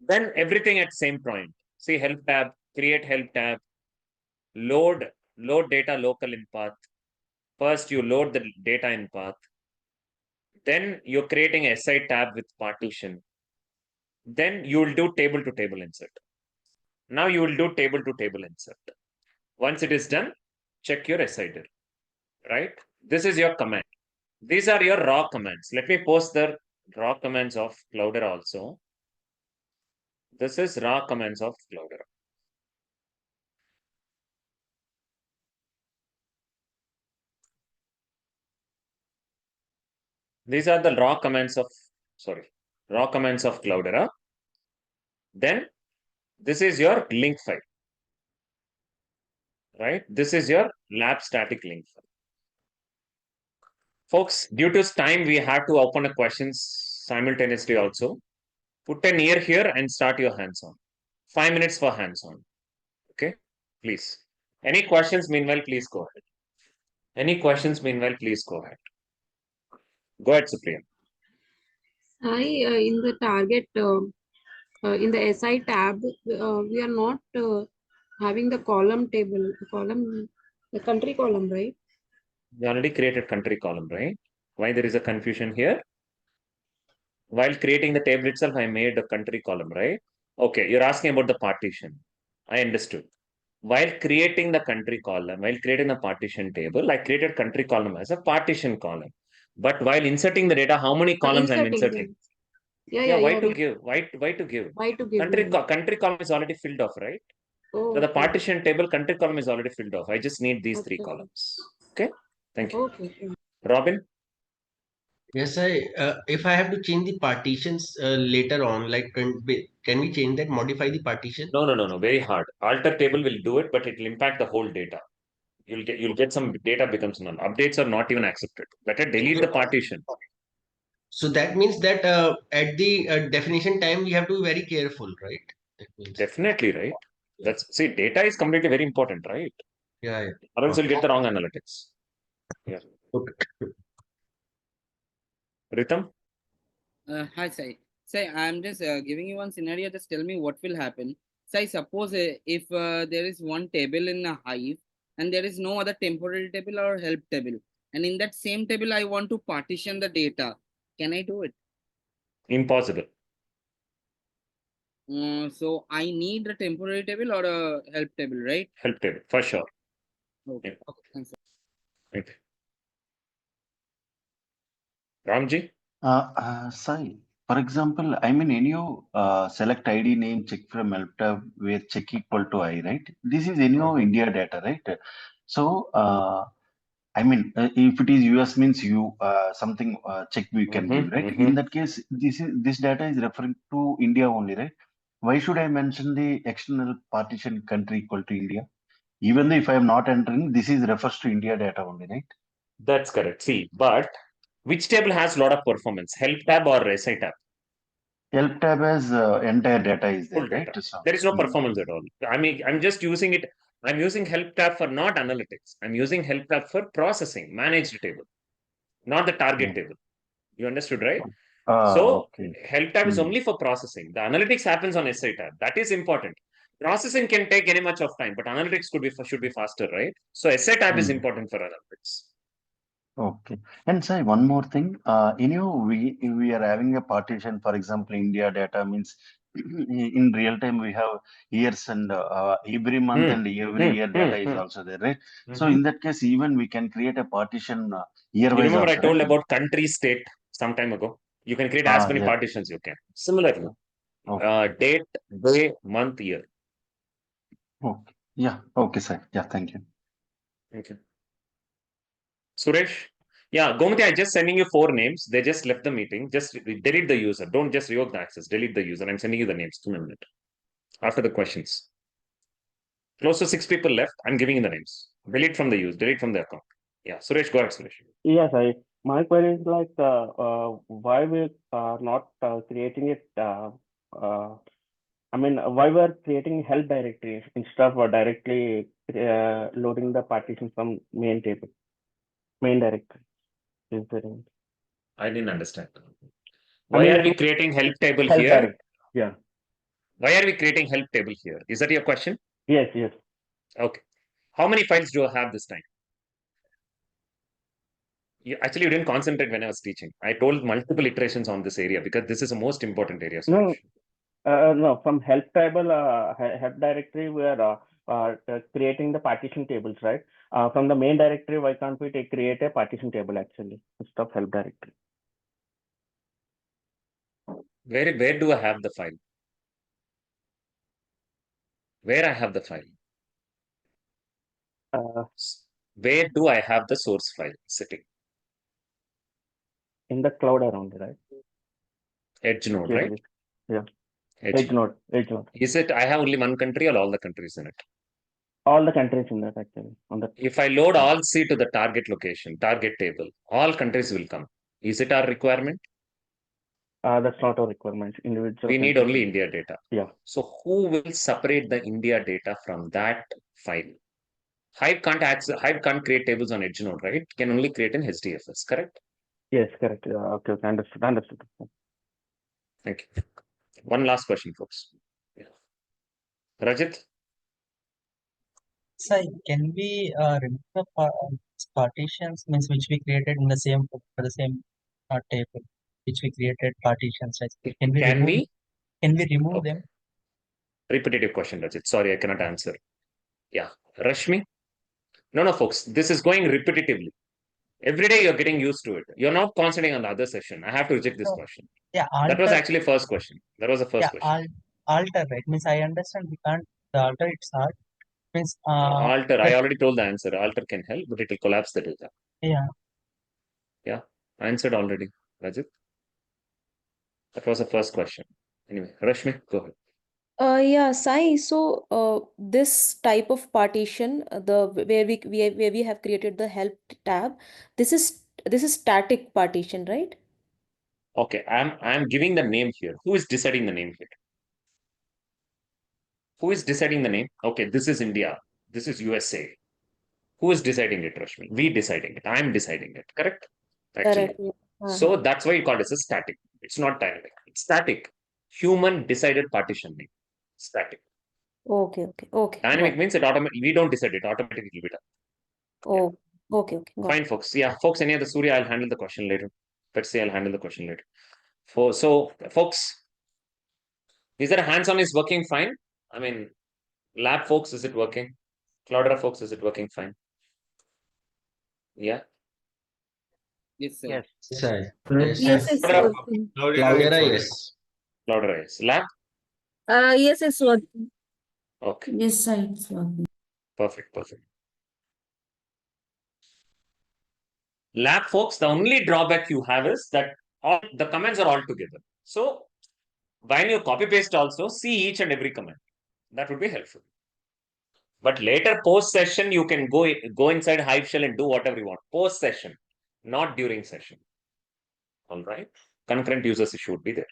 Speaker 1: Then everything at same point. See help tab, create help tab, load data local in path. First, you load the data in path. Then you're creating a SI tab with partition. Then you will do table to table insert. Now you will do table to table insert. Once it is done, check your SI dir. Right? This is your command. These are your raw commands. Let me post the raw commands of Cloudera also. This is raw commands of Cloudera. These are the raw commands of Cloudera. Then this is your link file. Right? This is your lab static link file. Folks, due to time, we have to open a questions simultaneously also. Put an ear here and start your hands-on. 5 minutes for hands-on. Okay? Please. Any questions meanwhile, please go ahead. Go ahead. Go ahead, Supriya.
Speaker 9: In the target, in the SI tab, we are not having the column table, the country column, right?
Speaker 1: We already created country column, right? Why there is a confusion here? While creating the table itself, I made a country column, right? Okay, you're asking about the partition. I understood. While creating the country column, while creating the partition table, I created country column as a partition column. But while inserting the data, how many columns I'm inserting? Why to give? Country column is already filled off, right?
Speaker 9: Oh,
Speaker 1: So the partition table country column is already filled off. I just need these 3 columns. Okay. Thank you.
Speaker 9: Okay.
Speaker 1: Robin?
Speaker 5: Yes, if I have to change the partitions later on, like can we change that, modify the partition?
Speaker 1: No. Very hard. Alter table will do it, but it will impact the whole data. You'll get some data becomes null. Updates are not even accepted. Better delete the partition.
Speaker 5: So that means that at the definition time, we have to be very careful, right? That means,
Speaker 1: Definitely, right? See, data is completely very important, right?
Speaker 5: yeah.
Speaker 1: Or else you'll get the wrong analytics. Yeah.
Speaker 5: Okay.
Speaker 1: Ritam?
Speaker 2: Hi, Sai. Sai, I'm just giving you one scenario. Just tell me what will happen. Sai, suppose if there is one table in a Hive and there is no other temporary table or help table, and in that same table I want to partition the data. Can I do it?
Speaker 1: Impossible.
Speaker 2: So I need a temporary table or a help table, right?
Speaker 1: Help table, for sure.
Speaker 2: Okay.
Speaker 1: Yeah.
Speaker 2: Okay. Thanks.
Speaker 1: Right. Ramji?
Speaker 13: Sai, for example, I mean, any select ID name check from help tab where check equal to I, right? This is any India data, right? So, I mean, if it is US means you something check we can give, right? In that case, this data is referring to India only, right? Why should I mention the external partition country equal to India? Even though if I am not entering, this is refers to India data only, right?
Speaker 1: That's correct. See, but which table has a lot of performance? Help tab or SI tab?
Speaker 13: Help tab has entire data is there,
Speaker 1: Full
Speaker 13: right?
Speaker 1: data.
Speaker 13: So,
Speaker 1: There is no performance at all. I mean, I'm just using it. I'm using help tab for not analytics. I'm using help tab for processing, managed table, not the target table. You understood, right? So
Speaker 13: okay.
Speaker 1: help tab is only for processing. The analytics happens on SI tab. That is important. Processing can take any much of time, but analytics should be faster, right? So SI tab is important for analytics.
Speaker 13: Okay. And say one more thing. We are having a partition, for example, India data means in real time we have years and every month and every year data is also there, right? So in that case, even we can create a partition year
Speaker 1: You
Speaker 13: wise
Speaker 1: remember I
Speaker 13: also,
Speaker 1: told
Speaker 13: right?
Speaker 1: about country state some time ago. You can create as many
Speaker 13: Yeah.
Speaker 1: partitions you can. Similarly, date, day, month, year.
Speaker 13: Okay. Yeah. Okay, sir. Yeah. Thank you.
Speaker 1: Thank you. Suresh? Yeah, Gomati, I just sending you 4 names. They just left the meeting. Just delete the user. Don't just revoke the access. Delete the user. I'm sending you the names. 2 minutes. After the questions. Close to 6 people left. I'm giving you the names. Delete from the user. Delete from the account. Yeah, Suresh, go ahead, Suresh.
Speaker 14: Yes, my query is like why we are not creating it. I mean, why we are creating help directory instead of directly loading the partition from main table, main directory. Is there any?
Speaker 1: I didn't understand. Why are we creating help table
Speaker 14: help
Speaker 1: here?
Speaker 14: Direct. Yeah.
Speaker 1: Why are we creating help table here? Is that your question?
Speaker 14: Yes, yes.
Speaker 1: Okay. How many files do I have this time? Actually, you didn't concentrate when I was teaching. I told multiple iterations on this area because this is the most important area.
Speaker 14: No, no. From help table, help directory, we are creating the partition tables, right? From the main directory, why can't we create a partition table actually instead of help directory?
Speaker 1: Where do I have the file? Where I have the file? Where do I have the source file sitting?
Speaker 14: In the cloud around, right?
Speaker 1: Edge node, right?
Speaker 14: Yeah.
Speaker 1: Edge
Speaker 14: node.
Speaker 1: Is it I have only one country or all the countries in it?
Speaker 14: All the countries in that actually.
Speaker 1: If I load all C to the target location, target table, all countries will come. Is it our requirement?
Speaker 14: That's not a requirement. Individual.
Speaker 1: We need only India data.
Speaker 14: Yeah.
Speaker 1: So who will separate the India data from that file? Hive can't create tables on Edge node, right? Can only create in HDFS, correct?
Speaker 14: Yes, correct. Yeah, okay, understood.
Speaker 1: Thank you. One last question, folks. Yeah. Rajit?
Speaker 15: Sai, can we remove the partitions means which we created in the same for the same table, which we created partitions? Right? Can we remove them?
Speaker 1: Repetitive question, Rajit. Sorry, I cannot answer. Yeah. Rashmi? No, folks. This is going repetitively. Every day you're getting used to it. You're not concentrating on the other session. I have to reject this question.
Speaker 15: Yeah,
Speaker 1: that was actually first question. That was the first question.
Speaker 15: Alter, right? Means I understand we can't alter it's hard. Means
Speaker 1: alter. I already told the answer. Alter can help, but it will collapse the data.
Speaker 15: Yeah.
Speaker 1: Yeah, answered already, Rajat. That was the first question. Anyway, Rashmi, go ahead.
Speaker 16: Yeah, Sai. So, this type of partition, the where we have created the help tab, this is static partition, right?
Speaker 1: Okay, I'm giving the name here. Who is deciding the name here? Who is deciding the name? Okay, this is India. This is USA. Who is deciding it, Rashmi? We deciding it. I'm deciding it. Correct? Actually.
Speaker 16: Correct. Yeah.
Speaker 1: So that's why you call it as static. It's not dynamic. It's static. Human decided partition name. Static.
Speaker 16: Okay.
Speaker 1: Dynamic means it automatically. We don't decide it. Automatically will be done.
Speaker 16: Oh, okay. Got
Speaker 1: Fine,
Speaker 16: it.
Speaker 1: folks. Yeah, folks. Any other Surya? I'll handle the question later. Let's say I'll handle the question later. So, folks, is there a hands-on is working fine? I mean, lab folks, is it working? Cloudera folks, is it working fine? Yeah.
Speaker 2: Yes, sir.
Speaker 5: Yes.
Speaker 4: Yes, it's
Speaker 1: Cloudera,
Speaker 4: working.
Speaker 5: Cloudera, yes.
Speaker 1: Cloudera, yes. Lab?
Speaker 4: Yes, it's working.
Speaker 1: Okay.
Speaker 4: Yes, sir, it's working.
Speaker 1: Perfect. Lab folks, the only drawback you have is that all the comments are all together. So while you copy paste also, see each and every comment. That would be helpful. But later post session, you can go inside Hive Shell and do whatever you want. Post session, not during session. All right. Concurrent users should be there.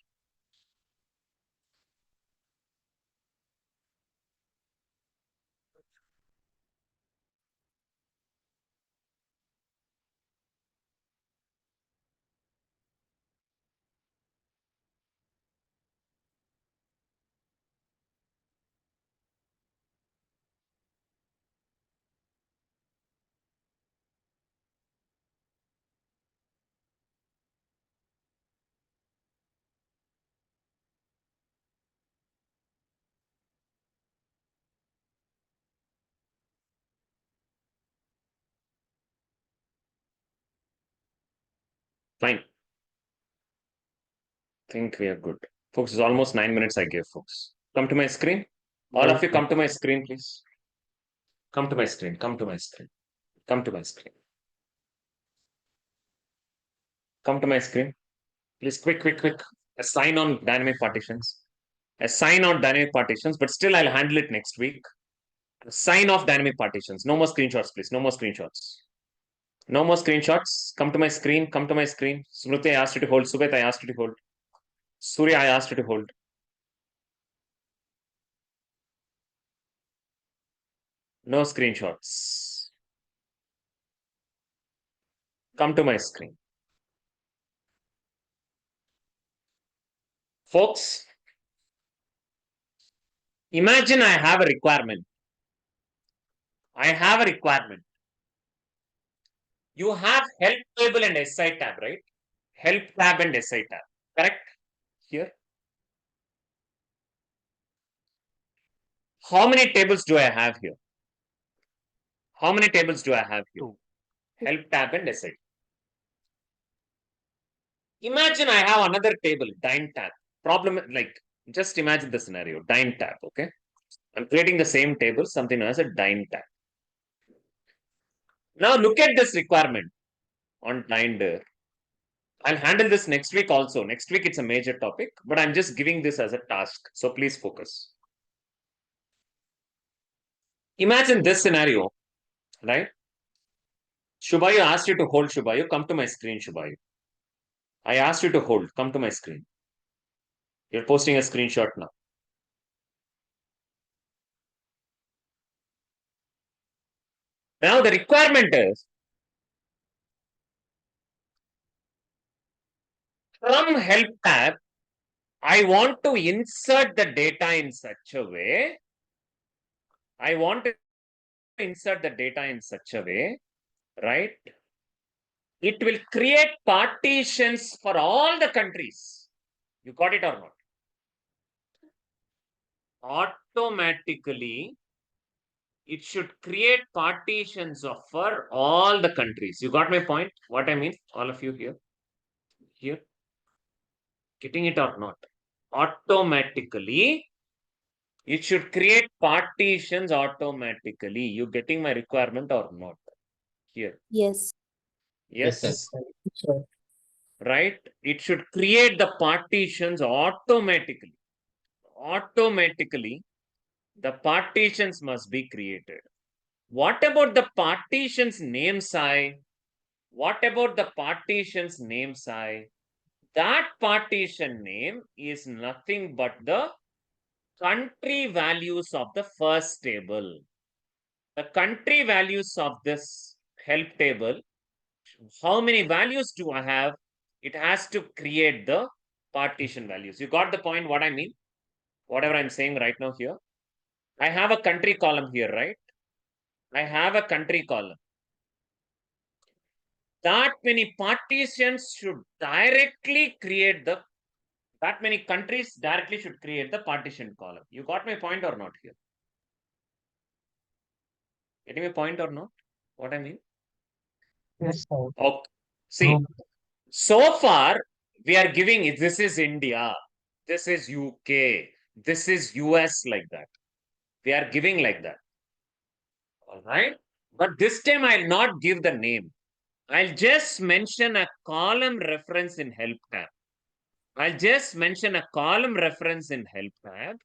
Speaker 1: Fine. Think we are good. Folks, it's almost 9 minutes I gave, folks. Come to my screen. All of you come to my screen, please. Come to my screen. Come to my screen. Come to my screen. Come to my screen. Please, quick. Assign on dynamic partitions. Assign on dynamic partitions, but still I'll handle it next week. Sign off dynamic partitions. No more screenshots, please. No more screenshots. No more screenshots. Come to my screen. Come to my screen. Smriti, I asked you to hold. Subet, I asked you to hold. Surya, I asked you to hold. No screenshots. Come to my screen. Folks, imagine I have a requirement. You have help table and SI tab, right? Help tab and SI tab, correct? Here. How many tables do I have here? Help tab and SI. Imagine I have another table, Dyn tab. Problem, like, just imagine the scenario, Dyn tab, okay? I'm creating the same table, something as a Dyn tab. Now look at this requirement on Dyn. I'll handle this next week also. Next week it's a major topic, but I'm just giving this as a task. So please focus. Imagine this scenario, right? Shubhayu asked you to hold. Shubhayu, come to my screen, Shubhayu. I asked you to hold. Come to my screen. You're posting a screenshot now. Now the requirement is from help tab, I want to insert the data in such a way. Right? It will create partitions for all the countries. You got it or not? Automatically, it should create partitions for all the countries. You got my point? What I mean? All of you here? Here? Getting it or not? Automatically, it should create partitions automatically. You getting my requirement or not? Here.
Speaker 16: Yes.
Speaker 1: Yes.
Speaker 3: Sir.
Speaker 1: Right? It should create the partitions automatically. Automatically, the partitions must be created. What about the partition's name, Sai? What about the partition's name, Sai? That partition name is nothing but the country values of the first table. The country values of this help table, how many values do I have? It has to create the partition values. You got the point what I mean? Whatever I'm saying right now here. I have a country column here, right? I have a country column. That many partitions should directly create the, that many countries directly should create the partition column. You got my point or not here? Getting my point or not? What I mean?
Speaker 15: Yes, sir.
Speaker 1: Okay. See, so far we are giving it, this is India, this is UK, this is US, like that. We are giving like that. All right. But this time I'll not give the name. I'll just mention a column reference in help tab. I'll just mention a column reference in help tab.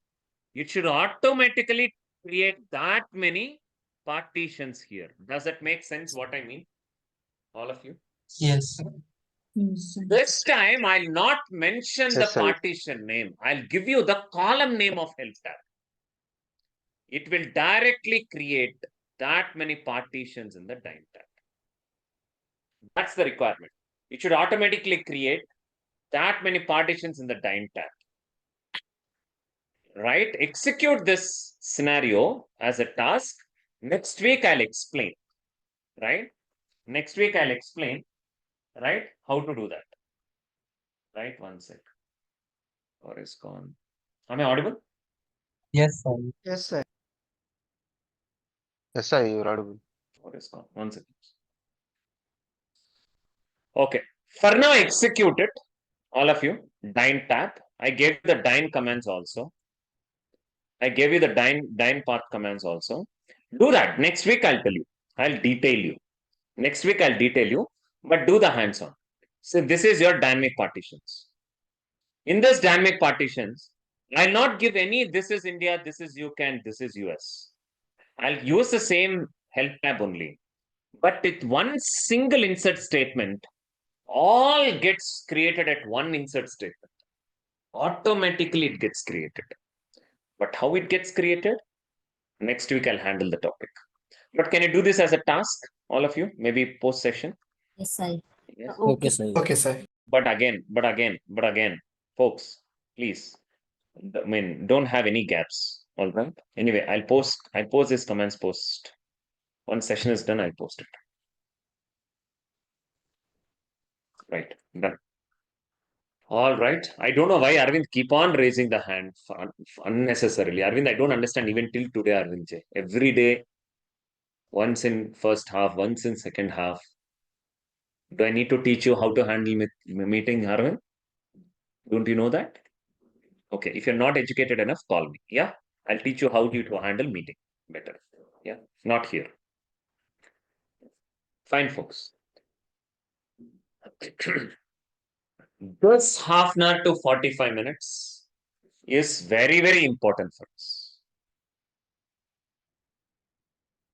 Speaker 1: It should automatically create that many partitions here. Does that make sense what I mean? All of you?
Speaker 15: Yes.
Speaker 1: This time I'll not mention the
Speaker 11: Yes, sir.
Speaker 1: partition name. I'll give you the column name of help tab. It will directly create that many partitions in the dime tab. That's the requirement. It should automatically create that many partitions in the dime tab. Right? Execute this scenario as a task. Next week I'll explain. Right? Next week I'll explain, right, how to do that. Right? One sec. Or is gone. Am I audible?
Speaker 15: Yes, sir.
Speaker 3: Yes, sir.
Speaker 11: Yes, sir, you're audible.
Speaker 1: Or is gone. One second. Okay. For now, execute it. All of you. Dine tab. I gave the dine commands also. I gave you the dine path commands also. Do that. Next week I'll tell you. I'll detail you. Next week I'll detail you, but do the hands-on. So this is your dynamic partitions. In this dynamic partitions, I'll not give any, this is India, this is UK, and this is US. I'll use the same help tab only. But with one single insert statement, all gets created at one insert statement. Automatically it gets created. But how it gets created? Next week I'll handle the topic. But can you do this as a task, all of you? Maybe post session?
Speaker 4: Yes, sir.
Speaker 1: Yes.
Speaker 3: Okay, sir. Okay, sir.
Speaker 1: But again, folks, please, I mean, don't have any gaps. All right. Anyway, I'll post this comments post. Once session is done, I'll post it. Right. Done. All right. I don't know why Arvind keep on raising the hand unnecessarily. Arvind, I don't understand even till today, Arvind J. Every day, once in first half, once in second half. Do I need to teach you how to handle meeting, Arvind? Don't you know that? Okay, if you're not educated enough, call me. Yeah, I'll teach you how to handle meeting better. Yeah, not here. Fine, folks. This half an hour to 45 minutes is very, very important for us.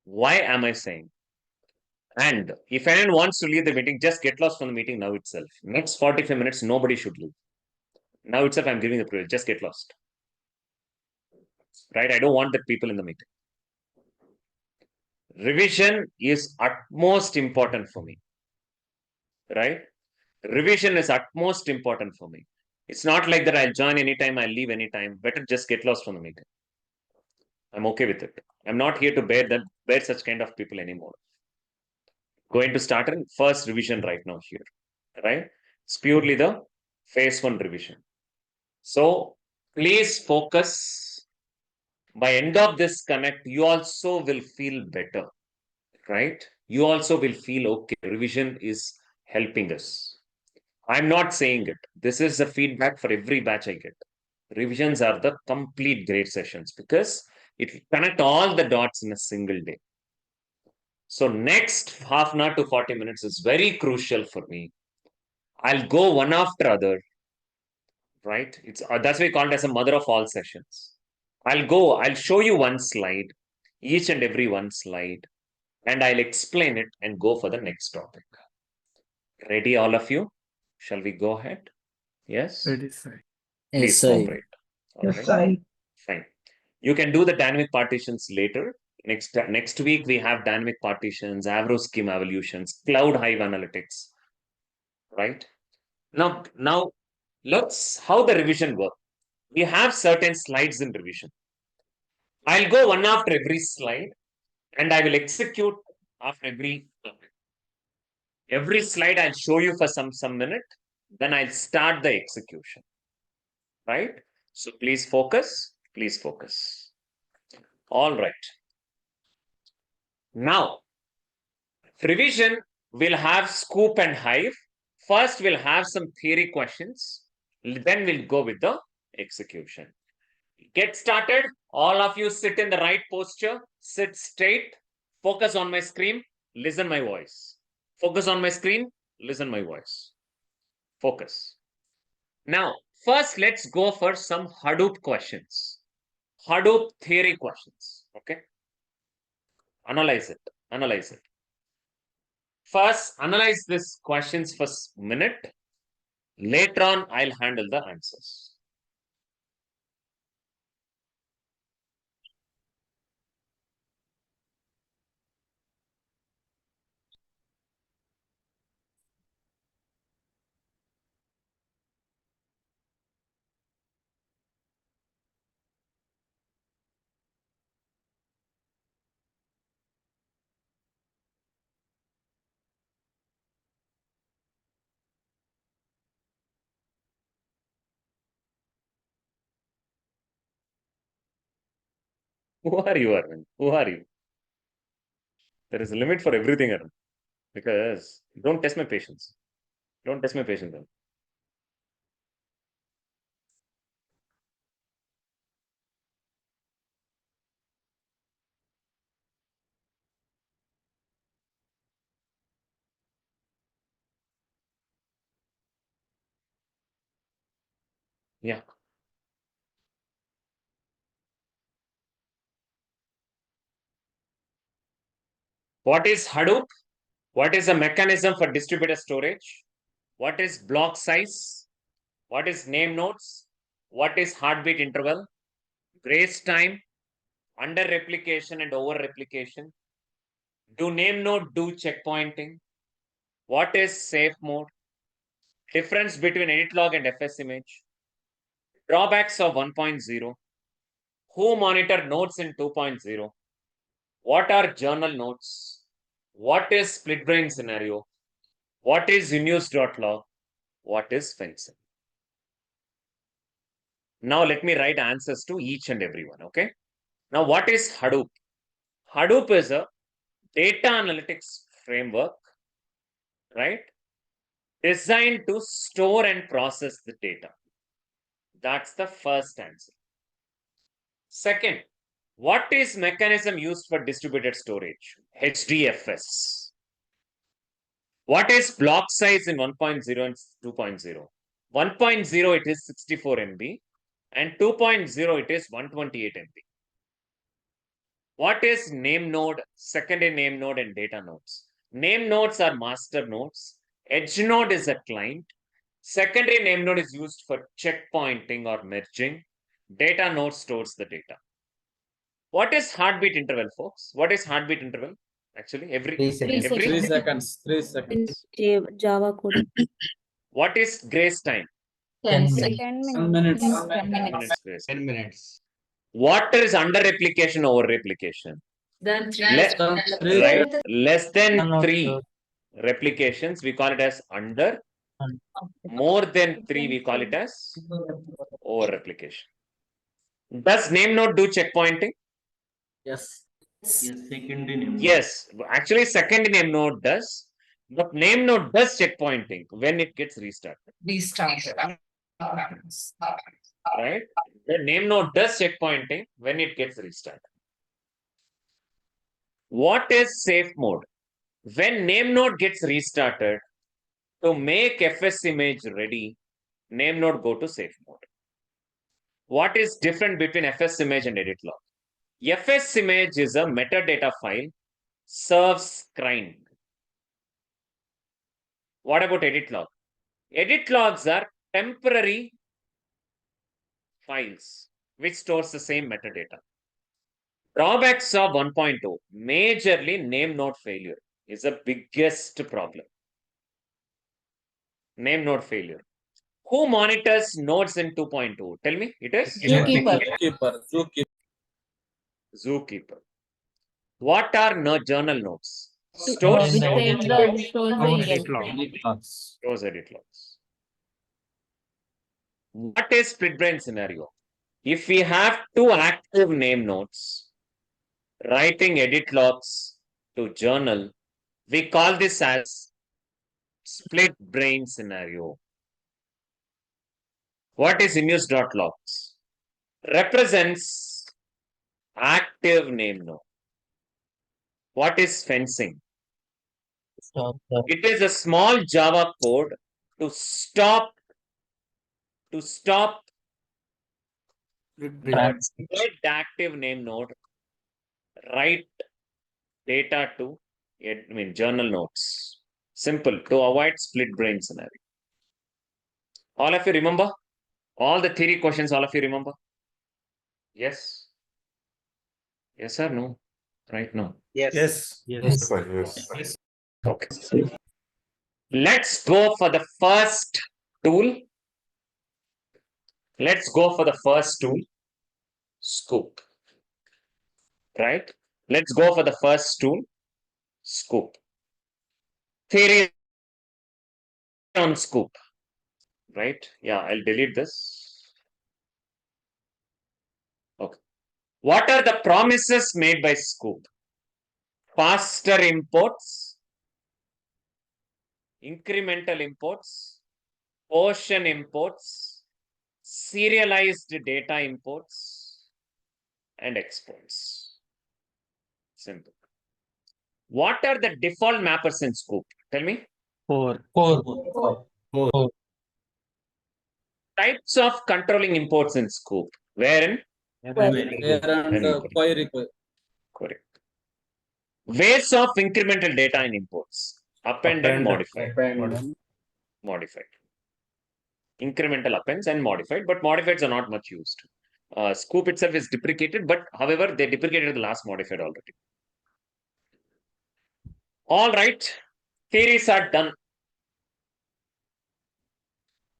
Speaker 1: Why am I saying? And if anyone wants to leave the meeting, just get lost from the meeting now itself. Next 45 minutes, nobody should leave. Now itself, I'm giving the privilege. Just get lost. Right? I don't want the people in the meeting. Revision is utmost important for me. Right? Revision is utmost important for me. It's not like that I'll join anytime, I'll leave anytime. Better just get lost from the meeting. I'm okay with it. I'm not here to bear such kind of people anymore. Going to start in first revision right now here. Right? It's purely the phase 1 revision. So please focus. By end of this connect, you also will feel better. Right? You also will feel okay. Revision is helping us. I'm not saying it. This is the feedback for every batch I get. Revisions are the complete great sessions because it connect all the dots in a single day. So next half an hour to 40 minutes is very crucial for me. I'll go one after other, right? It's that's why we call it as a mother of all sessions. I'll show you one slide, each and every one slide, and I'll explain it and go for the next topic. Ready, all of you? Shall we go ahead? Yes?
Speaker 6: Ready, sir.
Speaker 1: Please cooperate. All right. Fine. You can do the dynamic partitions later. Next week, we have dynamic partitions, Avro scheme evolutions, cloud hive analytics, right? Now, let's how the revision work. We have certain slides in revision. I'll go one after every slide and I will execute after every topic. Every slide I'll show you for some minute, then I'll start the execution, right? So please focus, please focus. All right. Now, revision will have scoop and hive. First, we'll have some theory questions. Then we'll go with the execution. Get started. All of you sit in the right posture. Sit straight. Focus on my screen. Listen my voice. Focus on my screen. Listen my voice. Focus. Now, first, let's go for some Hadoop questions. Hadoop theory questions. Okay. Analyze it. Analyze it. First, analyze these questions for a minute. Later on, I'll handle the answers. Who are you, Arvind? Who are you? There is a limit for everything, Arvind. Because don't test my patience. Don't test my patience. Arvind. Yeah. What is Hadoop? What is a mechanism for distributed storage? What is block size? What is name nodes? What is heartbeat interval? Grace time, under replication and over replication? Do name node do checkpointing? What is safe mode? Difference between edit log and FS image? Drawbacks of 1.0? Who monitor nodes in 2.0? What are journal nodes? What is split brain scenario? What is unused.log? What is fencing? Now let me write answers to each and every one, okay? Now what is Hadoop? Hadoop is a data analytics framework, right? Designed to store and process the data. That's the first answer. Second, what is mechanism used for distributed storage? HDFS. What is block size in 1.0 and 2.0? 1.0 it is 64 MB and 2.0 it is 128 MB. What is name node, secondary name node and data nodes? Name nodes are master nodes. Edge node is a client. Secondary name node is used for checkpointing or merging. Data node stores the data. What is heartbeat interval, folks? What is heartbeat interval? Actually, every
Speaker 16: 3 seconds.
Speaker 3: 3 seconds.
Speaker 16: Java code.
Speaker 1: What is grace time?
Speaker 4: 10
Speaker 8: 10
Speaker 3: minutes.
Speaker 8: minutes.
Speaker 4: 10 minutes.
Speaker 1: Grace
Speaker 5: 10
Speaker 1: time.
Speaker 5: minutes.
Speaker 1: What is under replication over replication?
Speaker 4: Then 3
Speaker 1: Right? Less than
Speaker 15: I'm not
Speaker 1: 3
Speaker 15: sure.
Speaker 1: replications, we call it as under. More than 3, we call it as over replication. Does name node do checkpointing?
Speaker 3: Yes.
Speaker 1: Yes, actually second name node does, but name node does checkpointing when it gets restarted.
Speaker 4: restarted.
Speaker 1: Right? The name node does checkpointing when it gets restarted. What is safe mode? When name node gets restarted, to make FS image ready, name node go to safe mode. What is different between FS image and edit log? FS image is a metadata file, serves CRIND. What about edit log? Edit logs are temporary files which stores the same metadata. Drawbacks of 1.0, majorly name node failure is the biggest problem. Name node failure. Who monitors nodes in 2.2? Tell me, it is? Zookeeper. What are journal nodes? Stores
Speaker 4: Which saves the stores the event.
Speaker 1: Stores edit logs. What is split brain scenario? If we have two active name nodes, writing edit logs to journal, we call this as split brain scenario. What is inuse.logs? Represents active name node. What is fencing? It is a small Java code to stop get active name node, write data to journal nodes. Simple to avoid split brain scenario. All of you remember? All the theory questions, all of you remember? Yes? Yes or no? Right now.
Speaker 10: Yes.
Speaker 12: Yes.
Speaker 1: Okay. Let's go for the first tool. Let's go for the first tool. Scoop. Right? Let's go for the first tool. Scoop. Theory on scoop. Right? Yeah, I'll delete this. Okay. What are the promises made by Scoop? Faster imports, incremental imports, portion imports, serialized data imports, and exports. Simple. What are the default mappers in Scoop? Tell me.
Speaker 12: Four.
Speaker 1: Types of controlling imports in Scoop. Wherein? Correct. Ways of incremental data in imports. Append and modified. Modified. Incremental appends and modified, but modifieds are not much used. Scoop itself is deprecated, but however, they deprecated the last modified already. All right, theories are done.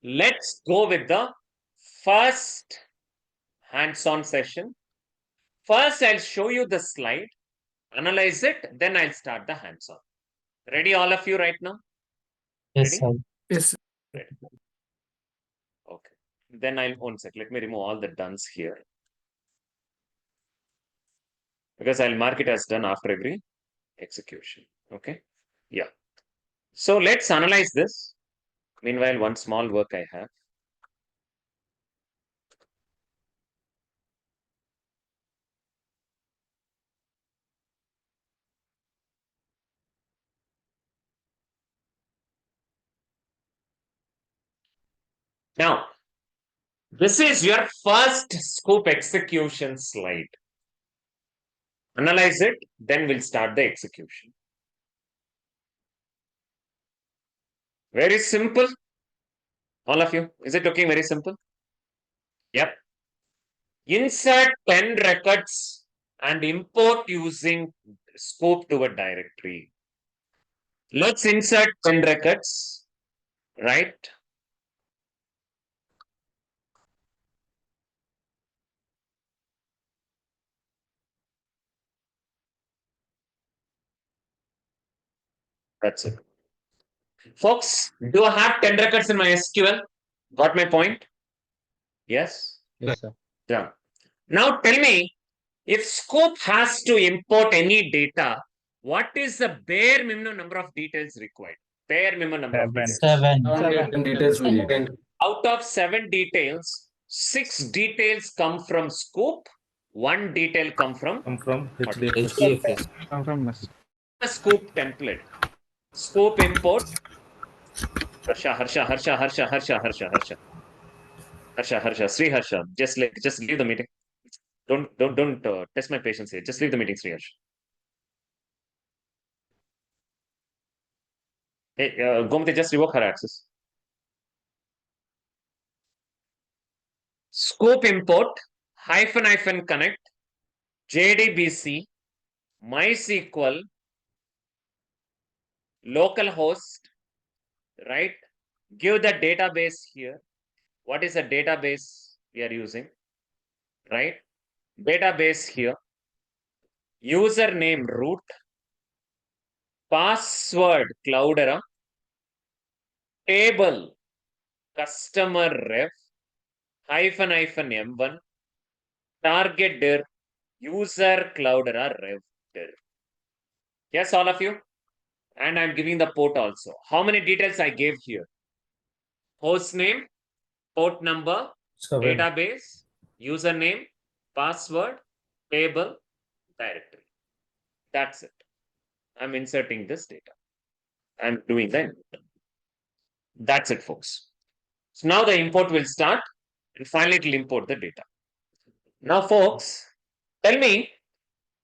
Speaker 1: Let's go with the first hands-on session. First, I'll show you the slide, analyze it, then I'll start the hands-on. Ready, all of you, right now?
Speaker 15: Yes,
Speaker 1: Ready?
Speaker 15: sir.
Speaker 12: Yes.
Speaker 1: Ready. Okay. Then I'll one sec. Let me remove all the dones here. Because I'll mark it as done after every execution. Okay. Yeah. So let's analyze this. Meanwhile, one small work I have. Now, this is your first Scoop execution slide. Analyze it, then we'll start the execution. Very simple. All of you, is it looking very simple? Yep. Insert 10 records and import using Scoop to a directory. Let's insert 10 records, right? That's it. Folks, do I have 10 records in my SQL? Got my point? Yes?
Speaker 12: Yes, sir.
Speaker 1: Yeah. Now tell me, if Scoop has to import any data, what is the bare minimum number of details required? Bare minimum number of details.
Speaker 15: 7.
Speaker 12: Details we need.
Speaker 1: Out of 7 details, 6 details come from Scoop one detail come from
Speaker 10: HDFS.
Speaker 6: Come from this.
Speaker 1: a scoop template. Scoop import. Harsha. Sri Harsha. Just leave the meeting. Don't test my patience here. Just leave the meeting, Sri Harsha. Hey, Gomti, just revoke her access. Scope import -- connect JDBC MySQL localhost, right? Give the database here. What is the database we are using, right? Database here. Username root. Password Cloudera. Table customer ref --m1 target dir user Cloudera ref dir. Yes, all of you. And I'm giving the port also. How many details I gave here? Host name, port number,
Speaker 10: 7.
Speaker 1: database, username, password, table, directory. That's it. I'm inserting this data. I'm doing the input. That's it, folks. So now the import will start, and finally it will import the data. Now, folks, tell me,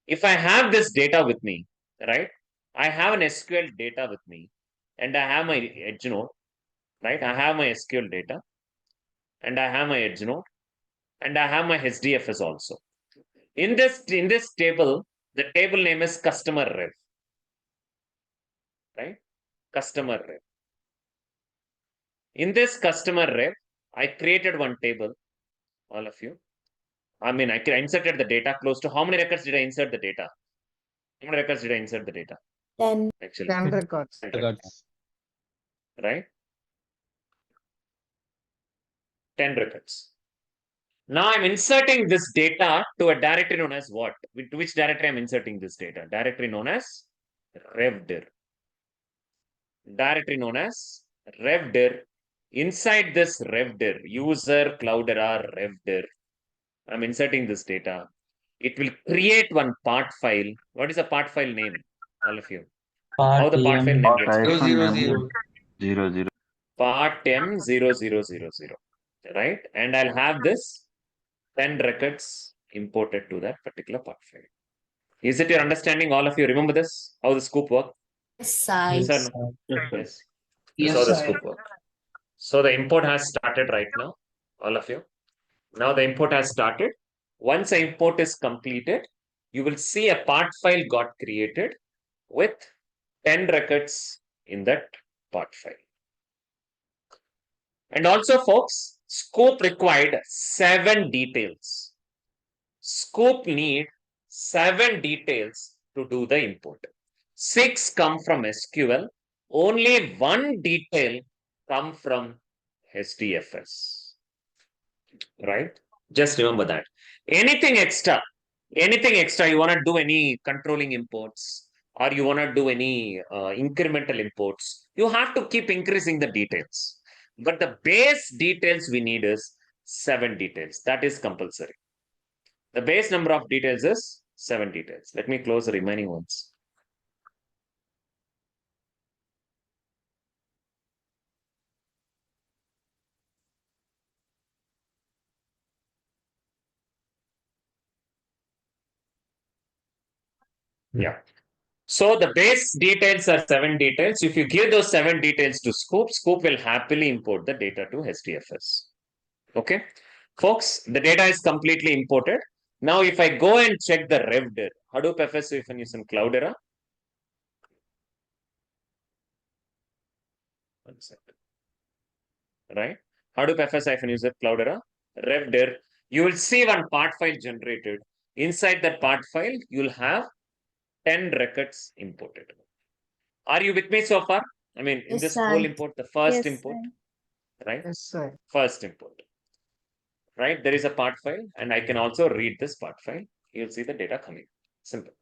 Speaker 1: if I have this data with me, right? I have an SQL data with me, and I have my edge node, right? I have my SQL data, and I have my edge node, and I have my HDFS also. In this table, the table name is customer ref, right? Customer ref. In this customer ref, I created one table, all of you. I mean, I inserted the data close to how many records did I insert the data? How many records did I insert the data?
Speaker 16: 10.
Speaker 1: Actually,
Speaker 12: 10 records.
Speaker 1: 10 records. Right? 10 records. Now I'm inserting this data to a directory known as what? To which directory I'm inserting this data? Directory known as revdir. Directory known as revdir. Inside this revdir, user Cloudera revdir, I'm inserting this data. It will create one part file. What is the part file name? All of you. How the part file name
Speaker 13: Part
Speaker 1: gets
Speaker 13: -m
Speaker 5: zero.
Speaker 13: 00.
Speaker 1: part M0000, right? And I'll have this 10 records imported to that particular part file. Is it your understanding? All of you remember this? How the scoop works?
Speaker 4: Yes,
Speaker 1: Yes or no? Yes. This is how the scoop works. So the import has started right now, all of you. Now the import has started. Once the import is completed, you will see a part file got created with 10 records in that part file. And also, folks, scope required 7 details. Scope need 7 details to do the import. 6 come from SQL. Only 1 detail come from HDFS. Right? Just remember that. Anything extra, you want to do any controlling imports, or you want to do any incremental imports, you have to keep increasing the details. But the base details we need is 7 details. That is compulsory. The base number of details is 7 details. Let me close the remaining ones. Yeah. So the base details are 7 details. If you give those 7 details to Scoop, Scoop will happily import the data to HDFS. Okay. Folks, the data is completely imported. Now, if I go and check the revdir, Hadoop FS using Cloudera. One second. Right? Hadoop FS user Cloudera, revdir. You will see one part file generated. Inside that part file, you'll have 10 records imported. Are you with me so far? I mean, in
Speaker 8: Yes,
Speaker 1: this
Speaker 8: sir.
Speaker 1: whole import, the first
Speaker 8: Yes,
Speaker 1: import,
Speaker 8: sir.
Speaker 1: right?
Speaker 12: Yes, sir.
Speaker 1: First import. Right? There is a part file, and I can also read this part file. You'll see the data coming. Simple.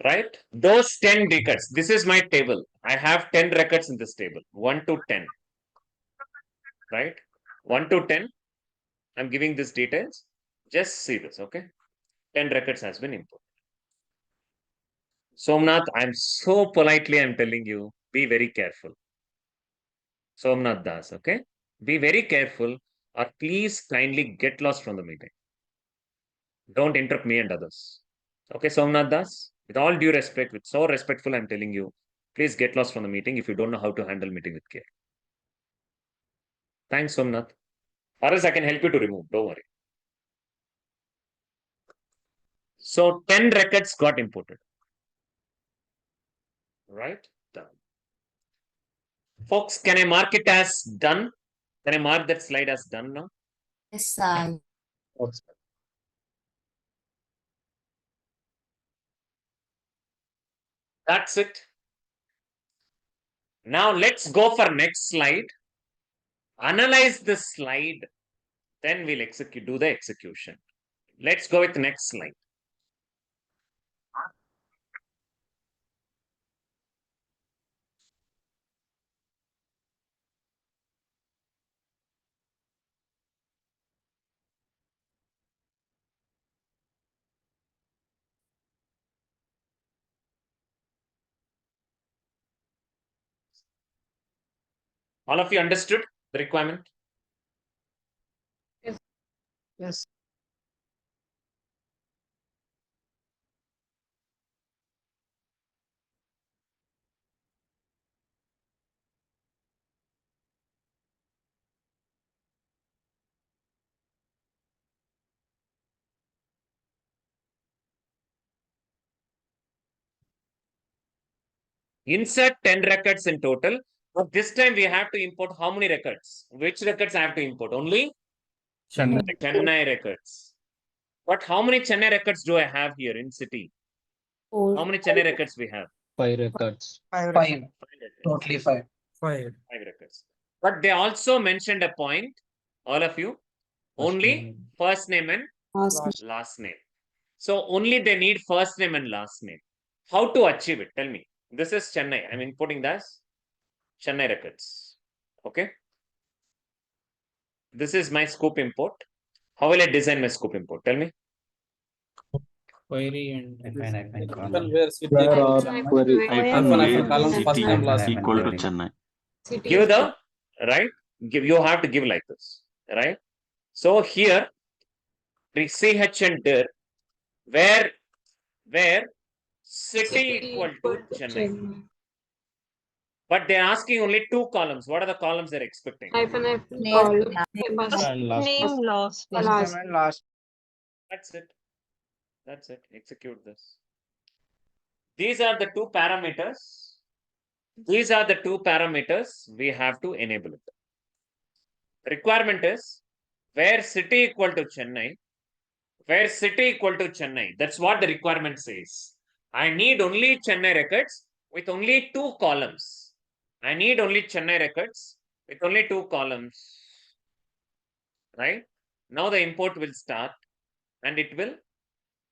Speaker 1: Right? Those 10 records. This is my table. I have 10 records in this table. 1 to 10. Right? 1 to 10. I'm giving these details. Just see this, okay? 10 records has been imported. Somnath, I'm so politely, I'm telling you, be very careful. Somnath Das, okay? Be very careful or please kindly get lost from the meeting. Don't interrupt me and others. Okay, Somnath Das, with all due respect, with so respectful, I'm telling you, please get lost from the meeting if you don't know how to handle meeting with care. Thanks, Somnath. Or else I can help you to remove, don't worry. So 10 records got imported. Right? Done. Folks, can I mark it as done? Can I mark that slide as done now?
Speaker 4: Yes, Sai.
Speaker 1: That's it. Now let's go for next slide. Analyze this slide. Then we'll do the execution. Let's go with next slide. All of you understood the requirement?
Speaker 9: Yes.
Speaker 3: Yes.
Speaker 1: Insert 10 records in total. But this time we have to import how many records? Which records I have to import? Only Chennai records. But how many Chennai records do I have here in city?
Speaker 16: Four.
Speaker 1: How many Chennai records we have?
Speaker 12: 5 records.
Speaker 3: Five.
Speaker 1: Records.
Speaker 3: Totally five.
Speaker 1: 5 records. But they also mentioned a point, all of you, only first name and last name. So only they need first name and last name. How to achieve it? Tell me. This is Chennai. I'm importing this Chennai records. Okay. This is my scope import. How will I design my scope import? Tell me.
Speaker 12: Query and
Speaker 13: Equal to Chennai.
Speaker 1: Give the right. You have to give like this, right? So here, CH and dir, where city equal to Chennai. But they're asking only 2 columns. What are the columns they're expecting?
Speaker 9: Hyphen
Speaker 4: Name.
Speaker 9: column.
Speaker 3: Name
Speaker 9: Last.
Speaker 1: That's it. That's it. Execute this. These are the 2 parameters. These are the 2 parameters we have to enable it. Requirement is where city equal to Chennai. Where city equal to Chennai. That's what the requirement says. I need only Chennai records with only 2 columns. I need only Chennai records with only 2 columns. Right? Now the import will start and it will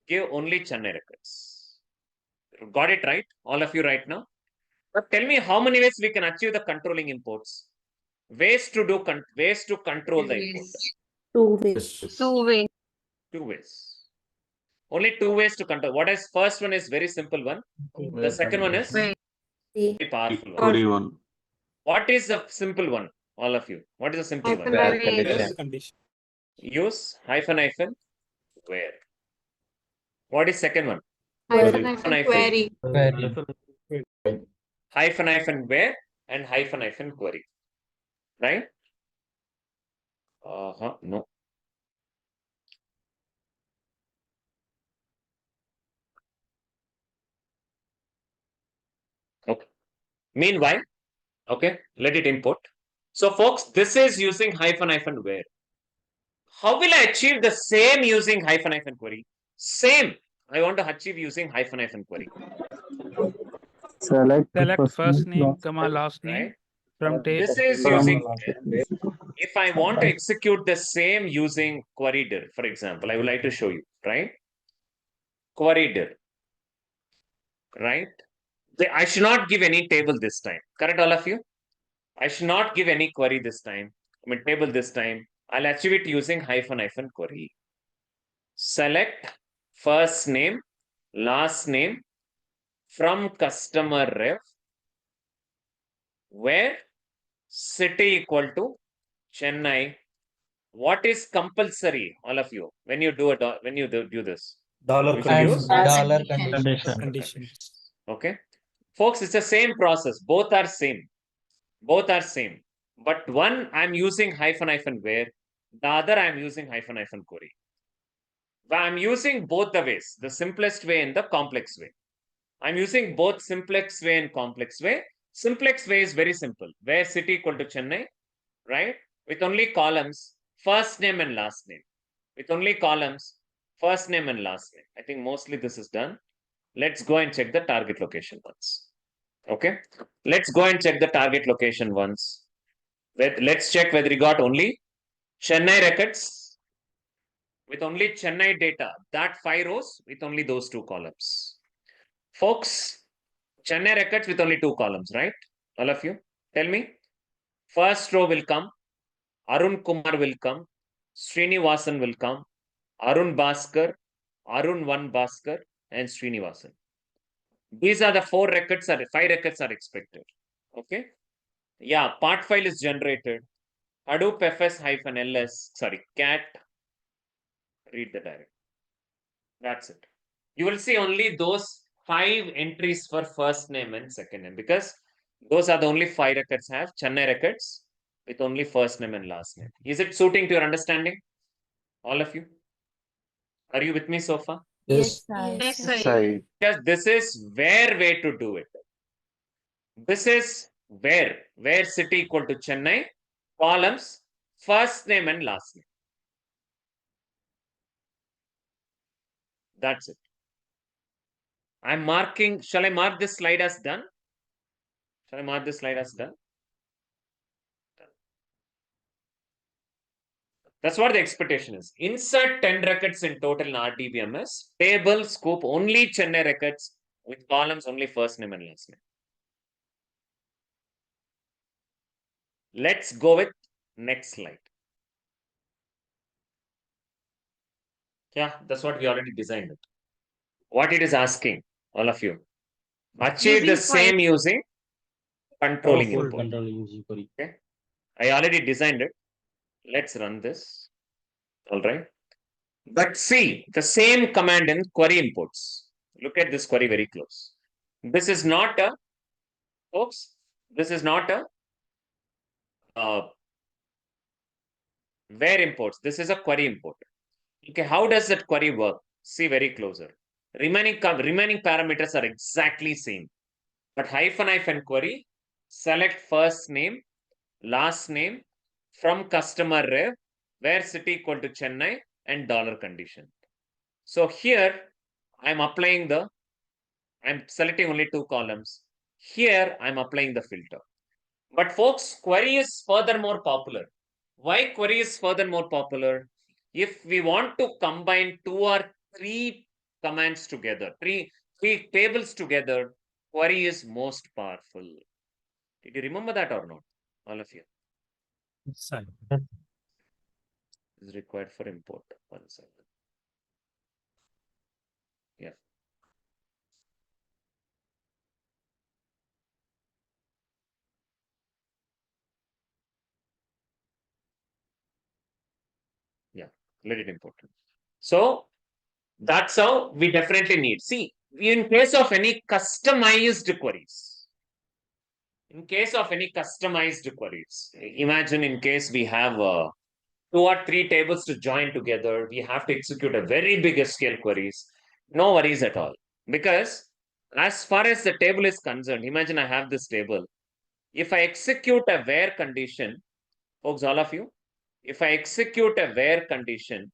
Speaker 1: give only Chennai records. Got it right? All of you right now? But tell me how many ways we can achieve the controlling imports? Ways to control the imports.
Speaker 16: 2 ways.
Speaker 9: 2 way.
Speaker 1: 2 ways. Only 2 ways to control. What is first one is very simple one. The second one is very powerful one. What is the simple one? All of you. What is the simple one? Use hyphen where. What is second one?
Speaker 9: Hyphen query.
Speaker 1: Hyphen where and hyphen query. Right? No. Okay. Meanwhile, okay, let it import. So folks, this is using hyphen where. How will I achieve the same using hyphen query? Same. I want to achieve using hyphen query.
Speaker 6: Select first name, comma last name
Speaker 1: Right?
Speaker 6: from table.
Speaker 1: This is using, if I want to execute the same using query dir, for example, I would like to show you, right? Query dir, right? I should not give any table this time. Correct, all of you? I should not give any query this time. I mean, table this time. I'll achieve it using hyphen query. select first name, last name from customer ref, where city equal to Chennai. What is compulsory, all of you, when you do when you do this?
Speaker 10: Dollar
Speaker 1: You should
Speaker 15: And
Speaker 1: use
Speaker 15: dollar
Speaker 3: Condition.
Speaker 15: condition.
Speaker 7: Conditions.
Speaker 1: okay. Folks, it's the same process. Both are same. Both are same. But one I'm using hyphen where, the other I'm using hyphen query. I'm using both the ways, the simplest way and the complex way. I'm using both simplex way and complex way. Simplex way is very simple, where city equal to Chennai, right? With only columns, first name and last name. With only columns, first name and last name. I think mostly this is done. Let's go and check the target location once. Okay, let's go and check the target location once. Let's check whether we got only Chennai records with only Chennai data, that 5 rows with only those 2 columns. Folks, Chennai records with only 2 columns, right? All of you, tell me. First row will come, Arun Kumar will come, Srinivasan will come, Arun Bhaskar, Arun 1 Bhaskar, and Srinivasan. These are the 4 records, or 5 records are expected. Okay. Yeah, part file is generated. Hadoop fs-ls, cat, read the directory. That's it. You will see only those 5 entries for first name and second name, because those are the only 5 records have Chennai records with only first name and last name. Is it suiting to your understanding? All of you? Are you with me so far?
Speaker 3: Yes.
Speaker 4: Yes,
Speaker 11: Sai.
Speaker 4: sir.
Speaker 1: Because this is where way to do it. This is where city equal to Chennai, columns, first name and last name. That's it. I'm marking, shall I mark this slide as done? Shall I mark this slide as done? That's what the expectation is. Insert 10 records in total in RDBMS. Table scope only Chennai records with columns only first name and last name. Let's go with next slide. Yeah, that's what we already designed it. What it is asking, all of you. Achieve the same using controlling input. Okay. I already designed it. Let's run this. All right. But see the same command in query inputs. Look at this query very close. This is not a, folks, this is not a where imports. This is a query import. Okay, how does that query work? See very closer. Remaining parameters are exactly same. But hyphen query, select first name, last name from customer ref, where city equal to Chennai, and dollar condition. So here I'm selecting only 2 columns. Here I'm applying the filter. But folks, query is further more popular. Why query is further more popular? If we want to combine 2 or 3 commands together, three tables together, query is most powerful. Did you remember that or not? All of you. Is required for import. 1 second. Yeah. Yeah, let it import. So that's how we definitely need. See, in case of any customized queries, imagine in case we have 2 or 3 tables to join together, we have to execute a very big SQL queries. No worries at all. Because as far as the table is concerned, imagine I have this table. If I execute a where condition, folks, all of you, if I execute a where condition,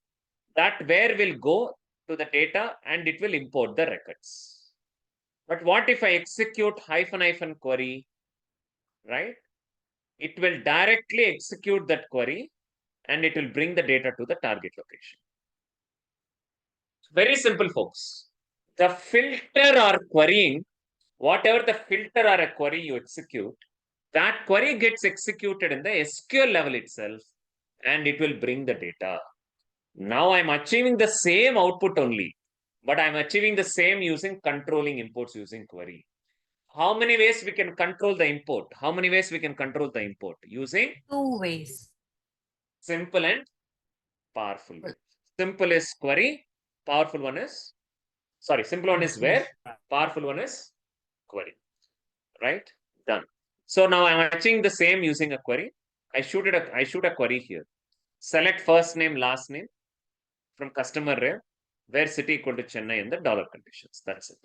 Speaker 1: that where will go to the data and it will import the records. But what if I execute hyphen query, right? It will directly execute that query and it will bring the data to the target location. Very simple, folks. The filter or querying, whatever the filter or a query you execute, that query gets executed in the SQL level itself and it will bring the data. Now I'm achieving the same output only, but I'm achieving the same using controlling imports using query. How many ways we can control the import? How many ways we can control the import? Using
Speaker 4: 2 ways.
Speaker 1: simple and powerful. Simple is query, powerful one is, sorry, simple one is where, powerful one is query. Right? Done. So now I'm achieving the same using a query. I shoot a query here. Select first name, last name from customer ref, where city equal to Chennai in the dollar conditions. That's it.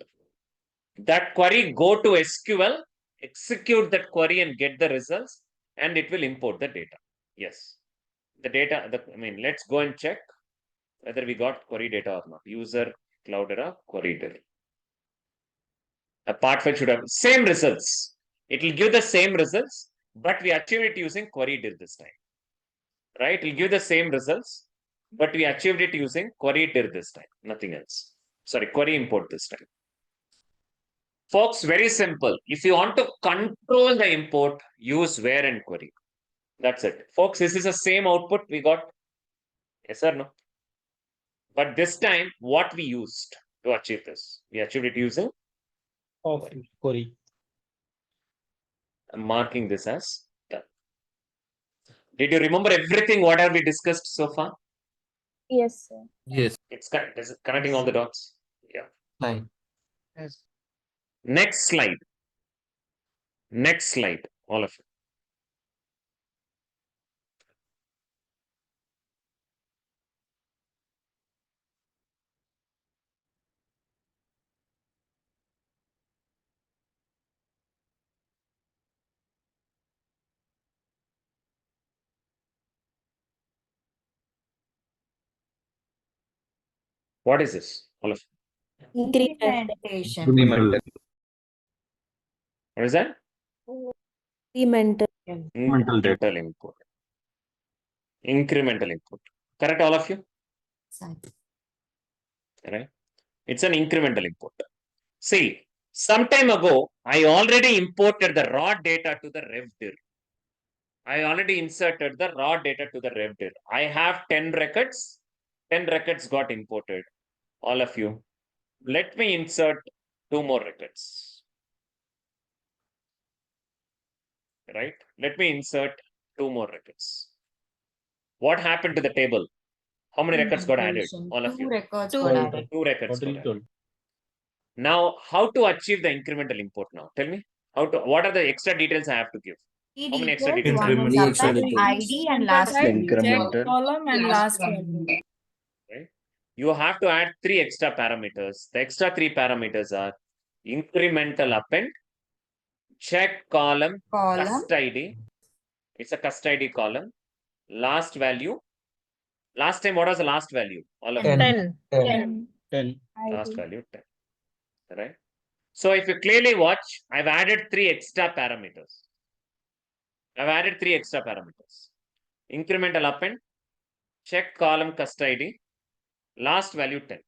Speaker 1: That query go to SQL, execute that query and get the results, and it will import the data. Yes. The data, let's go and check whether we got query data or not. User, Cloudera, query data. A part file should have same results. It will give the same results, but we achieved it using query dir this time. Right? It will give the same results, but we achieved it using query dir this time. Nothing else. Sorry, query import this time. Folks, very simple. If you want to control the import, use where and query. That's it. Folks, this is the same output we got. Yes or no? But this time, what we used to achieve this? We achieved it using
Speaker 7: query.
Speaker 1: I'm marking this as done. Did you remember everything whatever we discussed so far?
Speaker 8: Yes, sir.
Speaker 12: Yes.
Speaker 1: Is it connecting all the dots? Yeah.
Speaker 12: Fine.
Speaker 3: Yes.
Speaker 1: Next slide. Next slide, all of you. What is this? All of you.
Speaker 4: Incrementation.
Speaker 11: Incremental.
Speaker 1: What is that?
Speaker 16: Incremental.
Speaker 1: Incremental input. Incremental input. Correct, all of you? Right? It's an incremental input. See, some time ago, I already imported the raw data to the RevDir. I already inserted the raw data to the RevDir. I have 10 records. 10 records got imported. All of you. Let me insert 2 more records. Right? Let me insert 2 more records. What happened to the table? How many records got added? All of you.
Speaker 4: 2 records got added.
Speaker 1: 2 records got added. Now, how to achieve the incremental import now? Tell me. What are the extra details I have to give? How many extra details?
Speaker 4: One is sometimes ID and last value.
Speaker 1: Incremental.
Speaker 4: Column and last value.
Speaker 1: Right? You have to add 3 extra parameters. The extra 3 parameters are incremental append, check column, cust ID. It's a cust ID column. Last value. Last time, what was the last value? All of
Speaker 12: 10.
Speaker 7: 10.
Speaker 1: Last value 10. Right? So if you clearly watch, I've added 3 extra parameters. Incremental append, check column cust ID, last value 10.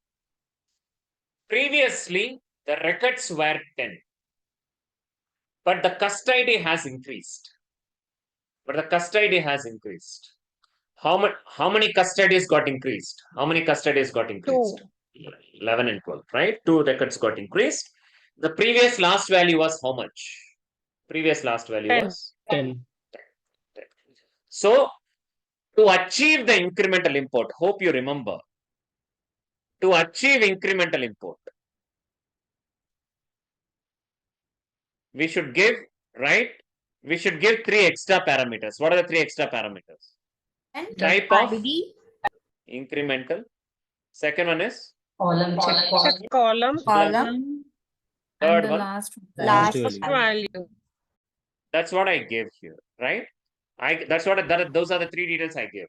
Speaker 1: Previously, the records were 10. But the cust ID has increased. How many cust IDs got increased? 11 and 12, right? 2 records got increased. The previous last value was how much? Previous last value
Speaker 7: 10.
Speaker 1: was
Speaker 7: 10.
Speaker 1: So, to achieve the incremental import, hope you remember. To achieve incremental import, we should give, right? We should give 3 extra parameters. What are the 3 extra parameters?
Speaker 4: And
Speaker 1: Type of
Speaker 4: ID,
Speaker 1: incremental. Second one is
Speaker 4: column, check
Speaker 9: Column.
Speaker 1: third
Speaker 4: and the
Speaker 1: one.
Speaker 4: last
Speaker 9: Value.
Speaker 1: That's what I gave here, right? Those are the 3 details I gave.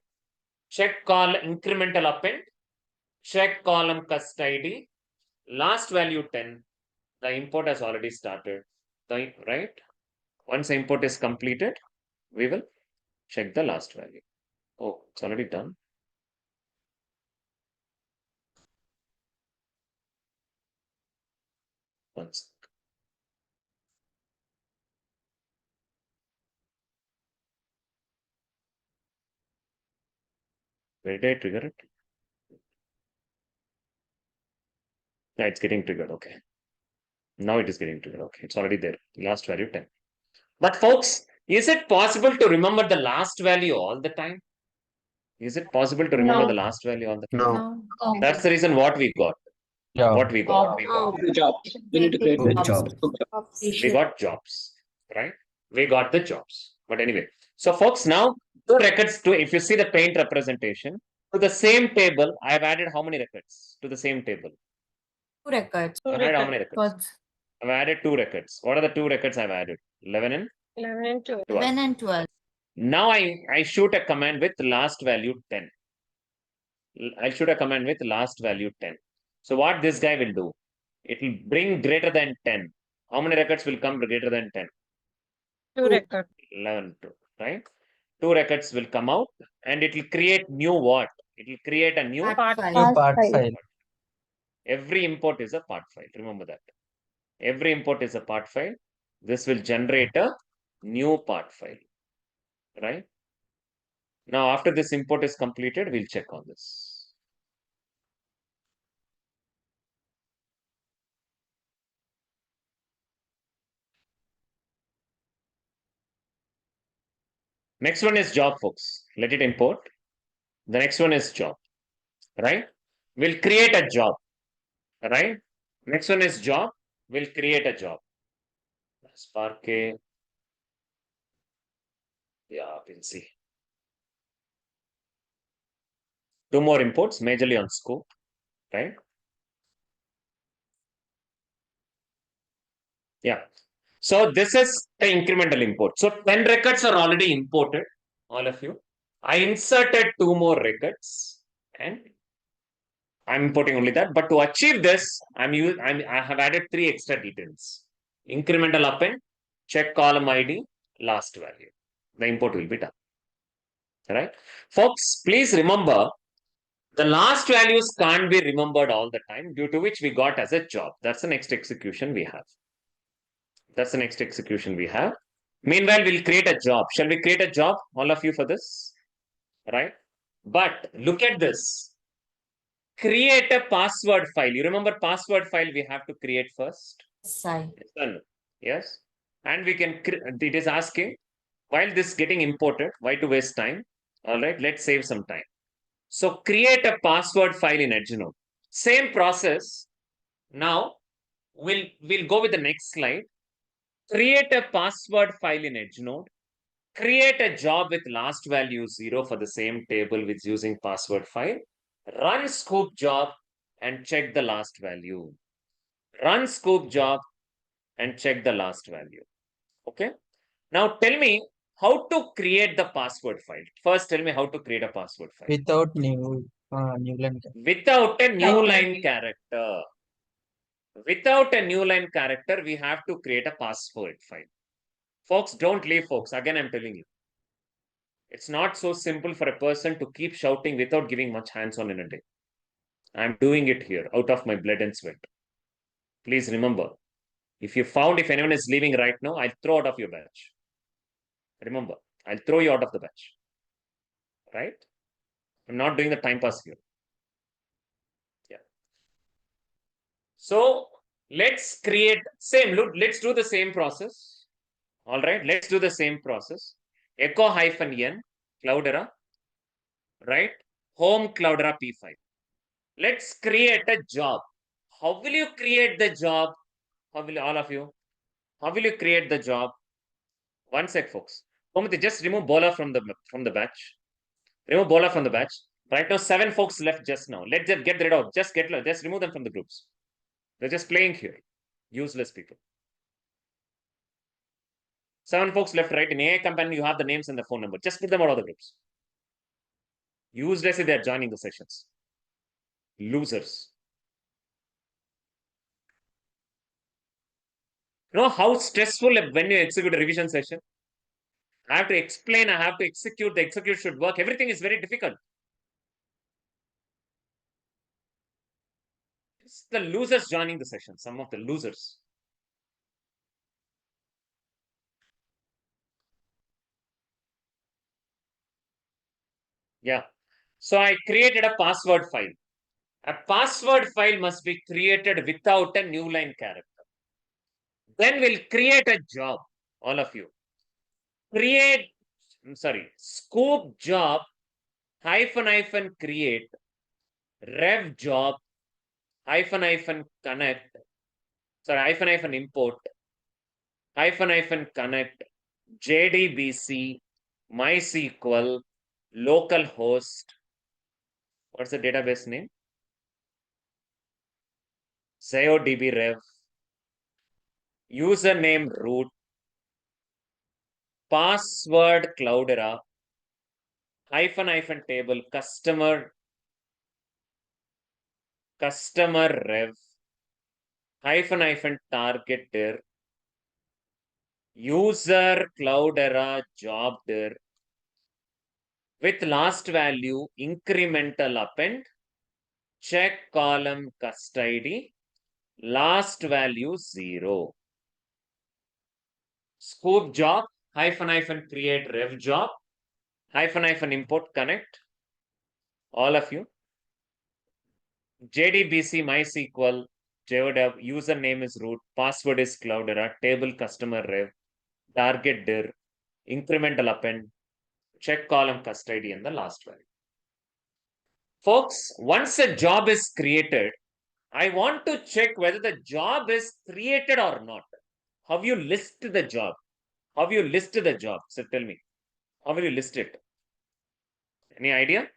Speaker 1: Check column incremental append, check column cust ID, last value 10. The import has already started. Right? Once the import is completed, we will check the last value. Oh, it's already done. Once. Where did I trigger it? Yeah, it's getting triggered. Okay. Now it is getting triggered. Okay. It's already there. Last value 10. But folks, is it possible to remember the last value all the time? Is it possible to remember the last value all the time?
Speaker 15: No.
Speaker 1: That's the reason what we got.
Speaker 15: Yeah.
Speaker 1: What we got.
Speaker 3: Jobs. We need to create
Speaker 4: Good
Speaker 3: the
Speaker 4: job.
Speaker 1: We got jobs, right? We got the jobs. But anyway, so folks, now two records to, if you see the paint representation, to the same table, I've added how many records to the same table?
Speaker 4: 2 records.
Speaker 1: I've added how many records?
Speaker 4: Records.
Speaker 1: I've added 2 records. What are the 2 records I've added? 11 and 12.
Speaker 4: 11 and 12.
Speaker 1: Now I shoot a command with last value 10. I'll shoot a command with last value 10. So what this guy will do? It will bring greater than 10. How many records will come greater than 10?
Speaker 9: 2 records.
Speaker 1: 11, 2, right? 2 records will come out and it will create new what? It will create a new
Speaker 4: Part
Speaker 15: New
Speaker 4: file.
Speaker 15: part file.
Speaker 1: Every import is a part file. Remember that. Every import is a part file. This will generate a new part file, right? Now, after this import is completed, we'll check on this. Next one is job, folks. Let it import. The next one is job, right? We'll create a job, right? Next one is job. We'll create a job. Spark A. Yeah, we'll see. 2 more imports, majorly on scope, right? Yeah. So this is the incremental import. So 10 records are already imported, all of you. I inserted 2 more records and I'm importing only that. But to achieve this, I have added 3 extra details. Incremental append, check column ID, last value. The import will be done. Right? Folks, please remember the last values can't be remembered all the time, due to which we got as a job. That's the next execution we have. That's the next execution we have. Meanwhile, we'll create a job. Shall we create a job, all of you, for this? Right? But look at this. Create a password file. You remember password file we have to create first? Yes. And we can, it is asking, while this getting imported, why to waste time? All right, let's save some time. So create a password file in EdgeNode. Same process. Now, we'll go with the next slide. Create a password file in EdgeNode. Create a job with last value 0 for the same table with using password file. Run scoop job and check the last value. Run scoop job and check the last value. Okay. Now tell me how to create the password file. First, tell me how to create a password file.
Speaker 15: Without new line.
Speaker 1: Without a new line character. Without a new line character, we have to create a password file. Folks, don't leave, folks. Again, I'm telling you. It's not so simple for a person to keep shouting without giving much hands-on in a day. I'm doing it here out of my blood and sweat. Please remember, if anyone is leaving right now, I'll throw out of your batch. Remember, I'll throw you out of the batch. Right? I'm not doing the time pass here. Yeah. So let's create let's do the same process. All right, let's do the same process. Echo -n Cloudera, right? Home Cloudera P5. Let's create a job. How will you create the job? How will all of you? How will you create the job? One sec, folks. Just remove Bola from the batch. Remove Bola from the batch. Right now, 7 folks left just now. Let's just get rid of. Just remove them from the groups. They're just playing here. Useless people. 7 folks left, right? In AI company, you have the names and the phone number. Just put them out of the groups. Uselessly, they're joining the sessions. Losers. You know how stressful when you execute a revision session? I have to explain, I have to execute, the execute should work. Everything is very difficult. It's the losers joining the session, some of the losers. Yeah. So I created a password file. A password file must be created without a new line character. Then we'll create a job, all of you. Scoop job hyphen create rev job hyphen connect, hyphen import hyphen connect JDBC MySQL localhost. What's the database name? ZioDB rev. Username root. Password Cloudera. Hyphen table customer rev. Hyphen target dir. User Cloudera job dir. With last value incremental append. Check column custody. Last value 0. Scoop job hyphen create rev job hyphen import connect. All of you. JDBC MySQL JODB username is root, password is Cloudera, table customer rev, target dir, incremental append, check column custody and the last value. Folks, once a job is created, I want to check whether the job is created or not. How you list the job? How you list the job? So tell me, how will you list it? Any idea?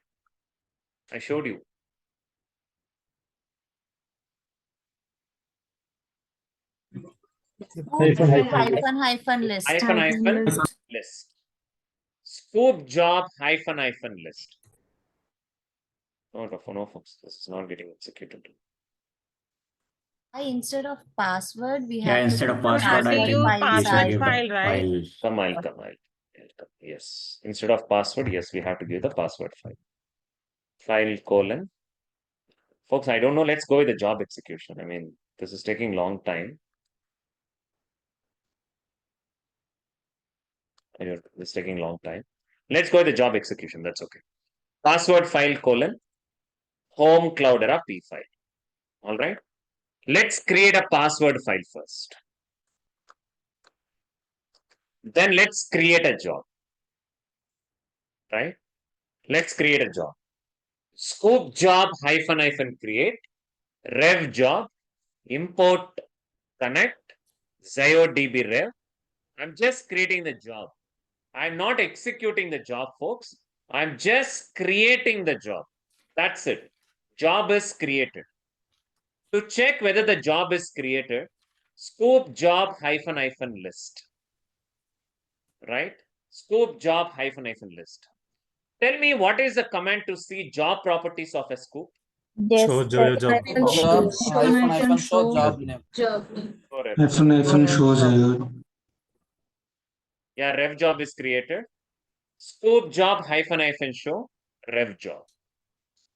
Speaker 1: I showed you.
Speaker 4: Hyphen list.
Speaker 1: Hyphen list. Scoop job hyphen list. No, folks, this is not getting executed.
Speaker 4: Instead of password, we
Speaker 17: Yeah,
Speaker 4: have
Speaker 17: instead
Speaker 4: to
Speaker 17: of password, I think we should give the file.
Speaker 1: Come. Yes. Instead of password, yes, we have to give the password file. File colon. Folks, I don't know. Let's go with the job execution. I mean, this is taking long time. It's taking long time. Let's go with the job execution. That's okay. Password file colon home Cloudera p file. All right. Let's create a password file first. Then let's create a job. Right? Let's create a job. Scoop job hyphen create rev job import connect ZioDB rev. I'm just creating the job. I'm not executing the job, folks. I'm just creating the job. That's it. Job is created. To check whether the job is created, scoop job hyphen list. Right? Scoop job hyphen list. Tell me what is the command to see job properties of a scoop?
Speaker 8: Show
Speaker 12: Job hyphen show job name.
Speaker 10: Hyphen shows
Speaker 1: Yeah, rev job is created. Scoop job hyphen show rev job.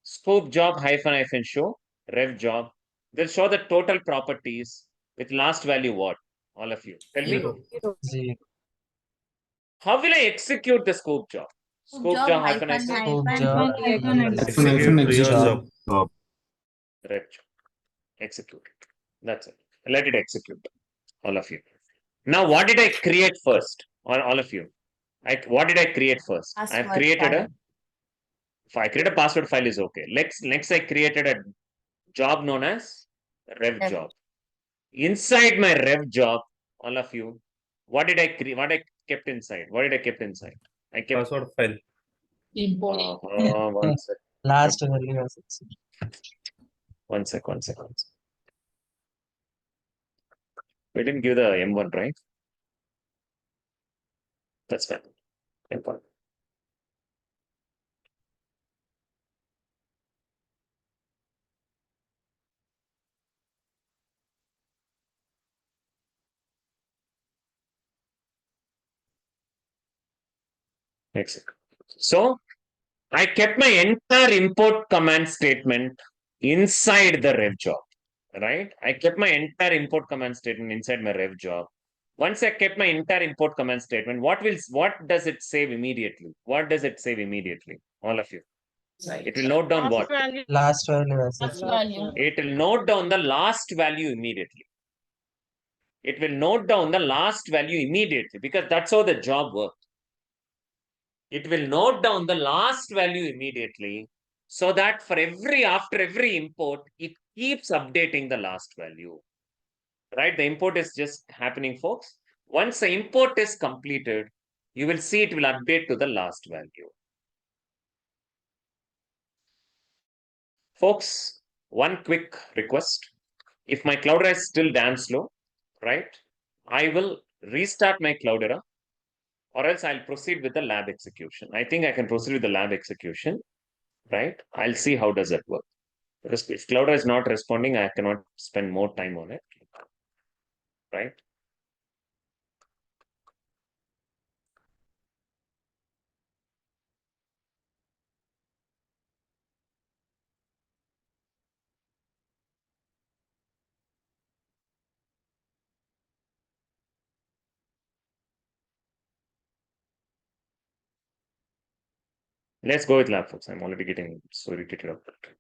Speaker 1: Scoop job hyphen show rev job. They'll show the total properties with last value what? All of you. Tell me.
Speaker 12: 0.
Speaker 1: How will I execute the scoop job? Scoop job hyphen
Speaker 12: Job.
Speaker 1: rev job. Execute it. That's it. Let it execute. All of you. Now, what did I create first? All of you. What did I create first? I've created if I create a password file is okay. Next I created a job known as rev job. Inside my rev job, all of you, what did I create? What I kept inside? What did I kept inside? I kept
Speaker 10: password file.
Speaker 9: Import.
Speaker 1: one sec.
Speaker 12: Last value was
Speaker 1: One sec. We didn't give the M1, right? That's fine. M1. Excellent. So I kept my entire import command statement inside the rev job, right? I kept my entire import command statement inside my rev job. Once I kept my entire import command statement, what does it save immediately? What does it save immediately? All of you. It will note down what?
Speaker 15: Last value as such.
Speaker 1: It will note down the last value immediately. It will note down the last value immediately because that's how the job works. It will note down the last value immediately so that for after every import, it keeps updating the last value. Right? The import is just happening, folks. Once the import is completed, you will see it will update to the last value. Folks, one quick request. If my Cloudera is still damn slow, right, I will restart my Cloudera or else I'll proceed with the lab execution. I think I can proceed with the lab execution, right? I'll see how does that work. Because if Cloudera is not responding, I cannot spend more time on it, right? Let's go with lab, folks. I'm already getting so irritated about it.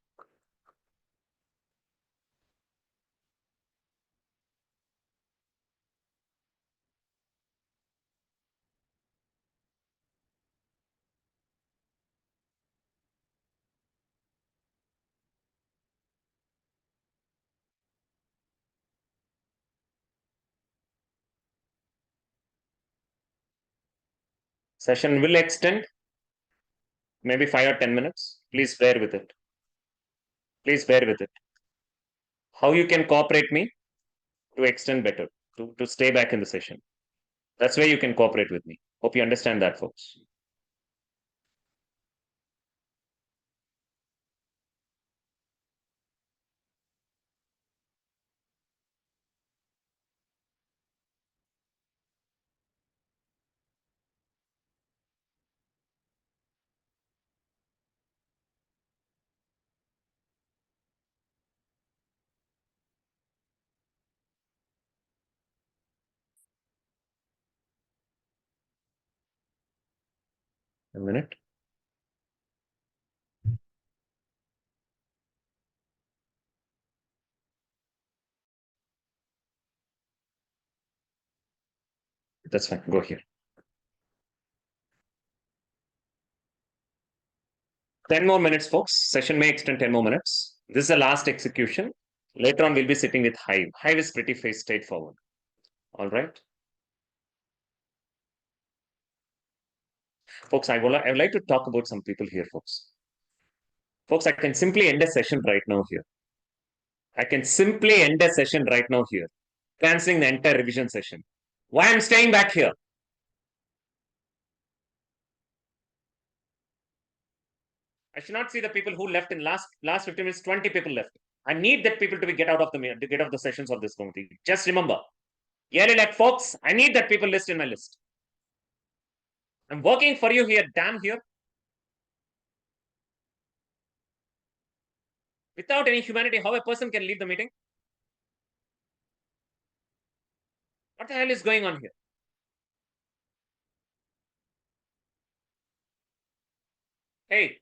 Speaker 1: Session will extend maybe 5 or 10 minutes. Please bear with it. Please bear with it. How you can cooperate me to extend better, to stay back in the session. That's where you can cooperate with me. Hope you understand that, folks. A minute. That's fine. Go here. 10 more minutes, folks. Session may extend 10 more minutes. This is the last execution. Later on, we'll be sitting with Hive. Hive is pretty straightforward. All right. Folks, I would like to talk about some people here, folks. Folks, I can simply end a session right now here. I can simply end a session right now here, canceling the entire revision session. Why I'm staying back here? I should not see the people who left in last 15 minutes. 20 people left. I need that people to get out of the sessions of this committee. Just remember, ELLAC folks, I need that people list in my list. I'm working for you here, damn here. Without any humanity, how a person can leave the meeting? What the hell is going on here? Hey,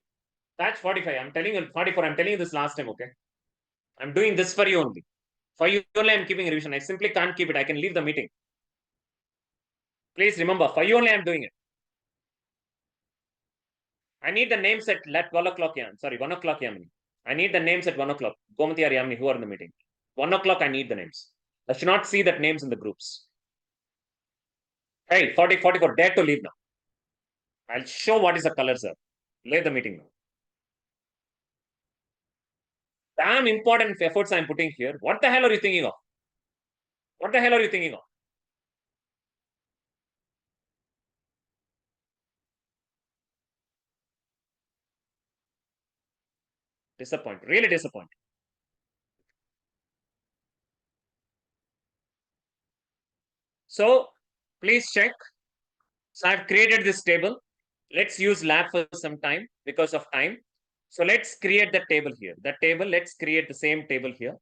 Speaker 1: batch 45. I'm telling you, 44. I'm telling you this last time, okay? I'm doing this for you only. For you only, I'm keeping a revision. I simply can't keep it. I can leave the meeting. Please remember, for you only, I'm doing it. I need the names at 12 o'clock. 1 o'clock. I need the names at 1 o'clock. Gomati or Yamini, who are in the meeting. 1 o'clock, I need the names. I should not see that names in the groups. Hey, 44, dare to leave now. I'll show what is the colors are. Leave the meeting now. Damn important efforts I'm putting here. What the hell are you thinking of? What the hell are you thinking of? Disappoint. Really disappoint. So please check. So I've created this table. Let's use lab for some time because of time. So let's create the table here. The table, let's create the same table here.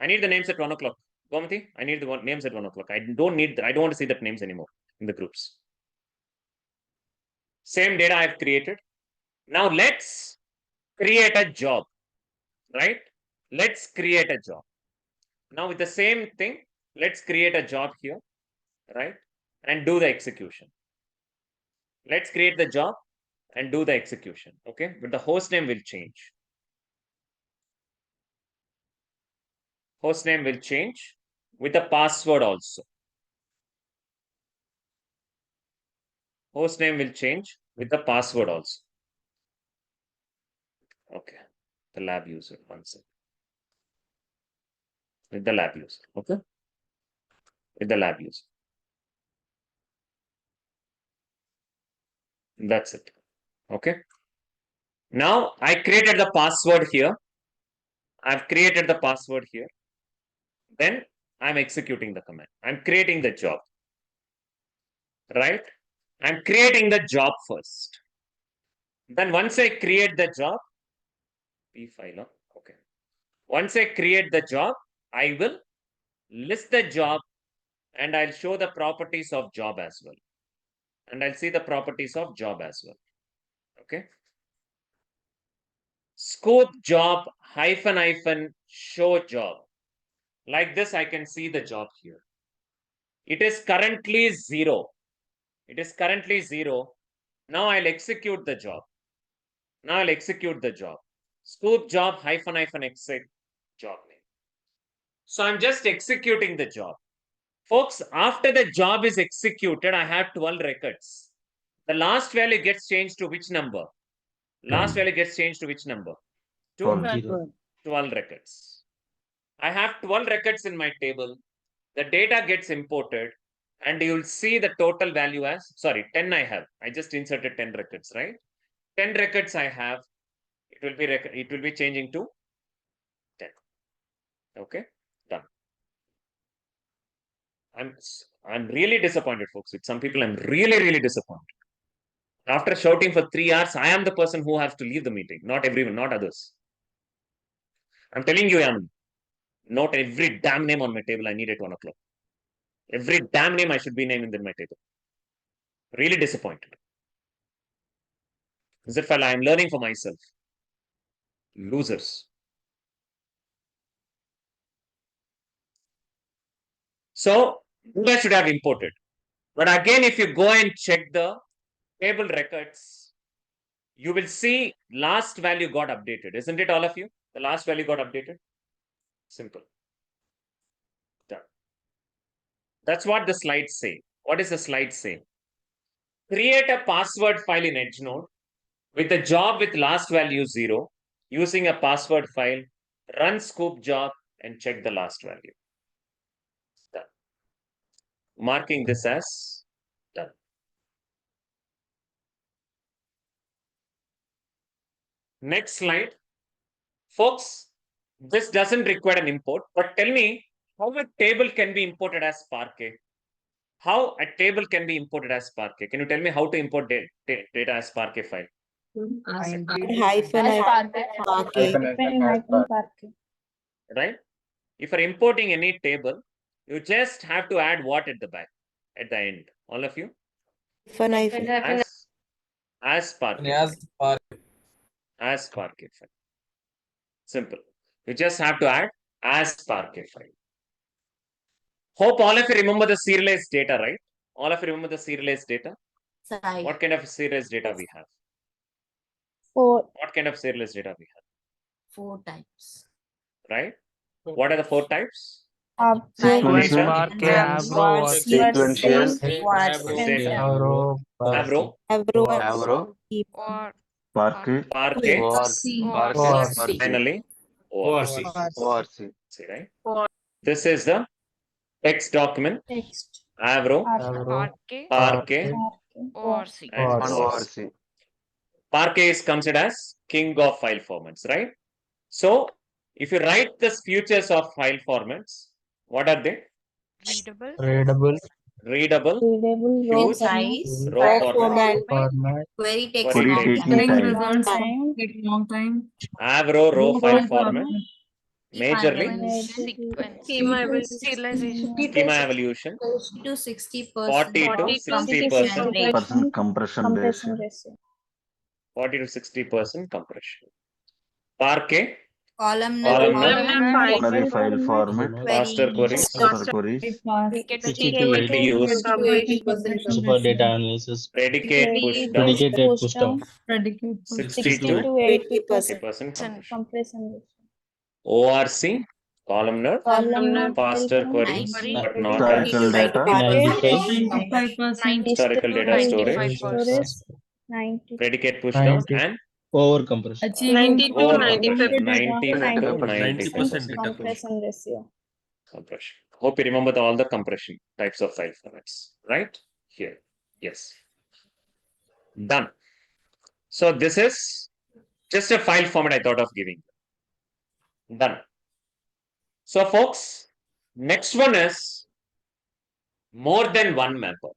Speaker 1: I need the names at 1 o'clock. Gomati, I need the names at 1 o'clock. I don't want to see that names anymore. in the groups. Same data I've created. Now let's create a job, right? Let's create a job. Now with the same thing, let's create a job here, right? And do the execution. Let's create the job and do the execution, okay? But the host name will change. Host name will change with the password also. Host name will change with the password also. Okay, the lab user, one second. With the lab user, okay? With the lab user. That's it, okay? Now I created the password here. I've created the password here. Then I'm executing the command. I'm creating the job, right? I'm creating the job first. Then once I create the job, P file, okay. Once I create the job, I will list the job and I'll show the properties of job as well. And I'll see the properties of job as well, okay? Scope job -- show job. Like this, I can see the job here. It is currently 0. It is currently 0. Now I'll execute the job. Now I'll execute the job. Scope job -- exec job name. So I'm just executing the job. Folks, after the job is executed, I have 12 records. The last value gets changed to which number? Last value gets changed to which number? To 12 records. I have 12 records in my table. The data gets imported and you'll see the total value as, sorry, 10 I have. I just inserted 10 records, right? 10 records I have. It will be changing to 10. Okay, done. I'm really disappointed, folks. With some people, I'm really disappointed. After shouting for 3 hours, I am the person who has to leave the meeting, not everyone, not others. I'm telling you, I'm not every damn name on my table I need at 1 o'clock. Every damn name I should be naming in my table. Really disappointed. Is it file I am learning for myself? Losers. So data should have imported. But again, if you go and check the table records, you will see last value got updated. Isn't it, all of you? The last value got updated. Simple. Done. That's what the slides say. What is the slide say? Create a password file in EdgeNode with a job with last value 0 using a password file, run scoop job and check the last value. Done. Marking this as done. Next slide. Folks, this doesn't require an import, but tell me how a table can be imported as Parquet. How a table can be imported as Parquet. Can you tell me how to import data as Parquet file?
Speaker 16: Hyphen Parquet.
Speaker 1: Right? If you're importing any table, you just have to add what at the back, at the end? All of you? As Parquet. As Parquet file. Simple. You just have to add as Parquet file. Hope all of you remember the serialized data, right? All of you remember the serialized data? What kind of serialized data we have?
Speaker 8: 4.
Speaker 1: What kind of serialized data we have?
Speaker 4: 4 types.
Speaker 1: Right? What are the 4 types?
Speaker 13: Sequential,
Speaker 1: Avro,
Speaker 13: Parquet,
Speaker 1: finally,
Speaker 11: ORC.
Speaker 1: See, right? This is the text document. Avro, Parquet, and ORC. Parquet is considered as king of file formats, right? So, if you write the futures of file formats, what are they? Readable, huge,
Speaker 4: size,
Speaker 1: row format,
Speaker 4: query takes
Speaker 13: query
Speaker 4: long
Speaker 13: taking
Speaker 4: time.
Speaker 13: time,
Speaker 1: Avro row file format, Majorly
Speaker 17: Schema serialization.
Speaker 1: schema evolution.
Speaker 4: 40 to 60%.
Speaker 1: 40 to 60%.
Speaker 13: Percent compression ratio.
Speaker 1: 40 to 60% compression. Parquet.
Speaker 4: Columnar
Speaker 13: Query file format.
Speaker 1: Faster queries.
Speaker 13: Faster queries.
Speaker 15: 60 to
Speaker 1: Frequently
Speaker 15: 80
Speaker 1: used.
Speaker 4: 80%
Speaker 15: for data analysis.
Speaker 1: Predicate push down.
Speaker 15: Predicated push down.
Speaker 1: 60 to
Speaker 16: 80%.
Speaker 8: compression.
Speaker 1: ORC. Columnar. Faster queries, but not as
Speaker 13: Historical data.
Speaker 17: 95%.
Speaker 1: historical data storage.
Speaker 8: 90.
Speaker 1: Predicate push down
Speaker 15: 90.
Speaker 1: and
Speaker 15: Over compression.
Speaker 17: 90 to
Speaker 1: over
Speaker 17: 95.
Speaker 1: compression. 90 to 95%
Speaker 8: Compression ratio.
Speaker 1: compression. Hope you remember all the compression types of file formats, right? Here. Yes. Done. So this is just a file format I thought of giving. Done. So folks, next one is more than one mapper.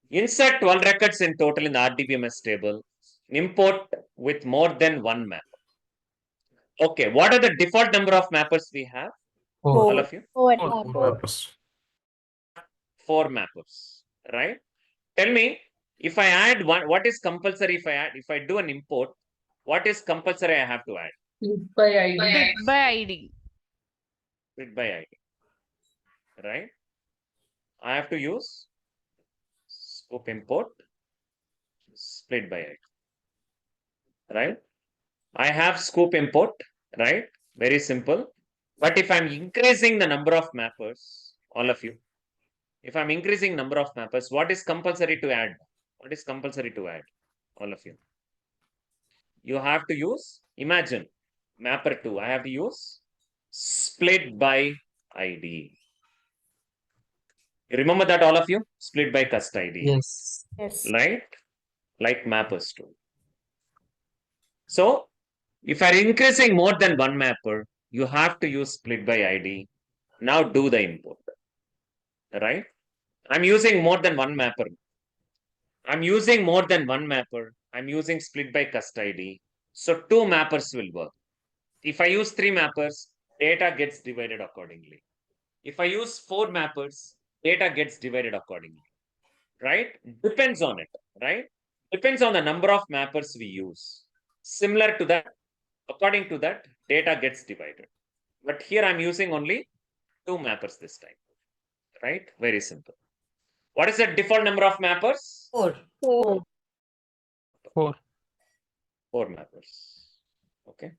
Speaker 1: Insert 12 records in total in the RDBMS table. Import with more than one mapper. Okay, what are the default number of mappers we have? All of you?
Speaker 8: 4.
Speaker 1: 4 mappers, right? Tell me, if I add one, what is compulsory if I do an import, what is compulsory I have to add?
Speaker 17: By ID.
Speaker 1: Split by ID, right? I have to use scope import split by ID, right? I have scope import, right? Very simple. But if I'm increasing the number of mappers, all of you, if I'm increasing number of mappers, what is compulsory to add? What is compulsory to add? All of you. You have to use, imagine, mapper 2, I have to use split by ID. You remember that, all of you? Split by cust ID.
Speaker 15: Yes.
Speaker 1: Right? Like mappers too. So, if I'm increasing more than one mapper, you have to use split by ID. Now do the import. Right? I'm using more than one mapper. I'm using more than one mapper. I'm using split by cust ID. So 2 mappers will work. If I use 3 mappers, data gets divided accordingly. If I use 4 mappers, data gets divided accordingly. Right? Depends on it. Right? Depends on the number of mappers we use. Similar to that, according to that, data gets divided. But here I'm using only 2 mappers this time. Right? Very simple. What is the default number of mappers?
Speaker 4: 4.
Speaker 1: 4 mappers. Okay.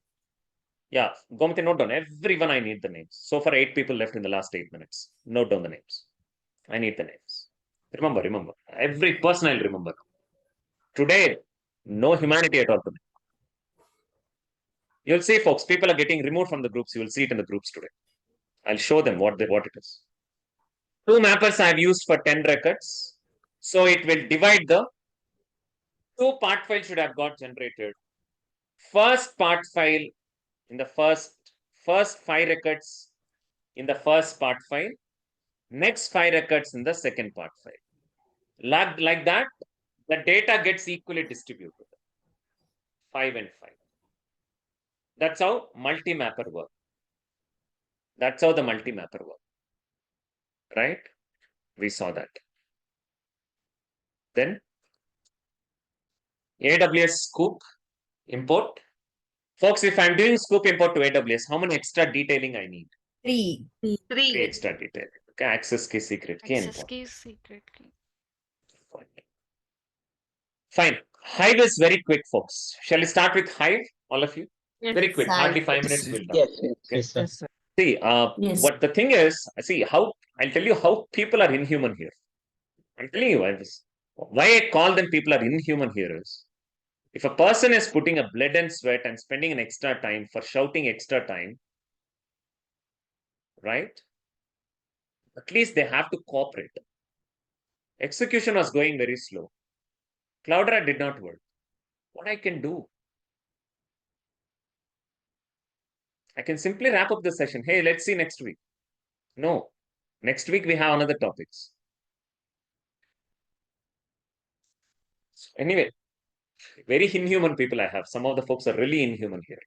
Speaker 1: Yeah, Gomati, note down. Everyone, I need the names. So far, 8 people left in the last 8 minutes. Note down the names. I need the names. Remember. Every person I'll remember. Today, no humanity at all today. You'll see, folks, people are getting removed from the groups. You will see it in the groups today. I'll show them what it is. 2 mappers I've used for 10 records. So it will divide the 2 part files should have got generated. First part file in the first 5 records in the first part file. Next 5 records in the second part file. Like that, the data gets equally distributed. 5 and 5. That's how multi-mapper works. That's how the multi-mapper works. Right? We saw that. Then AWS scoop import. Folks, if I'm doing scoop import to AWS, how many extra detailing I need?
Speaker 4: 3.
Speaker 1: 3 extra detailing. Okay, access key, secret key.
Speaker 17: Access key, secret key.
Speaker 1: Fine. Hive is very quick, folks. Shall we start with Hive, all of you?
Speaker 17: Yes.
Speaker 1: Very quick. Hardly 5 minutes will done.
Speaker 15: Yes, sir.
Speaker 1: See,
Speaker 4: Yes.
Speaker 1: what the thing is, I'll tell you how people are inhuman here. I'm telling you, why I call them people are inhuman here is, if a person is putting a blood and sweat and spending an extra time for shouting extra time, right? At least they have to cooperate. Execution was going very slow. Cloudera did not work. What I can do? I can simply wrap up the session. Hey, let's see next week. No. Next week we have another topics. Anyway, very inhuman people I have. Some of the folks are really inhuman here.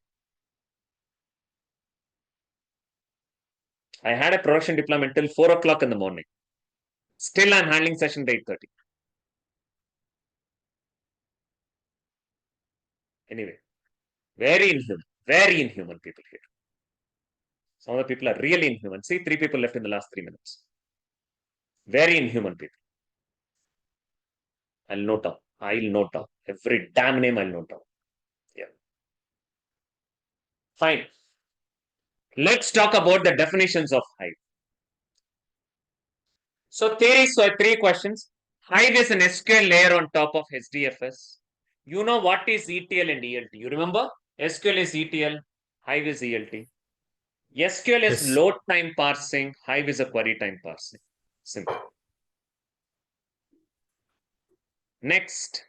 Speaker 1: I had a production deployment till 4 o'clock in the morning. Still, I'm handling session at 8:30. Anyway, very inhuman people here. Some of the people are really inhuman. See, 3 people left in the last 3 minutes. Very inhuman people. I'll note down. Every damn name I'll note down. Yeah. Fine. Let's talk about the definitions of Hive. So theories, so 3 questions. Hive is an SQL layer on top of HDFS. You know what is ETL and ELT. You remember? SQL is ETL, Hive is ELT. SQL is
Speaker 7: Yes.
Speaker 1: load time parsing, Hive is a query time parsing. Simple. Next.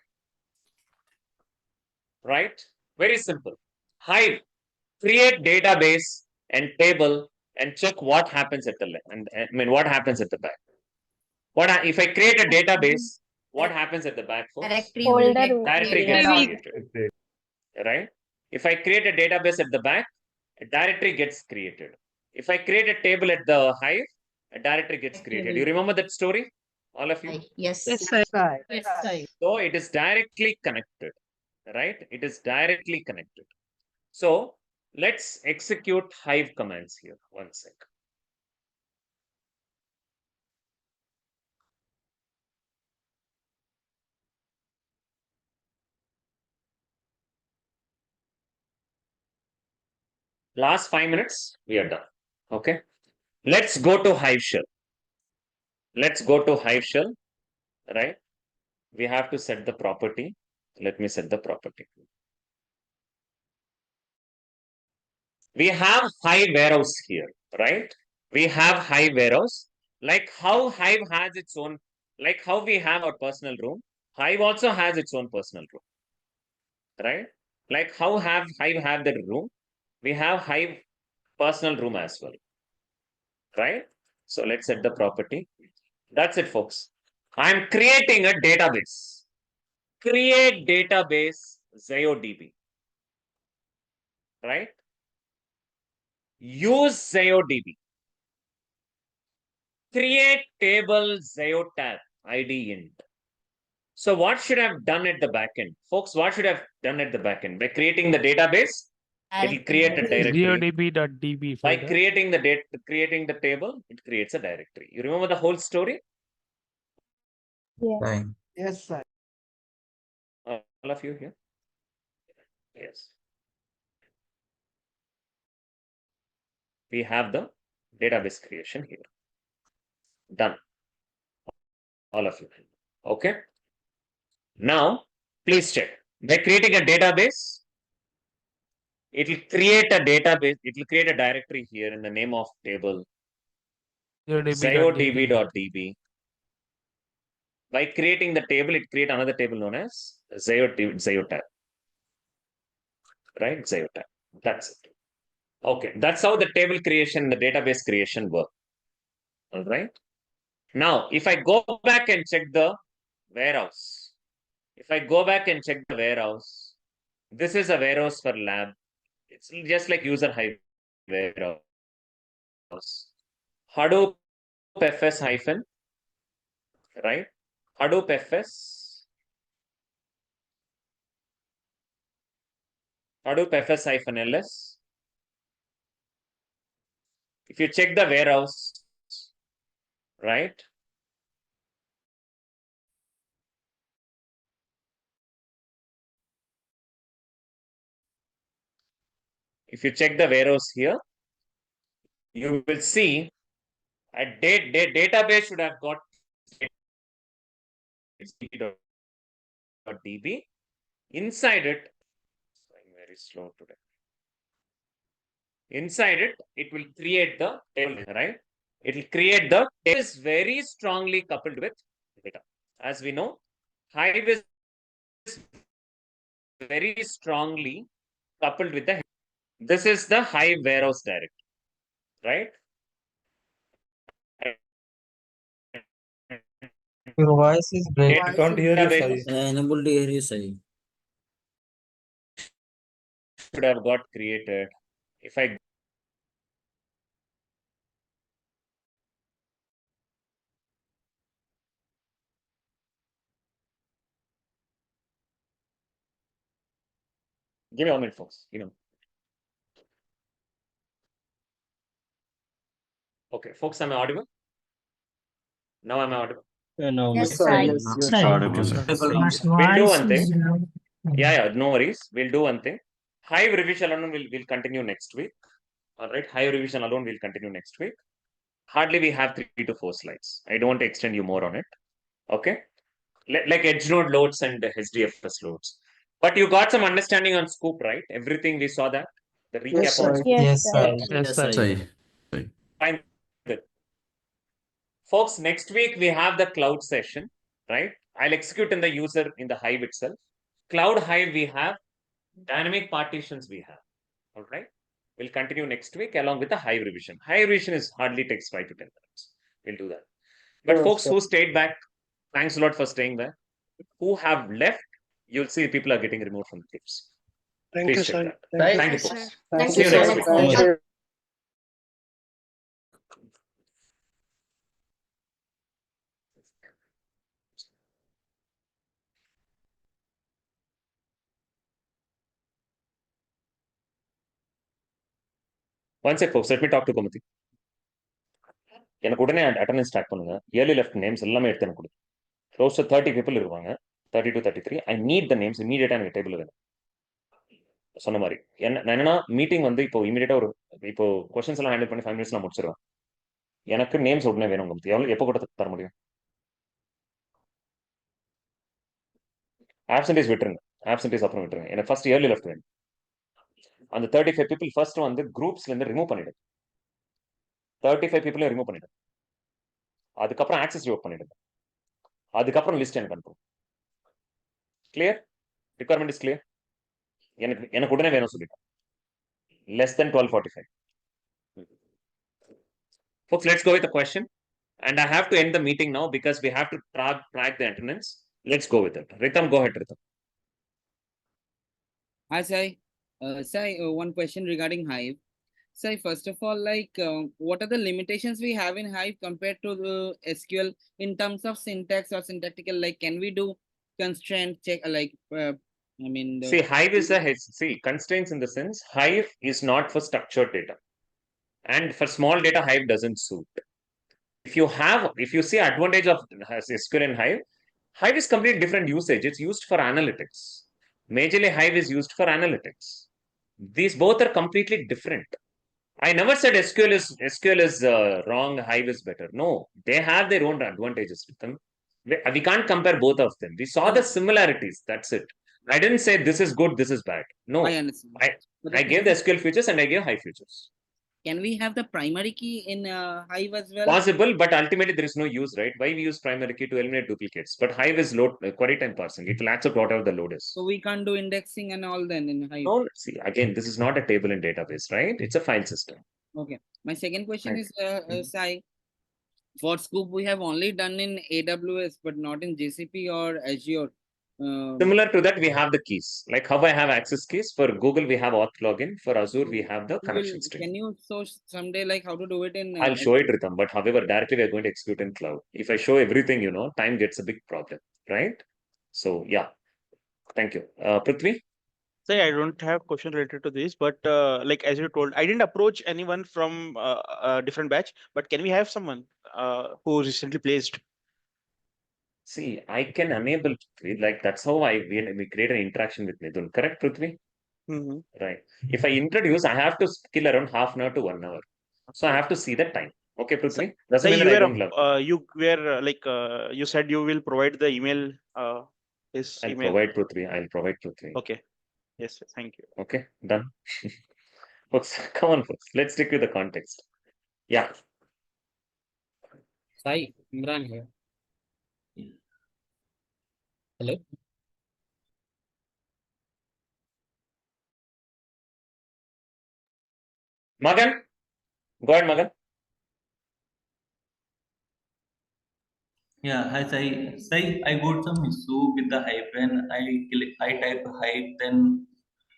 Speaker 1: Right? Very simple. Hive, create database and table and check what happens at the left. And I mean, what happens at the back. If I create a database, what happens at the back, folks?
Speaker 4: Directory
Speaker 8: Folder
Speaker 4: will get
Speaker 8: will
Speaker 1: Directory
Speaker 4: created.
Speaker 1: gets created. Right? If I create a database at the back, a directory gets created. If I create a table at the Hive, a directory gets created. You remember that story? All of you?
Speaker 4: Yes.
Speaker 17: Yes, sir.
Speaker 4: Yes, sir.
Speaker 1: So it is directly connected, right? It is directly connected. So let's execute Hive commands here. One sec. Last 5 minutes, we are done. Okay. Let's go to Hive shell. Let's go to Hive shell, right? We have to set the property. Let me set the property. We have Hive warehouse here, right? We have Hive warehouse. Like how Hive has its own, like how we have our personal room, Hive also has its own personal room, right? Like how Hive have the room, we have Hive personal room as well, right? So let's set the property. That's it, folks. I'm creating a database. Create database ZioDB, right? Use ZioDB. Create table ZioTab ID int. So what should I have done at the backend? Folks, what should I have done at the backend? By creating the database, it will create a directory.
Speaker 6: ZioDB.db
Speaker 1: By
Speaker 6: folder.
Speaker 1: creating the table, it creates a directory. You remember the whole story?
Speaker 8: Yeah.
Speaker 12: Yes, sir.
Speaker 1: All of you here? Yes. We have the database creation here. Done. All of you. Okay. Now, please check. By creating a database, it will create a database. It will create a directory here in the name of table. ZioDB.db. By creating the table, it creates another table known as ZioTab. Right? ZioTab. That's it. Okay. That's how the table creation, the database creation work. All right. Now, if I go back and check the warehouse, if I go back and check the warehouse, this is a warehouse for lab. It's just like user Hive warehouse. Hadoop FS hyphen, right? Hadoop FS. Hadoop FS hyphen LS. If you check the warehouse, right? If you check the warehouse here, you will see a database should have got DB. Inside it, I'm very slow today. Inside it, it will create the table, right? It will create the table is very strongly coupled with data. As we know, Hive is very strongly coupled with the. This is the Hive warehouse directory, right?
Speaker 15: Your voice is breaking.
Speaker 1: I can't hear you, Sai.
Speaker 12: Unable to hear you, Sai.
Speaker 1: Should have got created. If I Give me 1 minute, folks. Okay, folks, am I audible? Now am I audible?
Speaker 15: No,
Speaker 8: Yes,
Speaker 15: Mr.
Speaker 8: Sai.
Speaker 13: It's
Speaker 15: Sai.
Speaker 13: audible.
Speaker 1: We'll do one thing. Yeah, no worries. We'll do one thing. Hive revision alone will continue next week. All right, Hive revision alone will continue next week. Hardly we have 3 to 4 slides. I don't want to extend you more on it. Okay, like edge node loads and HDFS loads. But you got some understanding on Scoop, right? Everything we saw that the recap on Scoop.
Speaker 8: Yes, Sai.
Speaker 6: Yes, sir.
Speaker 1: Fine. Good. Folks, next week we have the cloud session, right? I'll execute in the user in the Hive itself. Cloud Hive we have, dynamic partitions we have. All right. We'll continue next week along with the Hive revision. Hive revision is hardly takes 5 to 10 minutes. We'll do that. But folks who stayed back, thanks a lot for staying there. Who have left, you'll see people are getting removed from the clips. Please check that. Thank you, folks.
Speaker 8: Thank
Speaker 1: See
Speaker 8: you,
Speaker 1: you next
Speaker 8: sir.
Speaker 1: week.
Speaker 8: Thank you.
Speaker 1: One sec, folks. Let me talk to Gomati. எனக்கு உடனே attendance start பண்ணுங்க. Yearly left names எல்லாமே எடுத்து எனக்கு கொடுங்க. Close to 30 people இருப்பாங்க. 30 to 33. I need the names immediate எனக்கு table வேணும். சொன்ன மாதிரி நான் என்னன்னா மீட்டிங் வந்து இப்போ இமீடியட்டா இப்போ கொஸ்டின்ஸ் எல்லாம் ஹேண்டில் பண்ணி 5 minutes நான் முடிச்சிருவேன். எனக்கு நேம்ஸ் உடனே வேணும். உங்களுக்கு எப்போ கூட தர முடியும்? ஆப்சன்டேஸ் விட்டுருங்க. ஆப்சன்டேஸ் அப்புறம் விட்டுருங்க. எனக்கு ஃபர்ஸ்ட் இயர்லி லெஃப்ட் வேணும். அந்த 35 people ஃபர்ஸ்ட் வந்து குரூப்ஸ்ல இருந்து ரிமூவ் பண்ணிடுங்க. 35 people ரிமூவ் பண்ணிடுங்க. அதுக்கப்புறம் ஆக்சஸ் ரிமூவ் பண்ணிடுங்க. அதுக்கப்புறம் லிஸ்ட் எனக்கு அனுப்பும். கிளியர்? Requirement is clear? எனக்கு உடனே வேணும் சொல்லிட்டேன். Less than 12:45. Folks, let's go with the question. And I have to end the meeting now because we have to track the attendance. Let's go with it. Ritham, go ahead, Ritham.
Speaker 2: Hi, Sai. Sai, one question regarding Hive. Sai, first of all, what are the limitations we have in Hive compared to the SQL in terms of syntax or syntactical? Like, can we do constraint check?
Speaker 1: See, Hive is constraints in the sense Hive is not for structured data, and for small data, Hive doesn't suit. If you see advantage of SQL and Hive, Hive is completely different usage. It's used for analytics. Majorly, Hive is used for analytics. These both are completely different. I never said SQL is wrong, Hive is better. No, they have their own advantages with them. We can't compare both of them. We saw the similarities. That's it. I didn't say this is good, this is bad. No,
Speaker 2: I understand.
Speaker 1: I gave the SQL features and I gave Hive features.
Speaker 2: Can we have the primary key in Hive as well?
Speaker 1: Possible, but ultimately there is no use, right? Why we use primary key to eliminate duplicates? But Hive is load query time parsing. It will accept whatever the load is.
Speaker 2: So we can't do indexing and all then in Hive.
Speaker 1: No, see, again, this is not a table and database, right? It's a file system.
Speaker 2: Okay. My second question
Speaker 1: Right.
Speaker 2: is, Sai, for Scoop, we have only done in AWS, but not in GCP or Azure.
Speaker 1: Similar to that, we have the keys. Like how I have access keys. For Google, we have auth login. For Azure, we have the connection string.
Speaker 2: Can you show someday like how to do it in?
Speaker 1: I'll show it, Ritham. But however, directly we are going to execute in cloud. If I show everything, time gets a big problem, right? So yeah, thank you. Prithvi?
Speaker 17: Say, I don't have question related to this, but like as you told, I didn't approach anyone from a different batch, but can we have someone who recently placed?
Speaker 1: See, I can enable Prithvi. Like that's how we create an interaction with Midun. Correct, Prithvi? Right. If I introduce, I have to kill around half an hour to 1 hour. So I have to see the time. Okay, Prithvi? Doesn't
Speaker 17: Say
Speaker 1: mean that I don't love.
Speaker 17: you were you said you will provide the email. His
Speaker 1: I'll
Speaker 17: email.
Speaker 1: I'll provide Prithvi.
Speaker 17: Okay. Yes, sir. Thank you.
Speaker 1: Okay, done. Folks, come on, folks. Let's stick with the context. Yeah.
Speaker 12: Sai, Imran here. Hello.
Speaker 1: Magan? Go ahead, Magan.
Speaker 15: Yeah, hi Sai. Sai, I got some issue with the Hive when I type Hive, then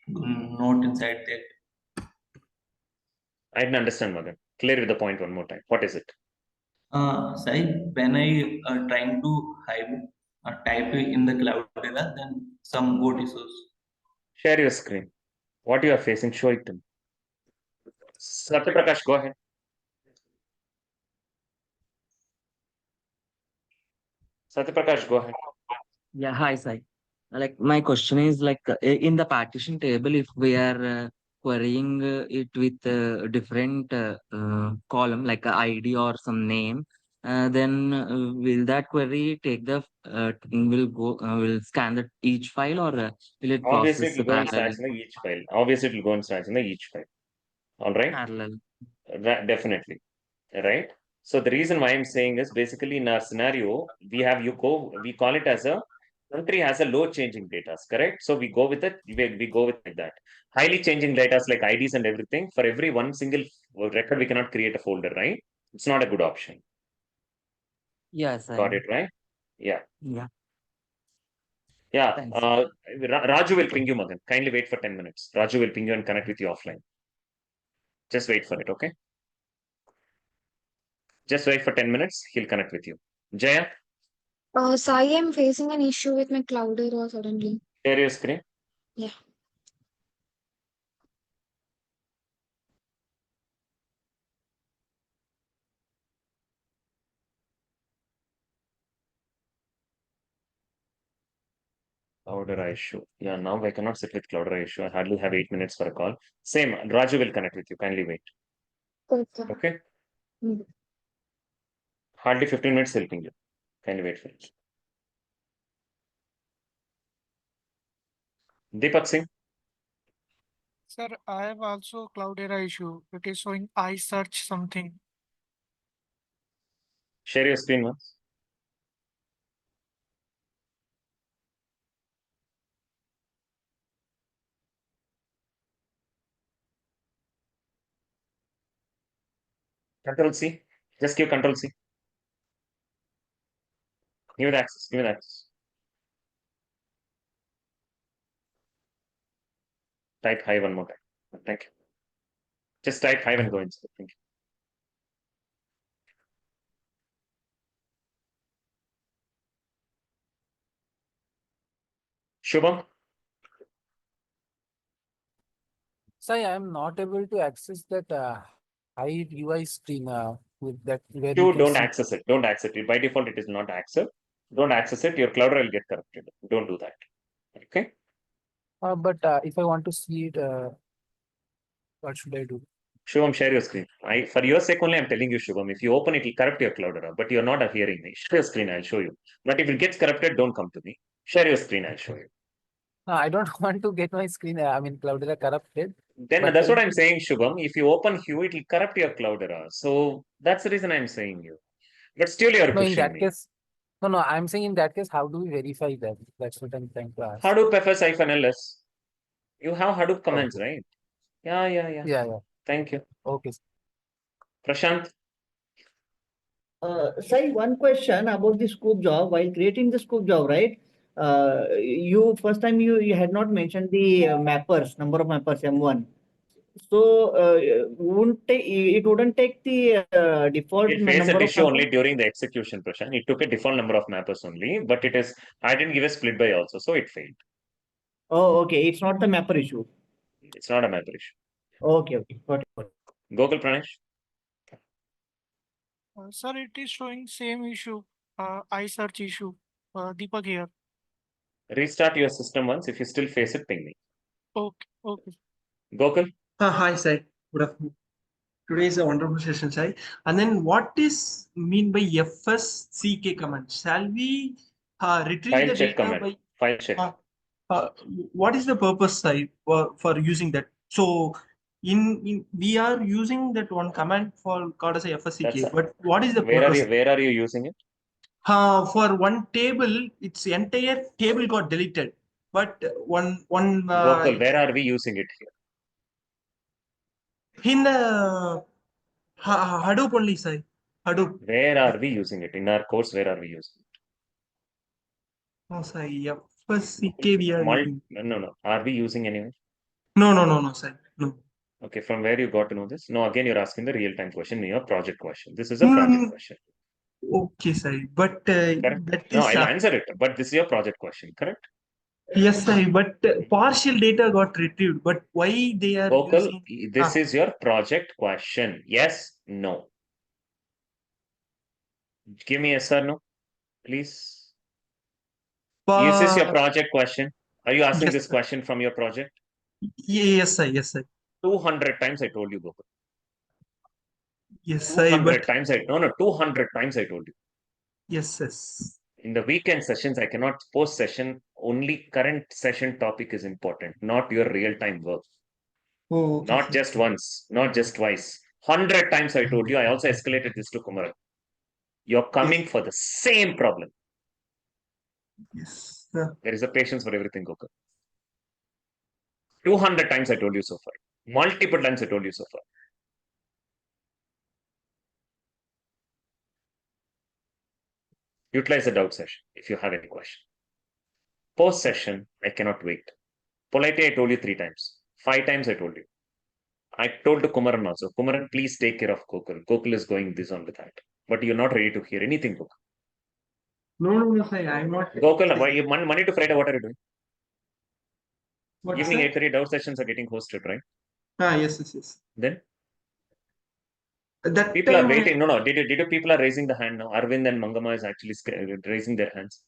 Speaker 15: not inside that.
Speaker 1: I didn't understand, Magan. Clear with the point one more time. What is it?
Speaker 15: Sai, when I trying to Hive type in the cloud data, then some got issues.
Speaker 1: Share your screen. What you are facing, show it to me. Satyaprakash, go ahead. Satyaprakash, go ahead.
Speaker 18: Yeah, hi, Sai. Like my question is like in the partition table, if we are querying it with different column like a ID or some name, then will that query take the will scan the each file or will it
Speaker 1: Obviously, it
Speaker 18: process
Speaker 1: will go and
Speaker 18: parallel?
Speaker 1: start in the each file. Obviously, it will go and start in the each file. All right.
Speaker 18: Parallel.
Speaker 1: Definitely. Right. So the reason why I'm saying is basically in our scenario, we call it as a country has a low changing data, correct? So we go with it, we go with like that. Highly changing data like IDs and everything. For every one single record, we cannot create a folder, right? It's not a good option.
Speaker 18: Yes,
Speaker 1: Got it, right? Yeah.
Speaker 18: Yeah.
Speaker 1: Yeah.
Speaker 18: Thanks.
Speaker 1: Raju will ping you, Magan. Kindly wait for 10 minutes. Raju will ping you and connect with you offline. Just wait for it, okay? Just wait for 10 minutes. He'll connect with you. Jaya,
Speaker 19: Sai, I'm facing an issue with my Cloudera suddenly.
Speaker 1: share your screen.
Speaker 19: Yeah.
Speaker 1: Cloudera issue. Yeah, now I cannot sit with Cloudera issue. I hardly have 8 minutes for a call. Same, Raju will connect with you. Kindly wait.
Speaker 19: Okay.
Speaker 1: Okay?
Speaker 19: Mm.
Speaker 1: Hardly 15 minutes helping you. Kindly wait for it. Deepak Singh,
Speaker 20: Sir, I have also Cloudera issue. It is showing I search something.
Speaker 1: share your screen once. Control C. Just give Control C. Give me the access. Give me the access. Type hi one more time. Thank you. Just type hi and go inside. Thank you. Shubham,
Speaker 12: Sai, I am not able to access that hide UI screen with that where we
Speaker 1: you
Speaker 12: can
Speaker 1: don't
Speaker 12: see.
Speaker 1: access it. Don't access it. By default, it is not accept. Don't access it. Your Cloudera will get corrupted. Don't do that. Okay?
Speaker 12: But if I want to see it, what should I do?
Speaker 1: Shubham, share your screen. For your sake only, I'm telling you, Shubham. If you open it, it'll corrupt your Cloudera, but you're not hearing me. Share your screen, I'll show you. But if it gets corrupted, don't come to me. Share your screen, I'll show you.
Speaker 12: No, I don't want to get my screen. I mean, Cloudera corrupted.
Speaker 1: Then
Speaker 12: But
Speaker 1: that's what I'm saying, Shubham. If you open Hue, it'll corrupt your Cloudera. So that's the reason I'm saying you. But still, you're
Speaker 12: no, in
Speaker 1: pushing
Speaker 12: that
Speaker 1: me.
Speaker 12: case, no. I'm saying in that case, how do we verify that? That's what I'm trying to ask.
Speaker 1: Hadoop FS-LS. You have Hadoop commands,
Speaker 12: Okay.
Speaker 1: right? Yeah.
Speaker 12: Yeah.
Speaker 1: Thank you.
Speaker 12: Okay.
Speaker 1: Prashant,
Speaker 21: Sai, one question about the scoop job. While creating the scoop job, right? You first time you had not mentioned the mappers, number of mappers M1. So it wouldn't take the default
Speaker 1: it faced
Speaker 21: number
Speaker 1: that
Speaker 21: of
Speaker 1: issue only
Speaker 21: mappers?
Speaker 1: during the execution, Prashant. It took a default number of mappers only, but I didn't give a split by also, so it failed.
Speaker 21: Oh, okay. It's not the mapper issue.
Speaker 1: It's not a mapper issue.
Speaker 21: Okay. Got it.
Speaker 1: Gokul Pranesh,
Speaker 20: Sir, it is showing same issue. I search issue. Deepak here.
Speaker 1: restart your system once. If you still face it, ping me.
Speaker 20: Okay.
Speaker 1: Gokul,
Speaker 22: Hi, Sai. Good afternoon. Today is a wonderful session, Sai. And then what is mean by FSCK command? Shall we retrieve
Speaker 1: file
Speaker 22: the
Speaker 1: check
Speaker 22: data
Speaker 1: command.
Speaker 22: by
Speaker 1: File check.
Speaker 22: what is the purpose, Sai, for using that? So in we are using that one command called as a FSCK, but what is the purpose?
Speaker 1: Where are you using it?
Speaker 22: For one table, its entire table got deleted. But one
Speaker 1: Gokul, where are we using it here?
Speaker 22: in the Hadoop only, Sai. Hadoop.
Speaker 1: Where are we using it? In our course, where are we using it?
Speaker 22: No, Sai. FSCK we are using.
Speaker 1: No. Are we using anywhere?
Speaker 22: No, Sai. No.
Speaker 1: Okay, from where you got to know this? No, again, you're asking the real-time question, your project question. This is a project question.
Speaker 22: Okay, Sai. But that
Speaker 1: No,
Speaker 22: is
Speaker 1: I'll answer it. But this is your project question, correct?
Speaker 22: Yes, I. But partial data got retrieved. But why they are
Speaker 1: Gokul,
Speaker 22: using?
Speaker 1: this is your project question. Yes, no. Give me yes or no, please. Is this your project question? Are you asking
Speaker 22: Yes,
Speaker 1: this
Speaker 22: sir.
Speaker 1: question from your project?
Speaker 22: Yes, sir. Yes, sir.
Speaker 1: 200 times I told you, Gokul.
Speaker 22: Yes, sir.
Speaker 1: 200
Speaker 22: But
Speaker 1: times I, no, 200 times I told you.
Speaker 22: yes, yes.
Speaker 1: In the weekend sessions, I cannot post session. Only current session topic is important, not your real-time work.
Speaker 22: Oh, okay,
Speaker 1: Not
Speaker 22: sir.
Speaker 1: just once, not just twice. 100 times I told you. I also escalated this to Kumaran. You're coming for the same problem.
Speaker 22: Yes, sir.
Speaker 1: There is a patience for everything, Gokul. 200 times I told you so far. Multiple times I told you so far. Utilize the doubt session if you have any question. Post session, I cannot wait. Politely, I told you 3 times. 5 times I told you. I told to Kumaran also, Kumaran, please take care of Gokul. Gokul is going this on with that. But you're not ready to hear anything, Gokul.
Speaker 22: No, sir. I'm not.
Speaker 1: Gokul, why you Monday to Friday, what are you doing?
Speaker 22: What,
Speaker 1: Evening
Speaker 22: sir?
Speaker 1: 8:30 doubt sessions are getting hosted, right?
Speaker 22: Yes.
Speaker 1: Then
Speaker 22: That
Speaker 1: people are
Speaker 22: time
Speaker 1: waiting. No. Did you people are raising the hand now? Arvind and Mangama is actually raising their hands.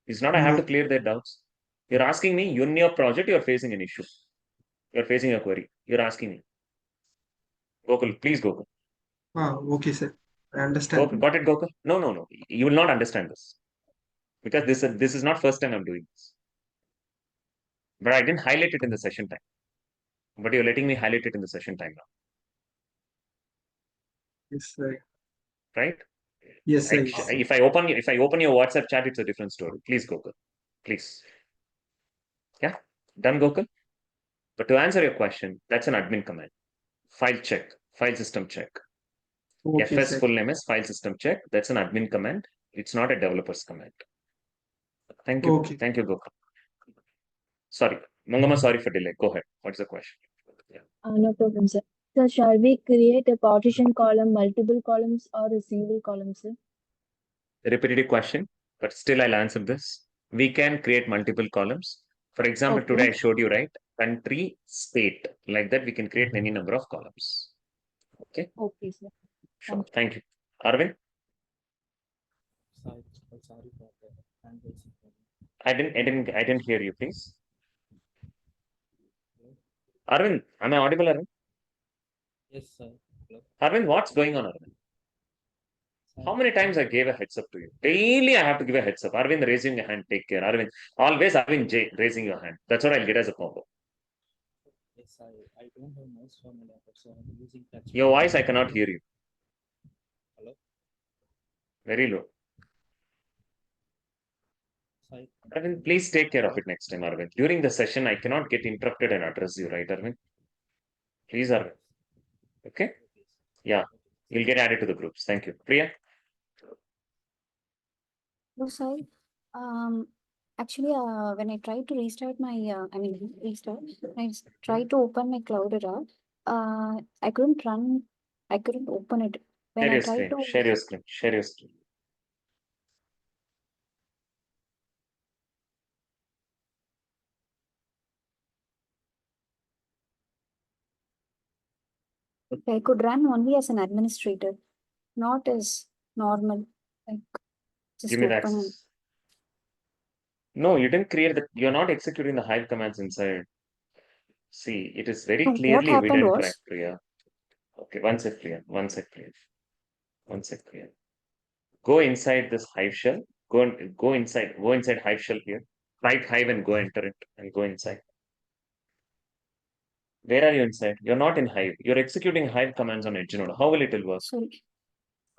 Speaker 1: It's not I have to clear their doubts. You're asking me, in your project, you're facing an issue. You're facing a query. You're asking me. Gokul, please, Gokul.
Speaker 22: Okay, sir. I understand.
Speaker 1: Gokul, got it, Gokul? No. You will not understand this. Because this is not first time I'm doing this. But I didn't highlight it in the session time. But you're letting me highlight it in the session time now.
Speaker 22: Yes, sir.
Speaker 1: Right?
Speaker 22: Yes, sir.
Speaker 1: If I open your WhatsApp chat, it's a different story. Please, Gokul. Please. Yeah? Done, Gokul? But to answer your question, that's an admin command. File check, file system check.
Speaker 22: Okay,
Speaker 1: FS
Speaker 22: sir.
Speaker 1: full name is file system check. That's an admin command. It's not a developer's command. Thank you.
Speaker 22: Okay.
Speaker 1: Thank you, Gokul. Sorry. Mangama, sorry for delay. Go ahead. What's the question? Yeah.
Speaker 5: No problem, sir. So shall we create a partition column, multiple columns, or a single column, sir?
Speaker 1: Repetitive question, but still I'll answer this. We can create multiple columns. For example,
Speaker 5: Okay.
Speaker 1: today I showed you, right? Country, state. Like that, we can create any number of columns. Okay?
Speaker 5: Okay, sir.
Speaker 1: Sure. Thank you. Arvind?
Speaker 15: Sorry for the hand raising.
Speaker 1: I didn't hear you, please. Arvind, am I audible, Arvind?
Speaker 15: Yes, sir. Hello.
Speaker 1: Arvind, what's going on, Arvind? How many times I gave a heads up to you? Daily I have to give a heads up. Arvind, raising your hand, take care. Arvind, always Arvind J, raising your hand. That's what I'll get as a combo.
Speaker 15: Yes, I don't have mouse for my laptop, so I'm using touch.
Speaker 1: Your voice, I cannot hear you.
Speaker 15: Hello.
Speaker 1: Very low.
Speaker 15: Sorry.
Speaker 1: Arvind, please take care of it next time, Arvind. During the session, I cannot get interrupted and address you, right, Arvind? Please, Arvind. Okay? Yeah. You'll get added to the groups. Thank you. Priya?
Speaker 14: No, sorry. Actually, when I tried to restart my, I tried to open my Cloudera. I couldn't open it. When
Speaker 1: Share
Speaker 14: I
Speaker 1: your
Speaker 14: tried
Speaker 1: screen.
Speaker 14: to,
Speaker 1: Share your screen. Share your screen.
Speaker 14: I could run only as an administrator, not as normal, like just
Speaker 1: Give me the
Speaker 14: open and.
Speaker 1: access. No, you didn't create the, you're not executing the Hive commands inside. See, it is very
Speaker 14: No, what
Speaker 1: clearly
Speaker 14: happened
Speaker 1: evident,
Speaker 14: was,
Speaker 1: right, Priya? Okay, one sec, Priya. One sec, Priya. Go inside this Hive shell. Go inside Hive shell here. Type Hive and go enter it and go inside. Where are you inside? You're not in Hive. You're executing Hive commands on Edge node. How will it work?
Speaker 14: sorry.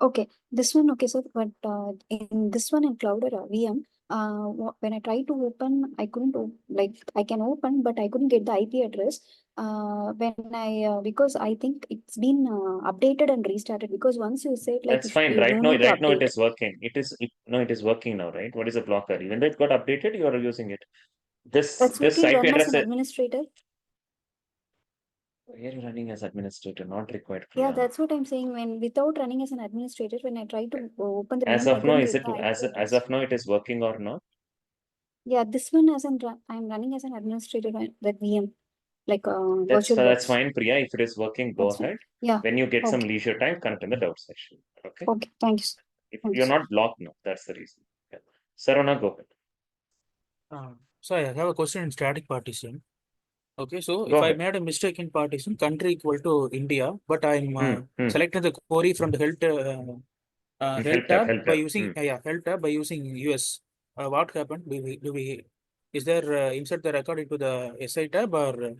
Speaker 14: Okay, this one, okay, sir, but in this one in Cloudera VM, when I tried to open, I couldn't, I can open, but I couldn't get the IP address. Because I think it's been updated and restarted, because once you said, like,
Speaker 1: That's
Speaker 14: if
Speaker 1: fine.
Speaker 14: you
Speaker 1: Right
Speaker 14: no need to
Speaker 1: now it
Speaker 14: update.
Speaker 1: is working. It is working now, right? What is the blocker? Even though it got updated, you are using it. This
Speaker 14: That's
Speaker 1: this
Speaker 14: okay,
Speaker 1: IP
Speaker 14: run as
Speaker 1: address.
Speaker 14: an administrator.
Speaker 1: Where are you running as administrator? Not required.
Speaker 14: Yeah,
Speaker 1: Priya.
Speaker 14: that's what I'm saying. When without running as an administrator, when I tried to open the
Speaker 1: As
Speaker 14: VM, I
Speaker 1: of now,
Speaker 14: couldn't
Speaker 1: is
Speaker 14: get
Speaker 1: it
Speaker 14: the IP
Speaker 1: as
Speaker 14: address.
Speaker 1: of now it is working or not?
Speaker 14: Yeah, this one as I'm running as an administrator on that VM, like
Speaker 1: That's
Speaker 14: virtual
Speaker 1: that's
Speaker 14: box.
Speaker 1: fine, Priya. If it is working, go
Speaker 14: That's fine.
Speaker 1: ahead.
Speaker 14: Yeah.
Speaker 1: When you get some
Speaker 14: Okay.
Speaker 1: leisure time, connect in the doubt session. Okay.
Speaker 14: Okay. Thank you.
Speaker 1: If
Speaker 14: Thanks.
Speaker 1: you're not blocked now, that's the reason. Yeah. Sarana, go ahead.
Speaker 12: So I have a question in static partition. Okay, so
Speaker 1: Go
Speaker 12: if I
Speaker 1: ahead.
Speaker 12: made a mistake in partition, country equal to India, but I'm selecting the query from the help tab by using help tab by using US. What happened? Is there insert the record into the SI tab or?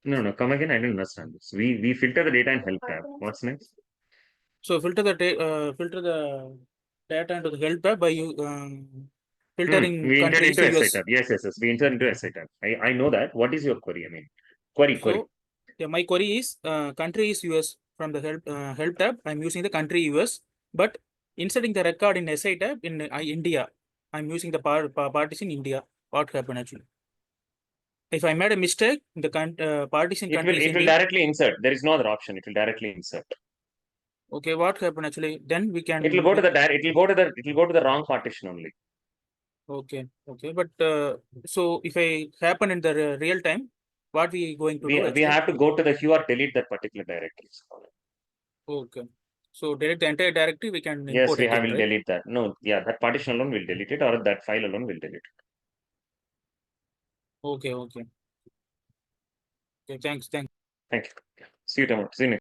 Speaker 1: No, come again. I didn't understand this. We filter the data in help tab. What's next?
Speaker 12: So filter the data into the help tab by you filtering
Speaker 1: We entered
Speaker 12: countries
Speaker 1: into
Speaker 12: to
Speaker 1: SI
Speaker 12: US.
Speaker 1: tab. Yes. We entered into SI tab. I know that. What is your query? I mean, query.
Speaker 12: So yeah, my query is country is US from the help tab. I'm using the country US, but inserting the record in SI tab in India. I'm using the partition India. What happened actually? If I made a mistake, the partition country is
Speaker 1: It will
Speaker 12: India.
Speaker 1: directly insert. There is no other option. It will directly insert.
Speaker 12: Okay, what happened actually? Then we can.
Speaker 1: It will go to the wrong partition only.
Speaker 12: Okay, but so if I happen in the real time, what we going to do?
Speaker 1: We have to go to the queue or delete that particular directory.
Speaker 12: Okay, so delete the entire directory. We can
Speaker 1: Yes,
Speaker 12: import
Speaker 1: we
Speaker 12: again,
Speaker 1: will
Speaker 12: right?
Speaker 1: delete that. No, yeah, that partition alone will delete it, or that file alone will delete it.
Speaker 12: Okay. Thanks.
Speaker 1: Thank you. See you tomorrow. See you next.